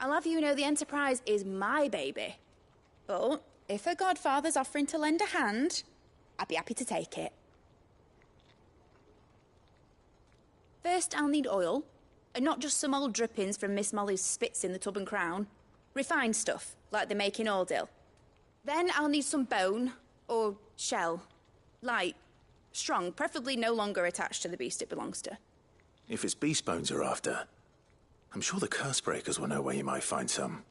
I'll have you know the Enterprise is my baby. But if a godfather's offering to lend a hand, I'd be happy to take it. First, I'll need oil, and not just some old drippings from Miss Molly's spits in the Tub and Crown. Refined stuff, like they make in Aldil. Then I'll need some bone, or shell. Light, strong, preferably no longer attached to the beast it belongs to. If it's beast bones you're after, I'm sure the curse breakers will know where you might find some.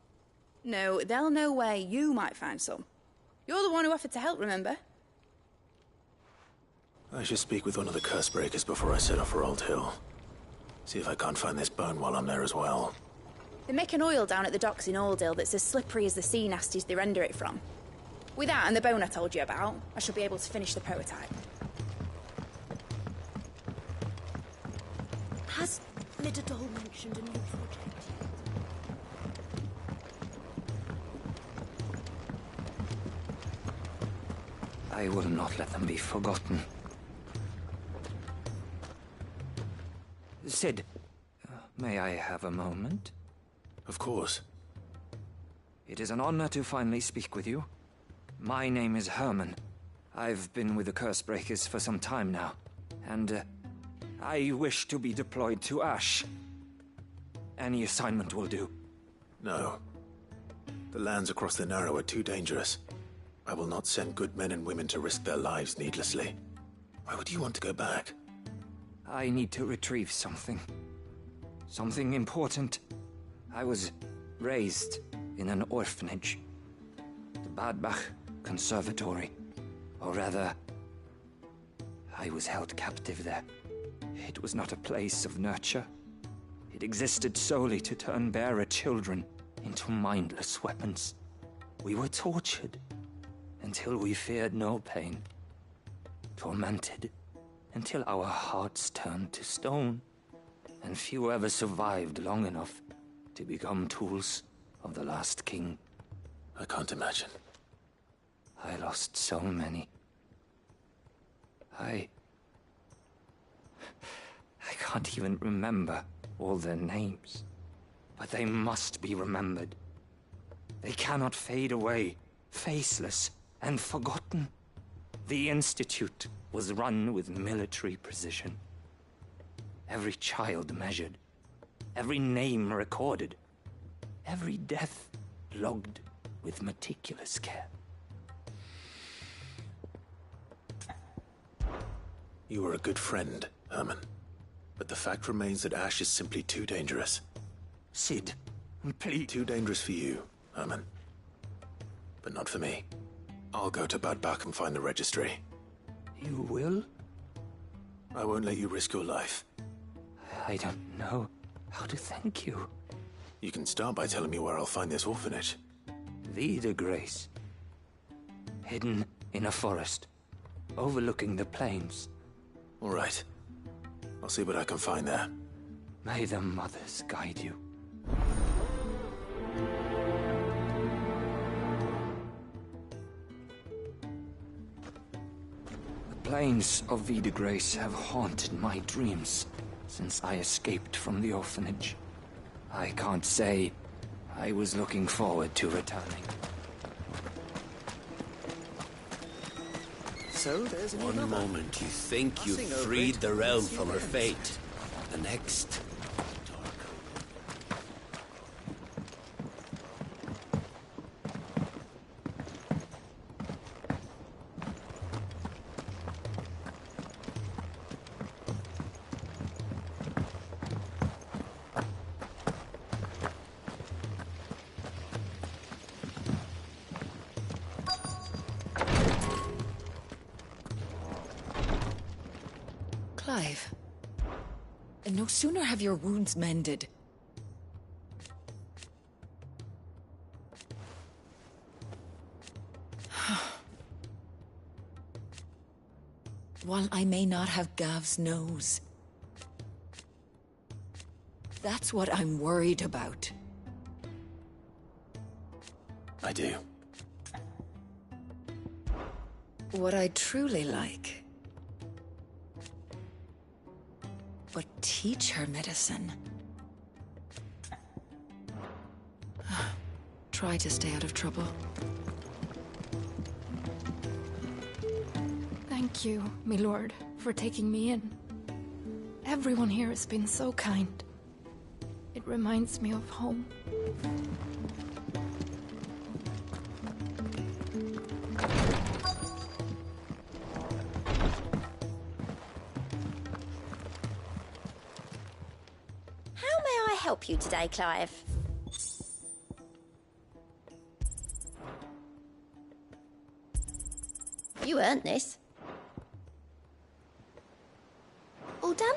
No, they'll know where you might find some. You're the one who offered to help, remember? I should speak with one of the curse breakers before I set off for Old Hill. See if I can't find this bone while I'm there as well. They make an oil down at the docks in Aldil that's as slippery as the sea nasties they render it from. With that and the bone I told you about, I shall be able to finish the prototype. Has Lidadol mentioned a new project yet? I will not let them be forgotten. Sid, may I have a moment? Of course. It is an honor to finally speak with you. My name is Herman. I've been with the Cursebreakers for some time now, and I wish to be deployed to Ash. Any assignment will do. No. The lands across the Narrow are too dangerous. I will not send good men and women to risk their lives needlessly. Why would you want to go back? I need to retrieve something. Something important. I was raised in an orphanage. The Badbach Conservatory. Or rather, I was held captive there. It was not a place of nurture. It existed solely to turn bearer children into mindless weapons. We were tortured until we feared no pain. Tormented until our hearts turned to stone. And few ever survived long enough to become tools of the last king. I can't imagine. I lost so many. I can't even remember all their names. But they must be remembered. They cannot fade away, faceless and forgotten. The Institute was run with military precision. Every child measured, every name recorded, every death logged with meticulous care. You were a good friend, Herman. But the fact remains that Ash is simply too dangerous. Sid, please. Too dangerous for you, Herman. But not for me. I'll go to Badbach and find the registry. You will? I won't let you risk your life. I don't know how to thank you. You can start by telling me where I'll find this orphanage. Vida Grace. Hidden in a forest, overlooking the plains. All right. I'll see what I can find there. May the mothers guide you. The plains of Vida Grace have haunted my dreams since I escaped from the orphanage. I can't say I was looking forward to returning. So there's one moment you think you've freed the realm from her fate. The next... Clive, no sooner have your wounds mended. While I may not have Gav's nose, That's what I'm worried about. I do. What I truly like. But teach her medicine. Try to stay out of trouble. Thank you, my lord, for taking me in. Everyone here has been so kind. It reminds me of home. How may I help you today, Clive? You earned this. All done?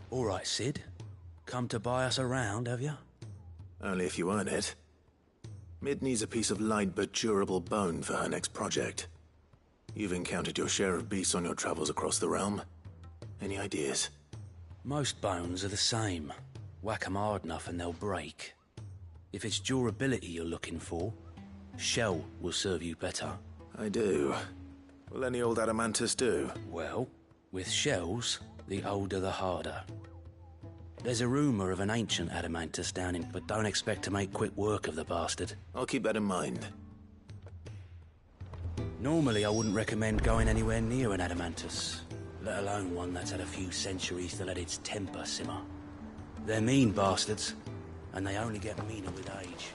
All right, Sid. Come to buy us around, have you? Only if you earn it. Mid needs a piece of light but durable bone for her next project. You've encountered your share of beasts on your travels across the realm. Any ideas? Most bones are the same. Whack 'em hard enough and they'll break. If it's durability you're looking for, shell will serve you better. I do. Will any old adamantus do? Well, with shells, the older the harder. There's a rumour of an ancient adamantus down in, but don't expect to make quick work of the bastard. I'll keep that in mind. Normally I wouldn't recommend going anywhere near an adamantus, let alone one that's had a few centuries to let its temper simmer. They're mean bastards, and they only get meaner with age.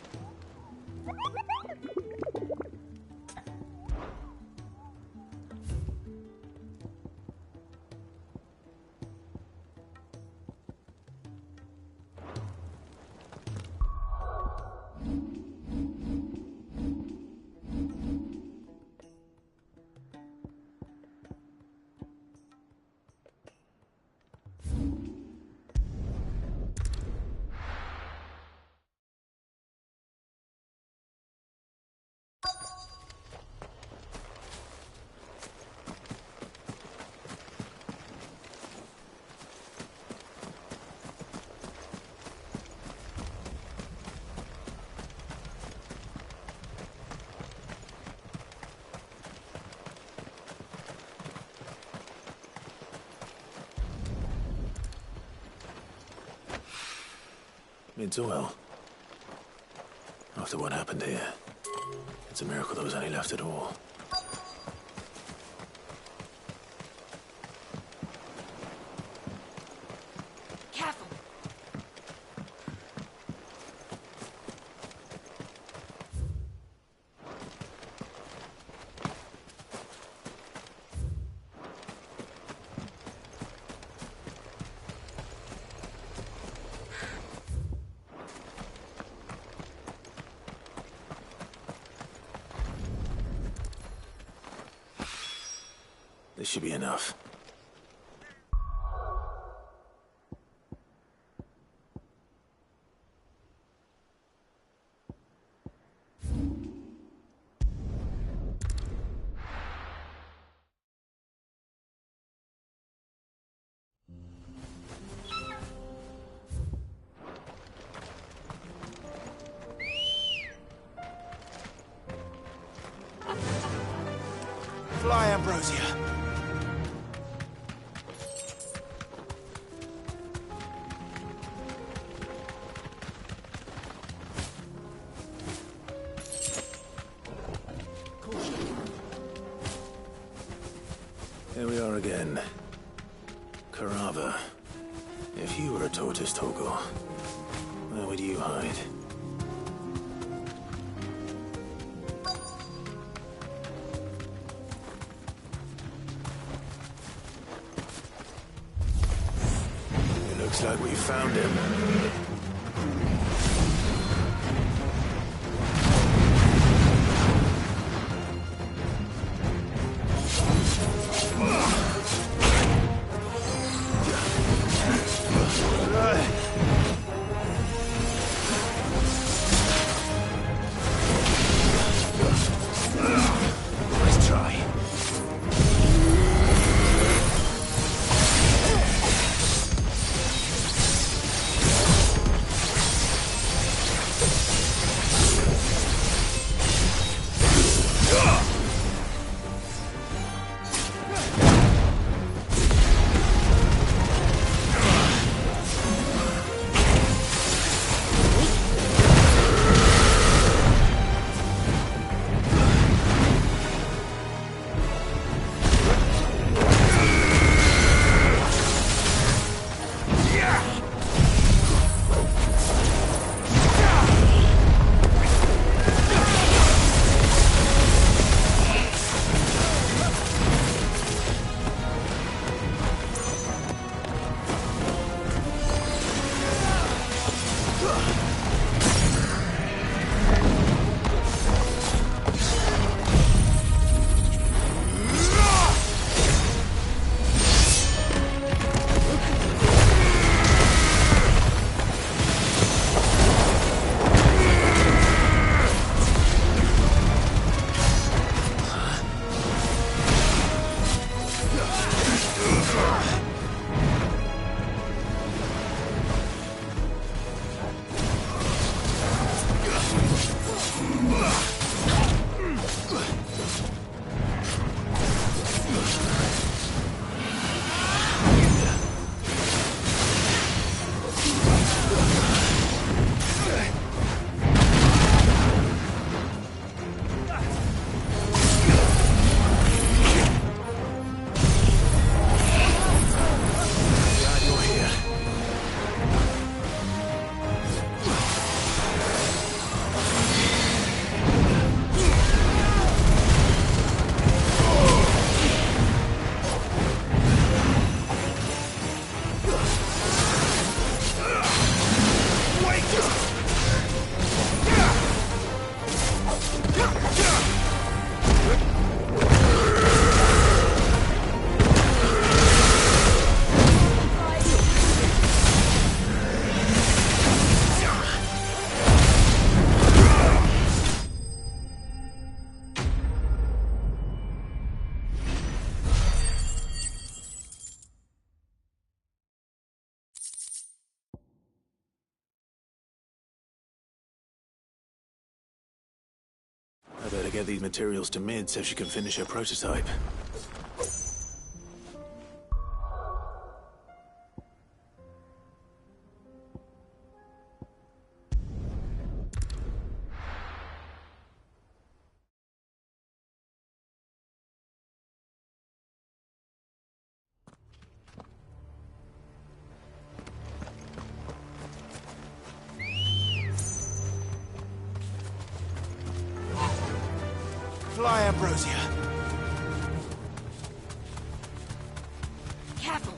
It's well. After what happened here, it's a miracle there was any left at all. Careful! This should be enough. Fly, Ambrosia. Here we are again. Carava. If you were a tortoise, Torgal, where would you hide? It looks like we found him. Nice try. I better get these materials to Mid so she can finish her prototype. Fly, Ambrosia. Careful.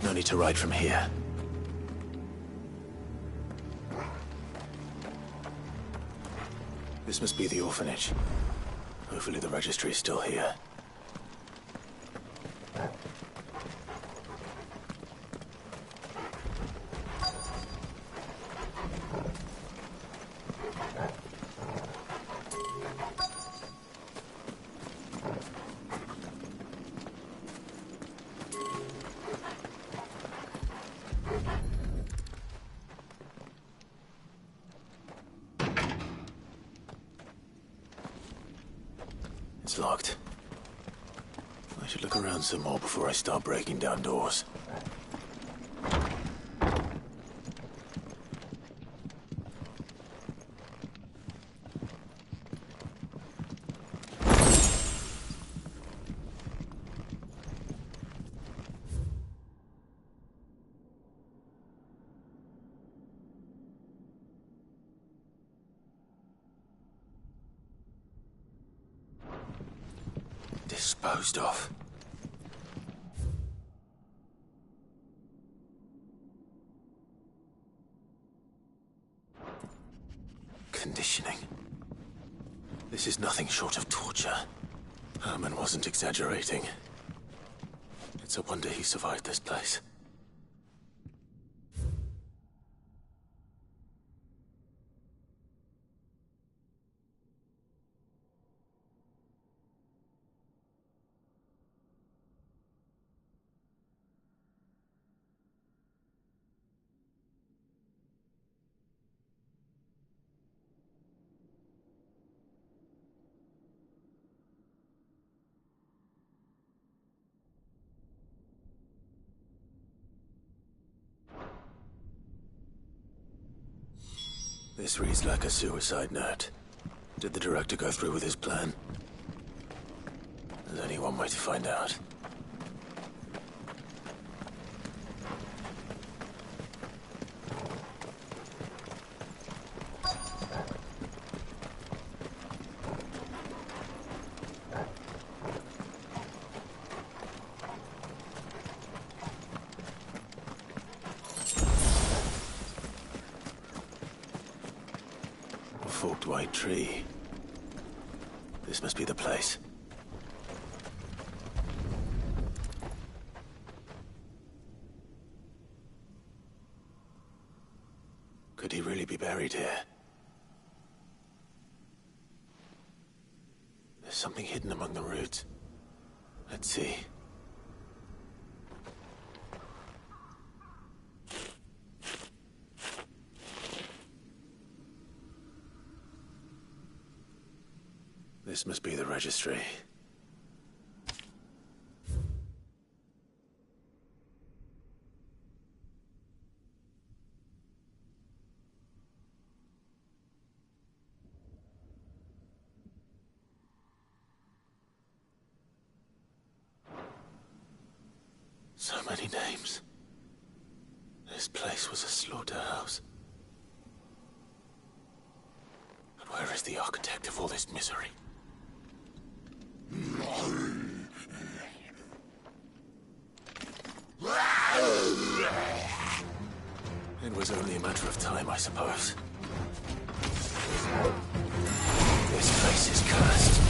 No need to ride from here. This must be the orphanage. Hopefully the registry is still here. It's locked. I should look around some more before I start breaking down doors. disposed of. Conditioning. This is nothing short of torture. Herman wasn't exaggerating. It's a wonder he survived this place. This reads like a suicide note. Did the director go through with his plan? There's only one way to find out. Forked white tree. This must be the place. Could he really be buried here? There's something hidden among the roots. Let's see. This must be the registry. So many names. This place was a slaughterhouse. And where is the architect of all this misery? It was only a matter of time, I suppose. This place is cursed.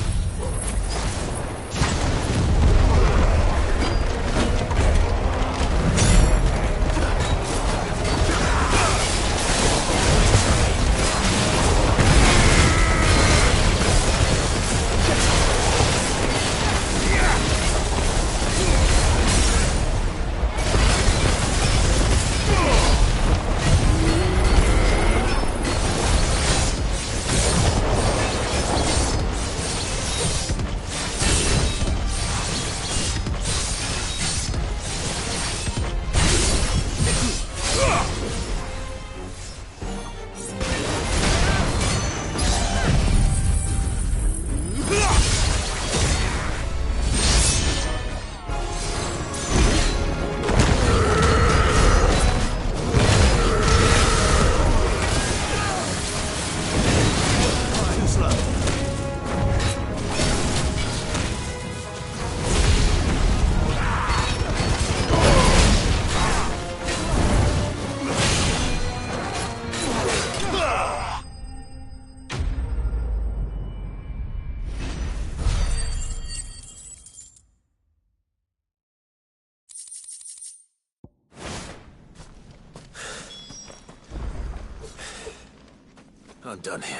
I'm done here.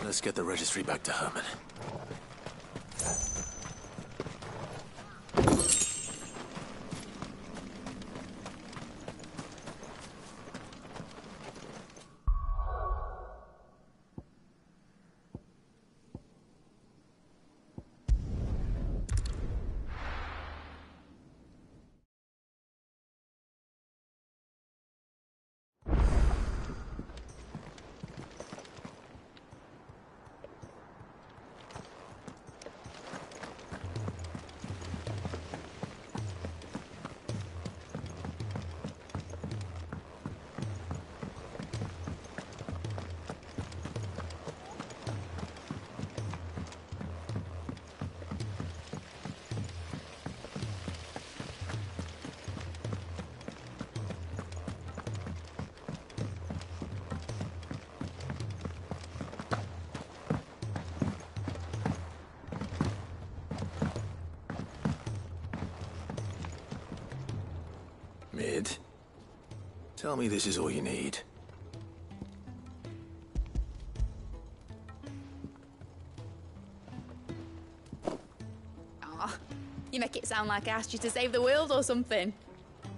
Let's get the registry back to Herman. Mid, tell me this is all you need. Aw, you make it sound like I asked you to save the world or something.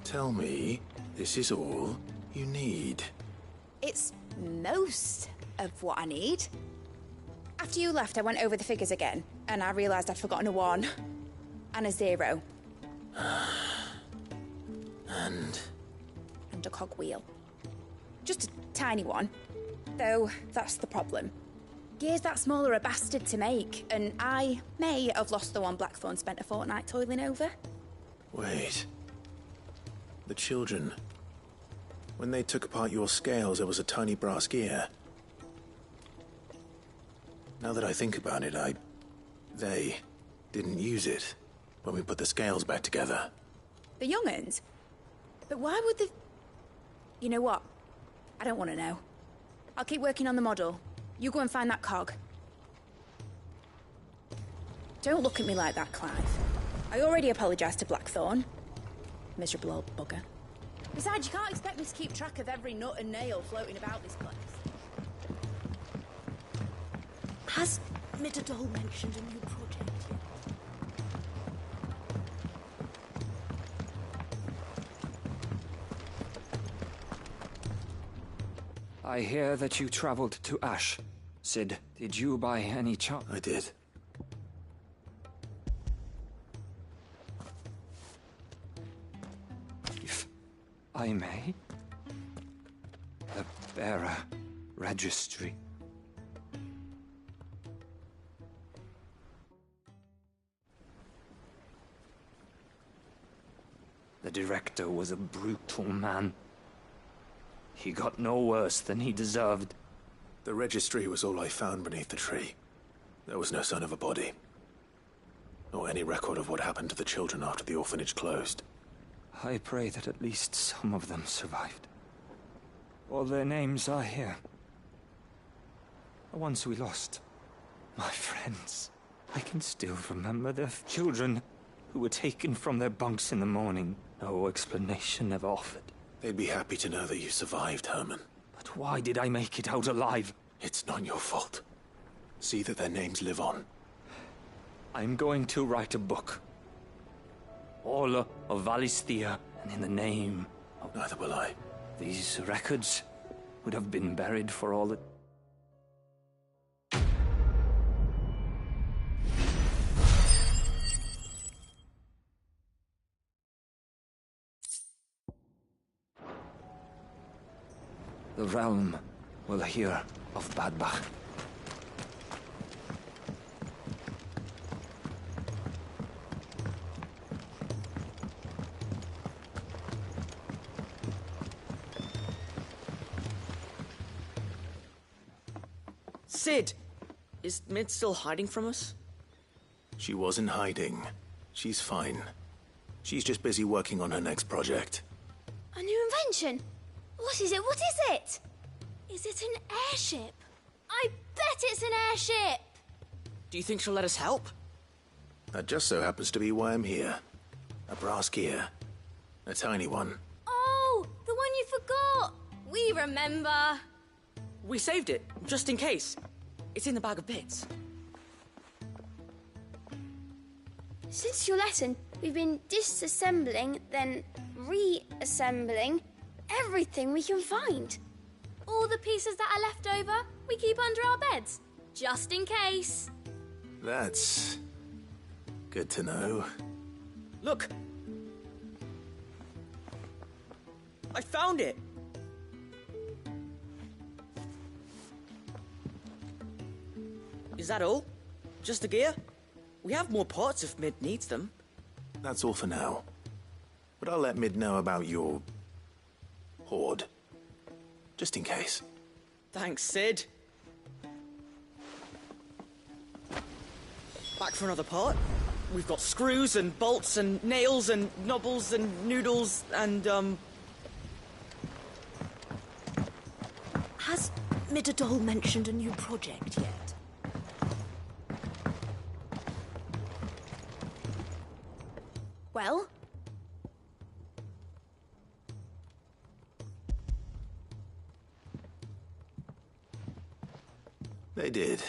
Tell me this is all you need. It's most of what I need. After you left, I went over the figures again, and I realised I'd forgotten a 1 and a 0. And a cogwheel. Just a tiny one. Though, that's the problem. Gears that small are a bastard to make, and I may have lost the one Blackthorn spent a fortnight toiling over. wait. The children. When they took apart your scales, there was a tiny brass gear. Now that I think about it, they didn't use it when we put the scales back together. The young'uns? But why would the... You know what? I don't want to know. I'll keep working on the model. You go and find that cog. Don't look at me like that, Clive. I already apologised to Blackthorn. Miserable old bugger. Besides, you can't expect me to keep track of every nut and nail floating about this place. Has Mitadol mentioned a new project yet? I hear that you traveled to Ash. Sid, did you by any chance? I did. If I may? The bearer registry. The director was a brutal man. He got no worse than he deserved. The registry was all I found beneath the tree. There was no sign of a body. Nor any record of what happened to the children after the orphanage closed. I pray that at least some of them survived. All their names are here. The ones we lost. My friends. I can still remember their children who were taken from their bunks in the morning. No explanation ever offered. They'd be happy to know that you survived, Herman. But why did I make it out alive? It's not your fault. See that their names live on. I'm going to write a book. All of Valisthea, and in the name of... Neither will I. These records would have been buried for all it... The realm will hear of Badbach. Sid! Is Mid still hiding from us? She wasn't hiding. She's fine. She's just busy working on her next project. A new invention? What is it? What is it? Is it an airship? I bet it's an airship! Do you think she'll let us help? That just so happens to be why I'm here. A brass gear. A tiny one. Oh, the one you forgot! We remember. We saved it, just in case. It's in the bag of bits. Since your lesson, we've been disassembling, then reassembling everything we can find. All the pieces that are left over, we keep under our beds, just in case. That's... good to know. Look! I found it! Is that all? Just the gear? We have more parts if Mid needs them. That's all for now. But I'll let Mid know about your... hoard. Just in case. Thanks, Sid. Back for another part? We've got screws and bolts and nails and knobbles and noodles and, Has Mitadol mentioned a new project yet? Well? They did.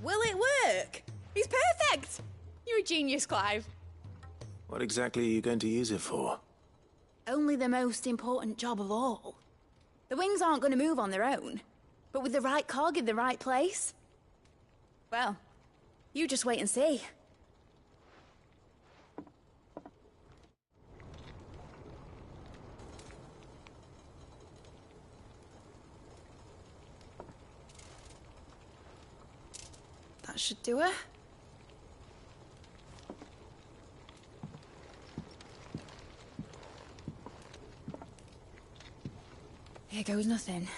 Will it work? He's perfect! You're a genius, Clive. What exactly are you going to use it for? Only the most important job of all. The wings aren't going to move on their own, but with the right cog in the right place. Well, you just wait and see. That should do it. Here goes nothing.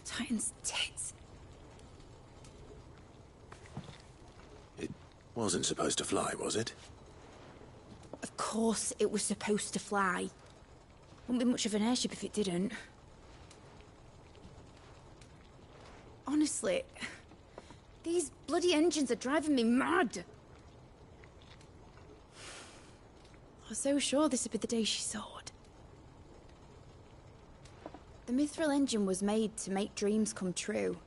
Titan's tits. It wasn't supposed to fly, was it? Of course it was supposed to fly. Wouldn't be much of an airship if it didn't. Honestly, these bloody engines are driving me mad. I was so sure this would be the day she soared. The mithril engine was made to make dreams come true.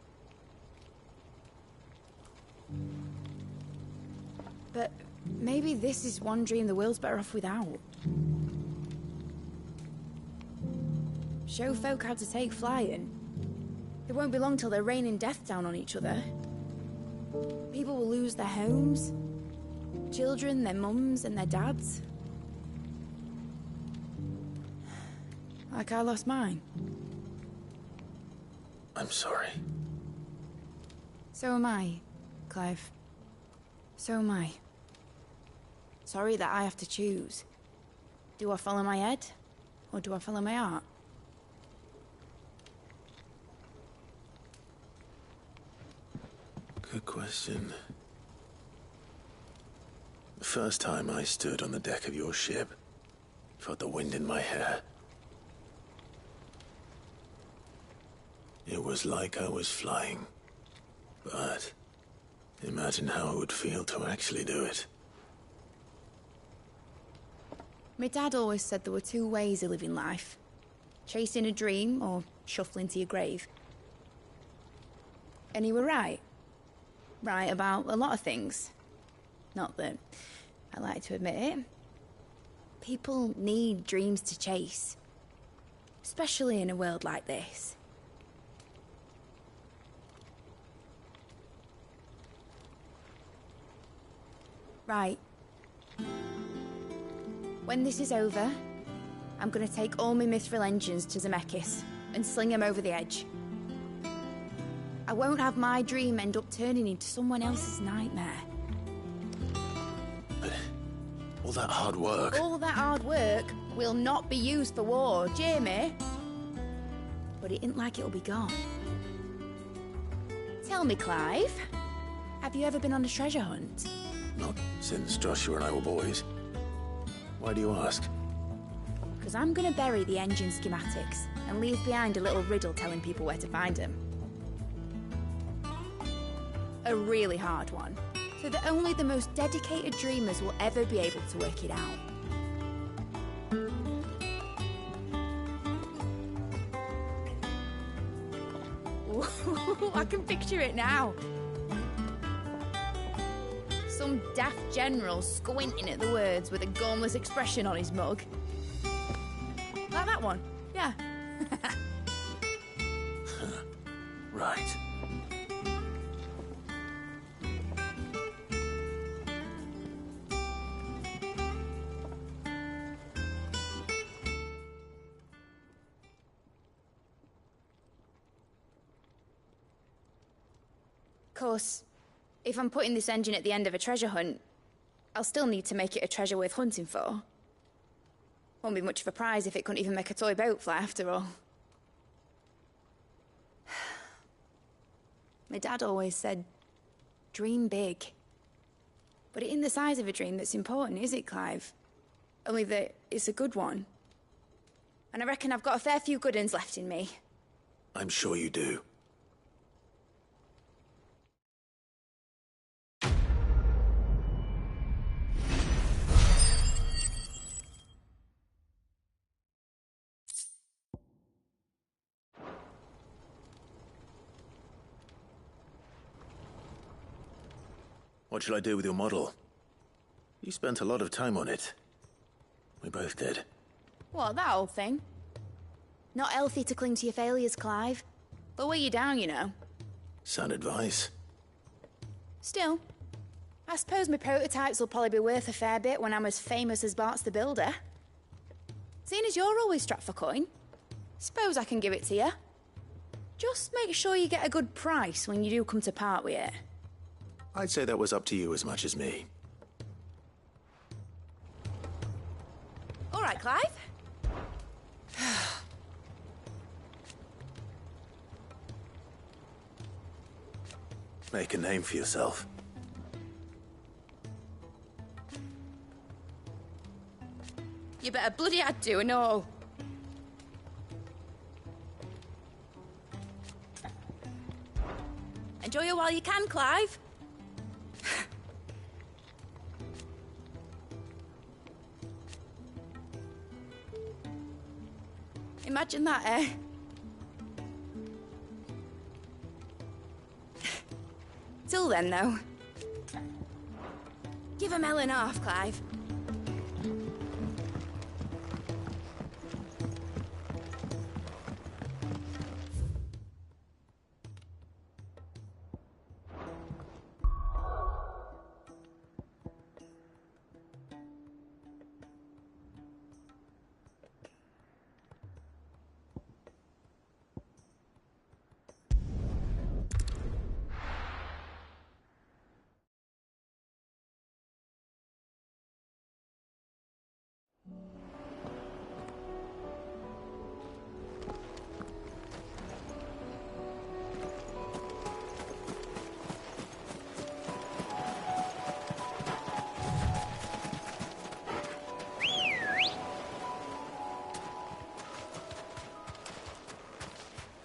But maybe this is one dream the world's better off without. Show folk how to take flying. It won't be long till they're raining death down on each other. People will lose their homes. Children, their mums and their dads. Like I lost mine. I'm sorry. So am I, Clive. So am I. Sorry that I have to choose. Do I follow my head, or do I follow my heart? Good question. The first time I stood on the deck of your ship, felt the wind in my hair. It was like I was flying. But imagine how it would feel to actually do it. My dad always said there were two ways of living life. Chasing a dream or shuffling to your grave. And he were right. Right about a lot of things. Not that I like to admit it. People need dreams to chase. Especially in a world like this. Right. When this is over, I'm gonna take all my mithril engines to Zemeckis and sling them over the edge. I won't have my dream end up turning into someone else's nightmare. But all that hard work... All that hard work will not be used for war, Jamie. But it ain't like it'll be gone. Tell me, Clive, have you ever been on a treasure hunt? Not since Joshua and I were boys. Why do you ask? Because I'm gonna bury the engine schematics and leave behind a little riddle telling people where to find them. A really hard one, so that only the most dedicated dreamers will ever be able to work it out. Ooh, I can picture it now. Some daft general squinting at the words with a gormless expression on his mug. Like that one, yeah. Right. Of course, if I'm putting this engine at the end of a treasure hunt, I'll still need to make it a treasure worth hunting for. Won't be much of a prize if it couldn't even make a toy boat fly after all. My dad always said, dream big. But it ain't the size of a dream that's important, is it, Clive? Only that it's a good one. And I reckon I've got a fair few good uns left in me. I'm sure you do. What shall I do with your model? You spent a lot of time on it. We both did. What, that old thing? Not healthy to cling to your failures, Clive. They'll weigh you down, you know. Sound advice. Still, I suppose my prototypes will probably be worth a fair bit when I'm as famous as Bart's the Builder. Seeing as you're always strapped for coin, suppose I can give it to you. Just make sure you get a good price when you do come to part with it. I'd say that was up to you as much as me. All right, Clive. Make a name for yourself. You better bloody had to and all. Enjoy it while you can, Clive. Imagine that, eh? Till then, though. Give a melon half, Clive.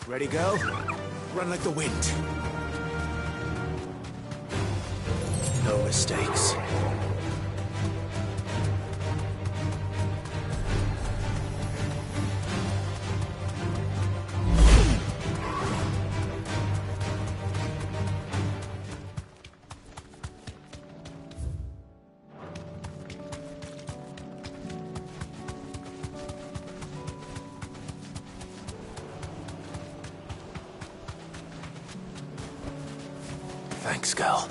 Ready, go? Run like the wind. No mistakes. Thanks, Gal.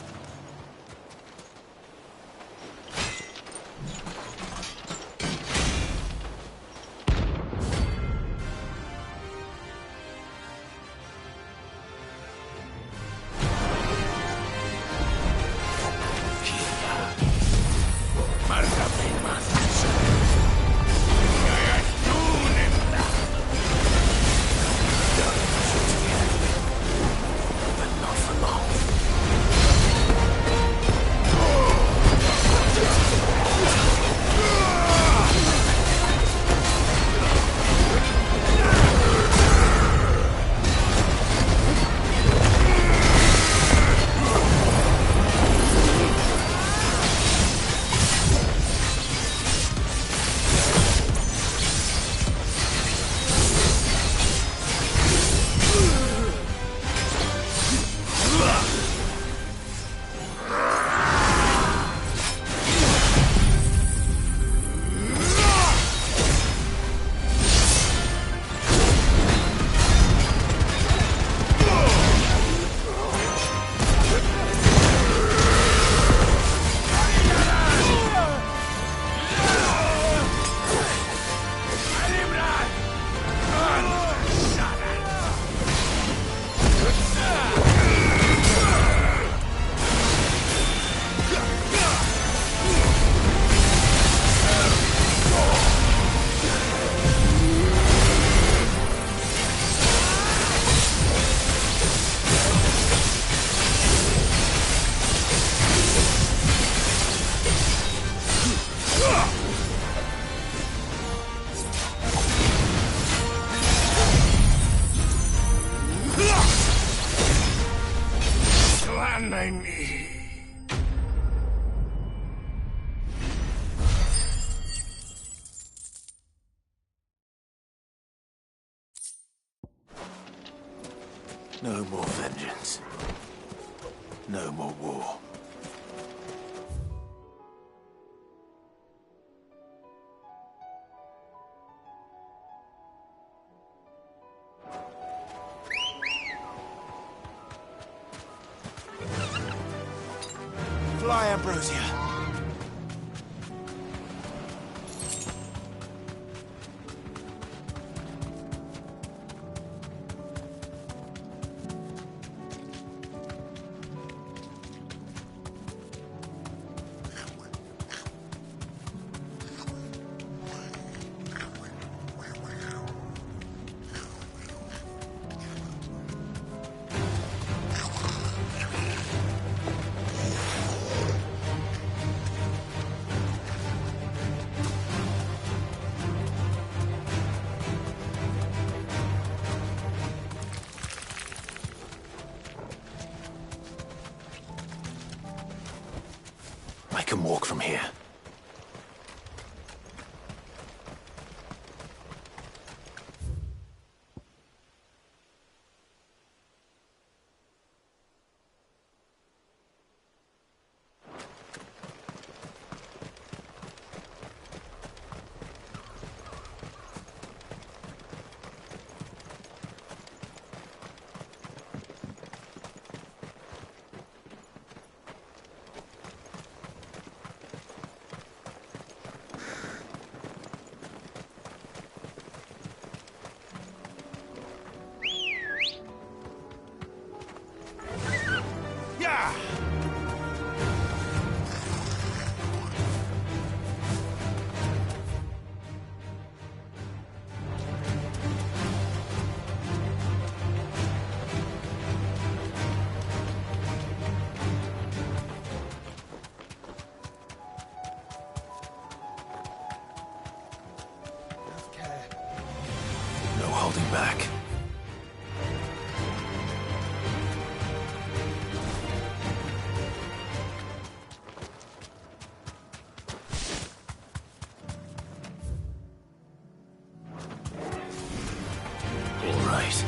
No more vengeance. No more war. Ambrosia. I can walk from here. No holding back. All right.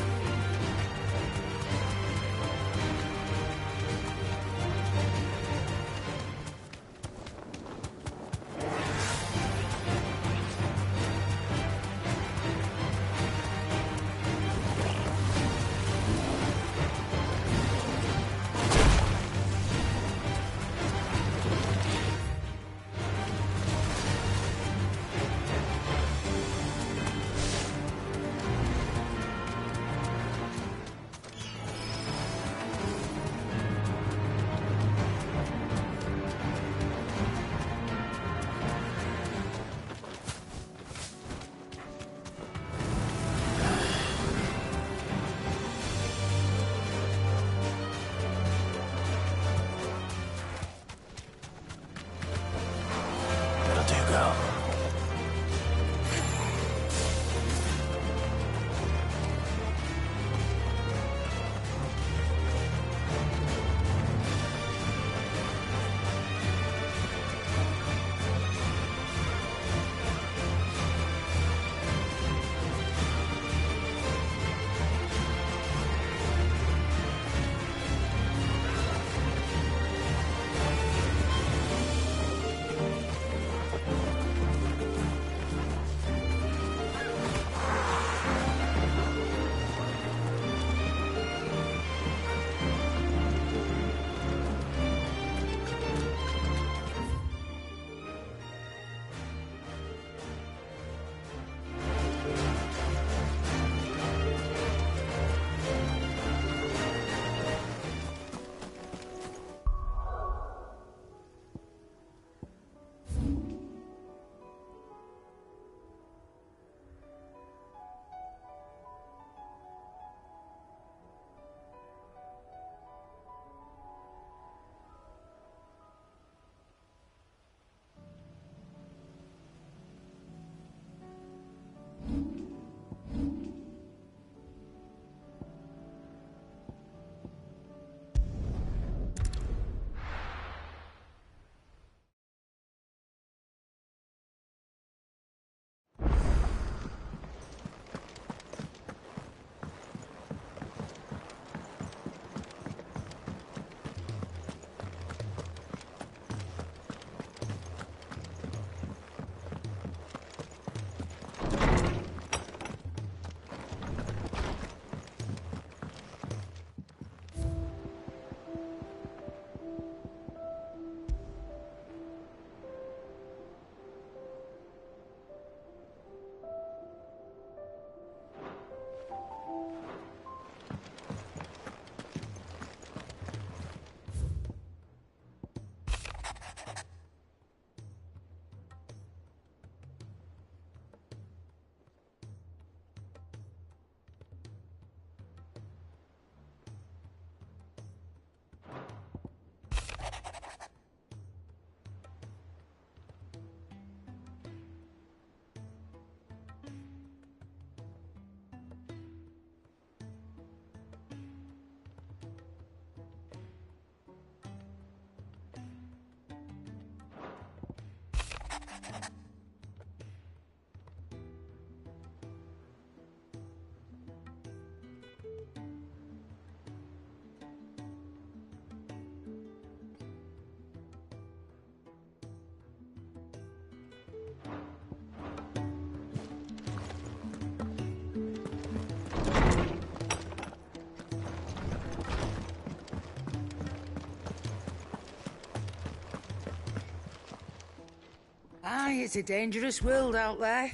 Aye, it's a dangerous world out there.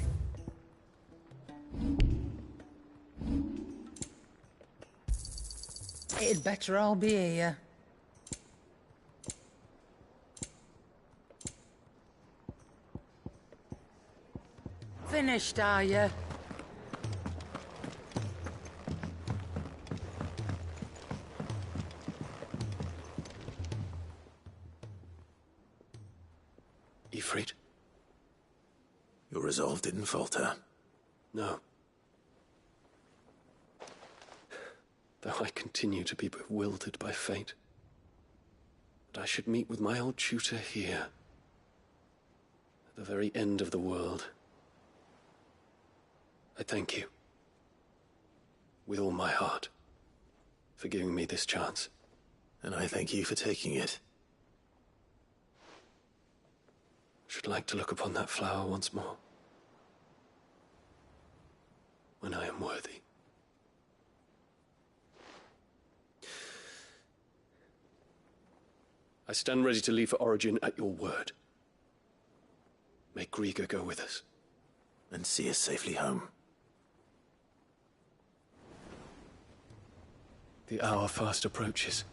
It'd better all be here. Finished, are you? Ifrit? Your resolve didn't falter. No. Though I continue to be bewildered by fate. But I should meet with my old tutor here. At the very end of the world. I thank you. With all my heart. For giving me this chance. And I thank you for taking it. Should like to look upon that flower once more. When I am worthy. I stand ready to leave for Origin at your word. May Grieger go with us. And see us safely home. The hour fast approaches.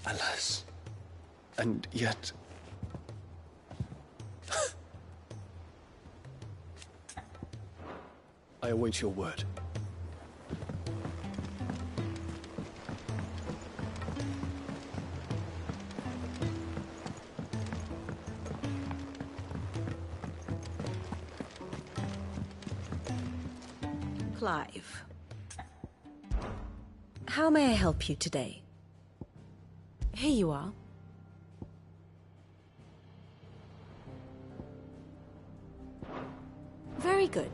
Alas. And yet... I await your word. Clive. How may I help you today? Here you are. Very good.